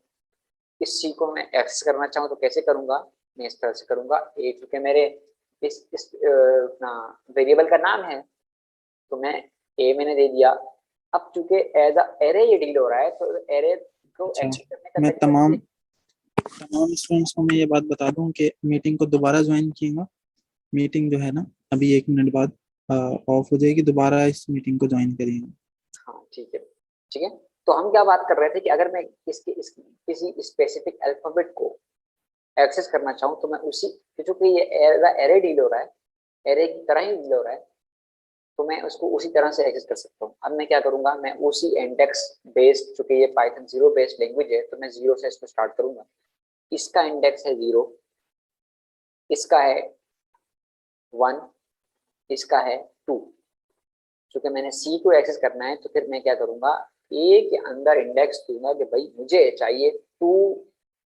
इस सी को मैं एक्सेस करना चाहूँ तो कैसे करूँगा, मैं इस तरह से करूँगा। ए चूंकि मेरे इस वेरिएबल का नाम है तो मैं ए मैंने दे दिया। अब चूंकि एज अ एरे ये डील हो रहा है तो एरे को अच्छा, एक्सेस करने का मैं तरीका तमाम स्टूडेंट्स को मैं ये बात बता दूं कि मीटिंग को दोबारा ज्वाइन कीजिएगा। मीटिंग जो है ना अभी 1 मिनट बाद ऑफ हो जाएगी, दोबारा इस मीटिंग को ज्वाइन करिएगा। हाँ ठीक है, ठीक है। तो हम क्या बात कर रहे थे कि अगर मैं किसी स्पेसिफिक अल्फाबेट को एक्सेस करना चाहूँ तो मैं उसी, क्योंकि ये एरे डील हो रहा है, एरे की तरह ही डील हो रहा है, तो मैं उसको उसी तरह से एक्सेस कर सकता हूँ। अब मैं क्या करूंगा, मैं उसी इंडेक्स बेस्ड, चूंकि ये पाइथन 0 बेस्ड लैंग्वेज है तो मैं 0 से इसको स्टार्ट करूंगा। इसका इंडेक्स है 0, इसका है 1, इसका है 2। चूंकि मैंने सी को एक्सेस करना है तो फिर मैं क्या करूंगा, ए के अंदर इंडेक्स दूंगा कि भाई मुझे चाहिए 2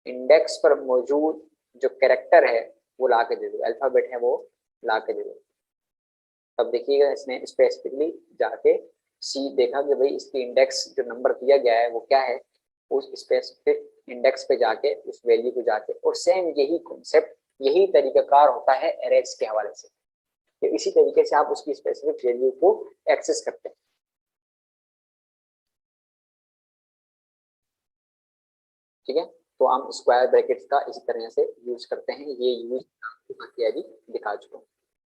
इंडेक्स पर मौजूद जो कैरेक्टर है वो ला के दे दो, अल्फाबेट है वो ला के दे दो। तब देखिएगा इसने स्पेसिफिकली जाके सी देखा कि भाई इसकी इंडेक्स जो नंबर दिया गया है वो क्या है, उस स्पेसिफिक इंडेक्स पे जाके उस वैल्यू को जाके, और सेम यही कॉन्सेप्ट यही तरीकाकार होता है एरेज के हवाले से, तो इसी तरीके से आप उसकी स्पेसिफिक वैल्यू को एक्सेस करते हैं। ठीक है, तो हम स्क्वायर ब्रैकेट्स का इसी तरह से यूज करते हैं, ये यूज अभी दिखा चुका हूँ।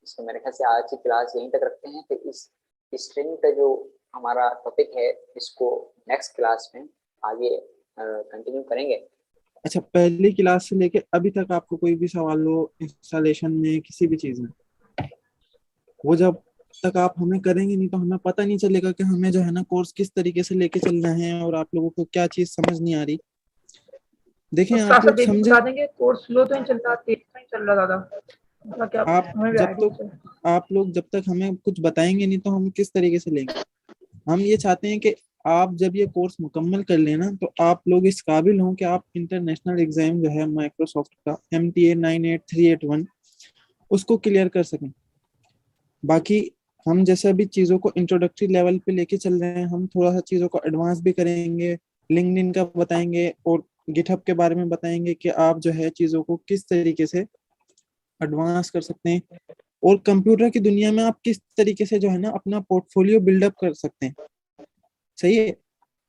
इसको मेरे ख्याल से आज की क्लास यहीं तक रखते हैं, फिर इस स्ट्रिंग का जो हमारा टॉपिक है इसको नेक्स्ट क्लास में आगे कंटिन्यू करेंगे। अच्छा, पहली क्लास से लेके अभी तक आपको कोई भी सवाल हो इंस्टॉलेशन में किसी भी चीज में, वो जब तक आप हमें करेंगे नहीं तो हमें पता नहीं चलेगा कि हमें जो है ना कोर्स किस तरीके से लेके चलना है और आप लोगों को क्या चीज समझ नहीं आ रही। देखें तो आप लोग ये भी समझे, बता देंगे कोर्स स्लो तो नहीं चल रहा, तेज तो नहीं चल रहा ज्यादा, मतलब क्या आप हमें भी जब आइडिया तक आप लोग जब तक हमें कुछ बताएंगे नहीं तो हम किस तरीके से लेंगे। हम ये चाहते हैं कि आप जब ये कोर्स मुकम्मल कर लेना तो आप लोग इस काबिल हों कि आप इंटरनेशनल एग्जाम जो है माइक्रोसॉफ्ट का MTA 98381 उसको क्लियर कर सकें। बाकी हम जैसे अभी चीज़ों को इंट्रोडक्टरी लेवल पे लेके चल रहे हैं, हम थोड़ा सा चीज़ों को एडवांस भी करेंगे, लिंक्डइन का बताएंगे और गिटहब के बारे में बताएंगे कि आप जो है चीज़ों को किस तरीके से एडवांस कर सकते हैं और कंप्यूटर की दुनिया में आप किस तरीके से जो है ना अपना पोर्टफोलियो बिल्डअप कर सकते हैं। सही है,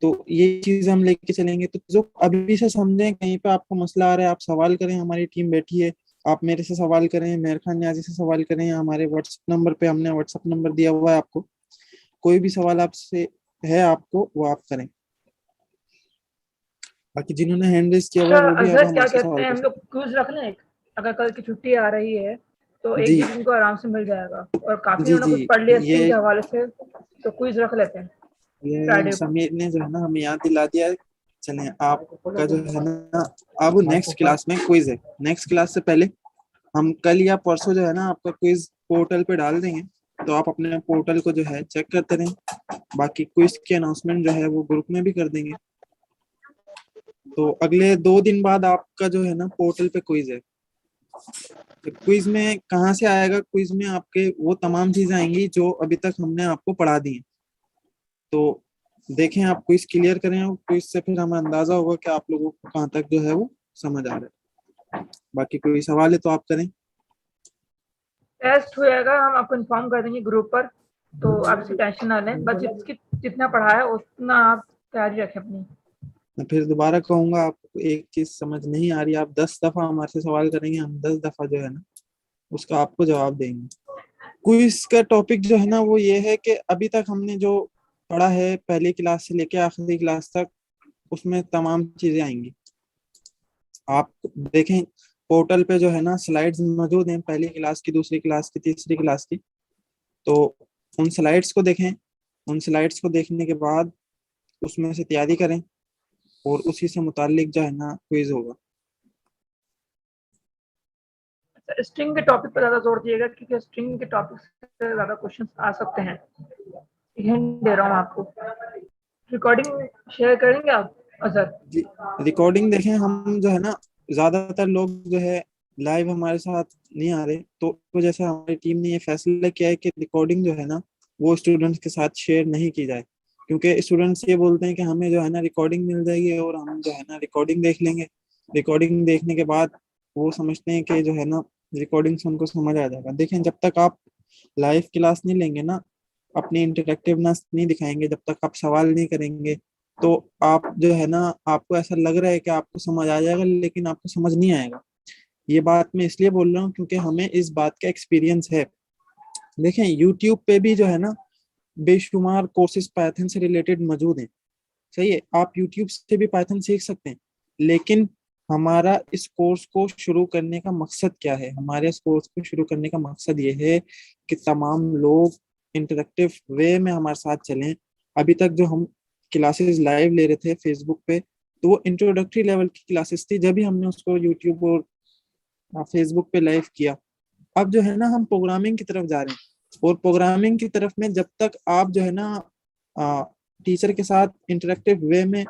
तो ये चीज़ हम लेके चलेंगे। तो जो अभी से समझें, कहीं पे आपको मसला आ रहा है आप सवाल करें, हमारी टीम बैठी है, आप मेरे से सवाल करें, मेहर खान न्याजी से सवाल करें, हमारे व्हाट्सएप नंबर पे हमने व्हाट्सएप नंबर दिया हुआ है आपको, कोई भी सवाल आपसे है आपको वो आप करें। बाकी जिन्होंने हैंड रेज किया हुआ है अच्छा, वो भी अब अजहर क्या हमसे कहते सवाल हैं, कर हम सकते लोग क्विज रख लें एक, अगर कल की छुट्टी आ रही है तो हैं। एक जी दिन को आराम से मिल जाएगा, और काफी जी उन्होंने जी, कुछ पढ़ लिया स्ट्रिंग ये के हवाले से, तो क्विज रख लेते हैं ये फ्राइडे को। समीर ने जो है ना हमें याद दिला दिया है। चलें, आपका जो है ना अब नेक्स्ट क्लास में क्विज है। नेक्स्ट क्लास से पहले हम कल या परसों जो है ना आपका क्विज पोर्टल पे डाल देंगे, तो आप अपने पोर्टल को जो है चेक करते रहें। बाकी क्विज की अनाउंसमेंट जो है वो ग्रुप में भी कर देंगे। तो अगले 2 दिन बाद आपका जो है ना पोर्टल पे क्विज है। क्विज में कहाँ से आएगा? क्विज में आपके वो तमाम चीजें आएंगी जो अभी तक हमने आपको पढ़ा दी हैं। तो देखें, आप क्विज क्लियर करें और क्विज से फिर हमें अंदाजा होगा कि आप लोगों को कहाँ तक जो है वो समझ आ रहा है। बाकी कोई सवाल है तो आप करें। टेस्ट होएगा, हम आपको इन्फॉर्म कर देंगे ग्रुप पर, तो आप इसकी टेंशन ना लें, बस जितना पढ़ा है उतना आप तैयारी रखें अपनी। मैं फिर दोबारा कहूंगा, आपको एक चीज समझ नहीं आ रही, आप 10 दफा हमारे से सवाल करेंगे, हम 10 दफा जो है ना उसका आपको जवाब देंगे। क्विज का टॉपिक जो है ना वो ये है कि अभी तक हमने जो पढ़ा है पहली क्लास से लेके आखिरी क्लास तक, उसमें तमाम चीजें आएंगी। आप देखें पोर्टल पे जो है ना स्लाइड्स मौजूद हैं, पहली क्लास की, दूसरी क्लास की, तीसरी क्लास की। तो उन स्लाइड्स को देखें, उन स्लाइड्स को देखने के बाद उसमें से तैयारी करें और उसी से मुतालिक जो है ना क्विज होगा। स्ट्रिंग के टॉपिक पर ज्यादा जोर दिएगा, क्योंकि स्ट्रिंग के टॉपिक से ज्यादा क्वेश्चंस आ सकते हैं। हिंट दे रहा हूँ आपको। रिकॉर्डिंग शेयर करेंगे आप अजहर? रिकॉर्डिंग देखें, हम जो है ना ज्यादातर लोग जो है लाइव हमारे साथ नहीं आ रहे, तो इस वजह से हमारी टीम ने ये फैसला किया है कि रिकॉर्डिंग जो है ना वो स्टूडेंट्स के साथ शेयर नहीं की जाए, क्योंकि स्टूडेंट्स ये बोलते हैं कि हमें जो है ना रिकॉर्डिंग मिल जाएगी और हम जो है ना रिकॉर्डिंग देख लेंगे। रिकॉर्डिंग देखने के बाद वो समझते हैं कि जो है ना रिकॉर्डिंग से उनको समझ आ जाएगा। देखें, जब तक आप लाइव क्लास नहीं लेंगे ना, अपनी इंटरेक्टिवनेस नहीं दिखाएंगे, जब तक आप सवाल नहीं करेंगे, तो आप जो है ना आपको ऐसा लग रहा है कि आपको समझ आ जाएगा, लेकिन आपको समझ नहीं आएगा। ये बात मैं इसलिए बोल रहा हूँ क्योंकि हमें इस बात का एक्सपीरियंस है। देखें यूट्यूब पे भी जो है ना बेशुमार कोर्सेज पाइथन से रिलेटेड मौजूद हैं। सही है, आप यूट्यूब से भी पाइथन सीख सकते हैं, लेकिन हमारा इस कोर्स को शुरू करने का मकसद क्या है? हमारे इस कोर्स को शुरू करने का मकसद ये है कि तमाम लोग इंटरेक्टिव वे में हमारे साथ चलें। अभी तक जो हम क्लासेस लाइव ले रहे थे फेसबुक पे, तो वो इंट्रोडक्टरी लेवल की क्लासेस थी, जब भी हमने उसको यूट्यूब और फेसबुक पे लाइव किया। अब जो है ना हम प्रोग्रामिंग की तरफ जा रहे हैं, और प्रोग्रामिंग की तरफ में जब तक आप जो है ना टीचर के साथ इंटरेक्टिव वे में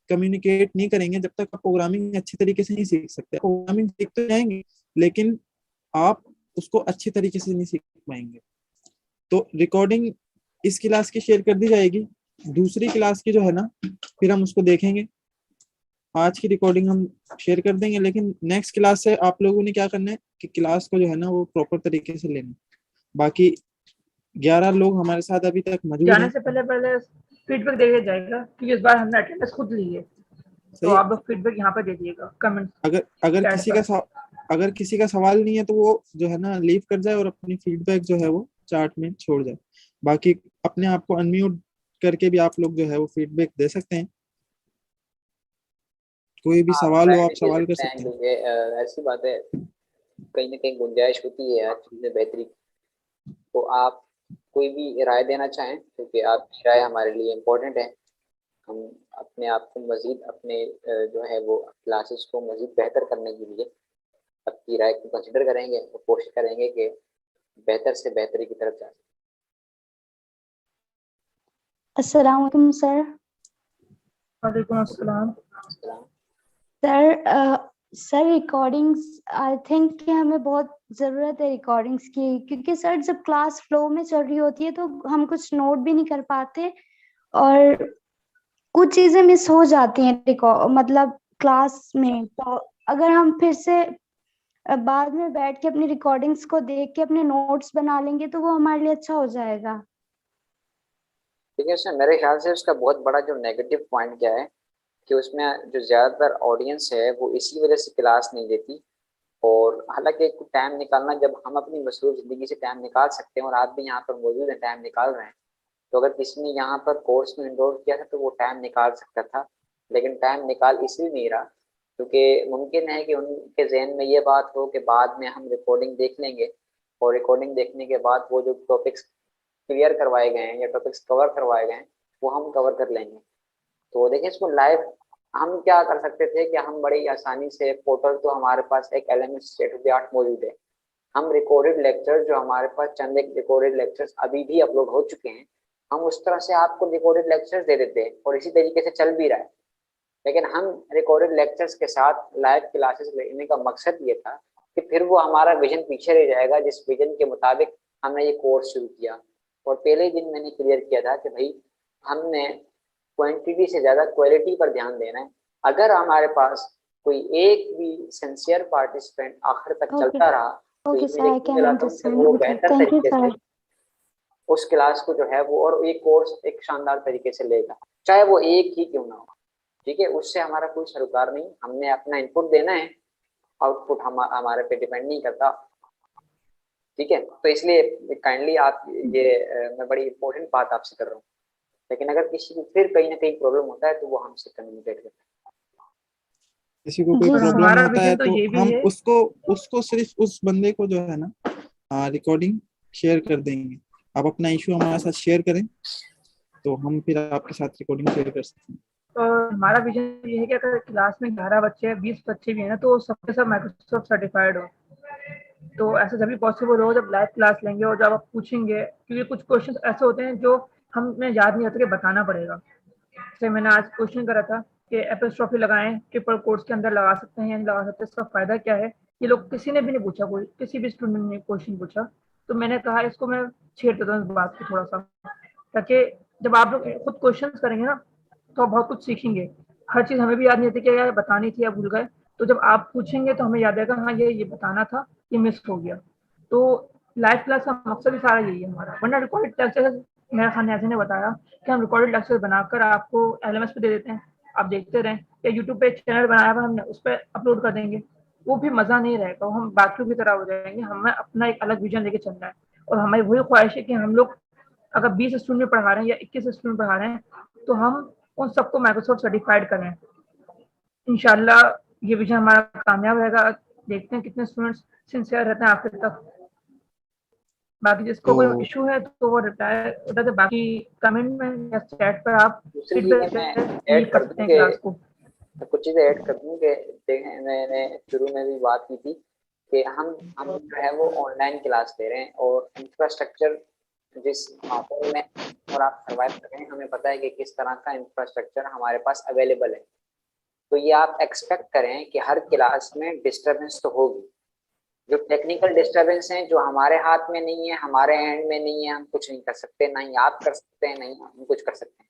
कम्युनिकेट नहीं करेंगे, जब तक आप प्रोग्रामिंग अच्छी तरीके से नहीं सीख सकते। प्रोग्रामिंग सीख तो जाएंगे, लेकिन आप उसको अच्छी तरीके से नहीं सीख पाएंगे। तो रिकॉर्डिंग इस क्लास की शेयर कर दी जाएगी, दूसरी क्लास की जो है ना फिर हम उसको देखेंगे। आज की रिकॉर्डिंग हम शेयर कर देंगे, लेकिन नेक्स्ट क्लास से आप लोगों ने क्या करना है कि क्लास को जो है ना वो प्रॉपर तरीके से लेना। बाकी 11 लोग हमारे साथ अभी तक मौजूद जाने हैं। से पहले फीडबैक दे दिया जाएगा, क्योंकि इस बार हमने अटेंडेंस खुद ली है, तो सही। आप लोग फीडबैक यहाँ पे दे दिएगा कमेंट अगर अगर चैट किसी पर। का अगर किसी का सवाल नहीं है तो वो जो है ना लीव कर जाए और अपनी फीडबैक जो है वो चार्ट में छोड़ जाए। बाकी अपने आप को अनम्यूट करके भी आप लोग जो है वो फीडबैक दे सकते हैं। कोई भी आप सवाल हो ट्राई आप भी दे सवाल कर सकते हैं, सकते हैं। क्योंकि ऐसी बात है, कहीं ना कहीं गुंजाइश होती है यार चीज़ें बेहतरी की। तो आप कोई भी राय देना चाहें, क्योंकि आपकी राय हमारे लिए इम्पोर्टेंट है। हम अपने आप को मजीद अपने जो है वो क्लासेस को मजीद बेहतर करने के लिए आपकी राय को कंसिडर करेंगे और कोशिश करेंगे कि बेहतर से बेहतरी की तरफ जाए। अस्सलाम वालेकुम सर। वालेकुम अस्सलाम। Sir sir recordings, I think कि हमें बहुत ज़रूरत है रिकॉर्डिंग्स की, क्योंकि सर जब क्लास फ्लो में चल रही होती है तो हम कुछ नोट भी नहीं कर पाते और कुछ चीज़ें मिस हो जाती हैं मतलब क्लास में। तो अगर हम फिर से बाद में बैठ के अपनी रिकॉर्डिंग्स को देख के अपने नोट्स बना लेंगे तो वो हमारे लिए अच्छा हो जाएगा। ठीक है सर, मेरे ख्याल से उसका बहुत बड़ा जो नेगेटिव पॉइंट क्या है कि उसमें जो ज़्यादातर ऑडियंस है वो इसी वजह से क्लास नहीं देती। और हालांकि टाइम निकालना, जब हम अपनी मसरूफ ज़िंदगी से टाइम निकाल सकते हैं और आप भी यहाँ पर मौजूद हैं, टाइम निकाल रहे हैं, तो अगर किसी ने यहाँ पर कोर्स में इनरोल किया था तो वो टाइम निकाल सकता था, लेकिन टाइम निकाल इसलिए नहीं रहा क्योंकि मुमकिन है कि उनके जहन में ये बात हो कि बाद में हम रिकॉर्डिंग देख लेंगे और रिकॉर्डिंग देखने के बाद वो जो टॉपिक्स क्लियर करवाए गए हैं या टॉपिक्स कवर करवाए गए हैं वो हम कवर कर लेंगे। तो देखिए इसको लाइव हम क्या कर सकते थे कि हम बड़ी आसानी से, पोर्टल तो हमारे पास एक LMS state of the art मौजूद है, हम रिकॉर्डेड लेक्चर जो हमारे पास चंद एक रिकॉर्डेड लेक्चर्स अभी भी अपलोड हो चुके हैं, हम उस तरह से आपको रिकॉर्डेड लेक्चर्स दे देते हैं और इसी तरीके से चल भी रहा है। लेकिन हम रिकॉर्डेड लेक्चर्स के साथ लाइव क्लासेस लेने का मकसद ये था कि फिर वो हमारा विजन पीछे रह जाएगा, जिस विजन के मुताबिक हमने ये कोर्स शुरू किया। और पहले दिन मैंने क्लियर किया था कि भाई हमने क्वांटिटी से ज़्यादा क्वालिटी पर ध्यान देना है। अगर हमारे पास कोई एक भी सिंसियर पार्टिसिपेंट आखिर तक चलता रहा तो Okay, ये sir, I यकीन can दिलाता हूं कि understand. वो Okay, बेहतर thank you, तरीके से sir. उस क्लास को जो है वो और एक कोर्स एक शानदार तरीके से लेगा, चाहे वो एक ही क्यों ना हो। ठीक है, उससे हमारा कोई सरोकार नहीं, हमने अपना इनपुट देना है, आउटपुट हमारे पे डिपेंड नहीं करता। ठीक है, तो इसलिए काइंडली आप ये मैं बड़ी इंपॉर्टेंट बात आपसे कर रहा हूँ। लेकिन अगर किसी को फिर कहीं ना कहीं प्रॉब्लम होता है तो वो हमसे कम्युनिकेट करता है। किसी को कोई जी, प्रॉब्लम हमारा होता है विजन तो तो ये भी हम है। उसको सिर्फ उस बंदे को जो है ना रिकॉर्डिंग शेयर कर देंगे। आप अपना इशू हमारे साथ शेयर करें तो हम फिर आपके साथ रिकॉर्डिंग शेयर कर सकते हैं। और हमारा विजन ये है कि अगर क्लास में 11 बच्चे हैं, 20 बच्चे भी हैं ना, तो सबके सब माइक्रोसॉफ्ट सर्टिफाइड हो। तो ऐसा जब भी पॉसिबल हो जब लाइव क्लास लेंगे और जब आप पूछेंगे, क्योंकि कुछ क्वेश्चन ऐसे होते हैं जो हमें याद नहीं आता कि बताना पड़ेगा। जैसे मैंने आज क्वेश्चन करा था कि एपिस्ट्रॉफी लगाएं ट्रिपल कोट्स के अंदर लगा सकते हैं या नहीं लगा सकते, इसका फायदा क्या है। ये लोग किसी ने भी नहीं पूछा, कोई किसी भी स्टूडेंट ने क्वेश्चन पूछा। तो मैंने कहा इसको मैं छेड़ देता हूँ इस बात को थोड़ा सा, ताकि जब आप लोग खुद क्वेश्चन करेंगे ना तो आप बहुत कुछ सीखेंगे। हर चीज़ हमें भी याद नहीं होती कि यार बतानी थी या भूल गए। तो जब आप पूछेंगे तो हमें याद आएगा हाँ ये बताना था, ये मिस हो गया। तो लाइव क्लास का मकसद भी सारा यही है हमारा। वरना रिकॉर्डेड लेक्चर मेरा खान ऐसे ने बताया कि हम रिकॉर्डेड लेक्चर बनाकर आपको LMS पे दे देते हैं, आप देखते रहें, या यूट्यूब पे चैनल बनाया हुआ हमने उस पर अपलोड कर देंगे। वो भी मज़ा नहीं रहेगा, वो हम बाकियों की तरह हो जाएंगे। हमें अपना एक अलग विजन लेके चलना है और हमारी वही ख्वाहिश है कि हम लोग अगर 20 स्टूडेंट पढ़ा रहे हैं या 21 स्टूडेंट पढ़ा रहे हैं तो हम उन सबको माइक्रोसॉफ्ट सर्टिफाइड करें। इंशाल्लाह ये विजन हमारा कामयाब रहेगा। देखते हैं कितने स्टूडेंट्स सिंसियर रहते हैं आखिर तक। बाकी जिसको कोई इशू है तो वो रिप्लाई उधर से, बाकी कमेंट में या चैट पर आप दूसरी फीडबैक चीजें मैं लीव ऐड कर कर सकते दूं हैं कि क्लास को। कुछ चीजें ऐड कर दूं कि देखें, मैंने शुरू में भी बात की थी कि हम जो है वो ऑनलाइन क्लास दे रहे हैं और इंफ्रास्ट्रक्चर जिस माहौल में और आप सर्वाइव कर रहे हैं, हमें पता है कि किस तरह का इंफ्रास्ट्रक्चर हमारे पास अवेलेबल है। तो ये आप एक्सपेक्ट करें कि हर क्लास में डिस्टर्बेंस तो होगी। जो टेक्निकल डिस्टर्बेंस हैं जो हमारे हाथ में नहीं है, हमारे हैंड में नहीं है, हम कुछ नहीं कर सकते, ना ही आप कर सकते हैं, नहीं हम कुछ कर सकते हैं।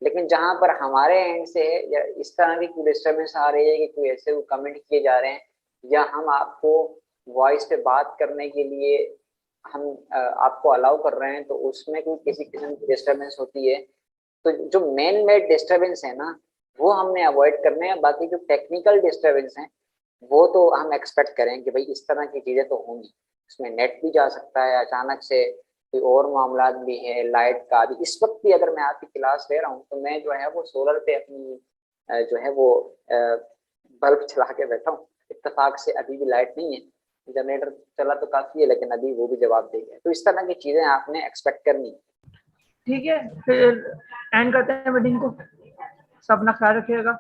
लेकिन जहां पर हमारे एंड से या इस तरह की कोई डिस्टर्बेंस आ रही है कि कोई ऐसे कमेंट किए जा रहे हैं या हम आपको वॉइस पे बात करने के लिए हम आपको अलाउ कर रहे हैं, तो उसमें कोई किसी किस्म की डिस्टर्बेंस होती है तो जो मेन मेड डिस्टर्बेंस है ना वो हमने अवॉइड करने हैं। बाकी जो टेक्निकल डिस्टर्बेंस हैं वो तो हम एक्सपेक्ट करें कि भाई इस तरह की चीजें तो होंगी। उसमें नेट भी जा सकता है, अचानक से कोई और मामला भी है, लाइट का भी। इस वक्त भी अगर मैं आपकी क्लास ले रहा हूँ तो मैं जो है वो सोलर पे अपनी जो है वो बल्ब चला के बैठा हूँ। इत्तेफाक से अभी भी लाइट नहीं है, जनरेटर चला तो काफी है लेकिन अभी वो भी जवाब दे गया। तो इस तरह की चीजें आपने एक्सपेक्ट करनी है। ठीक है, फिर एंड करते हैं मीटिंग को। सब अपना ख्याल रखिएगा।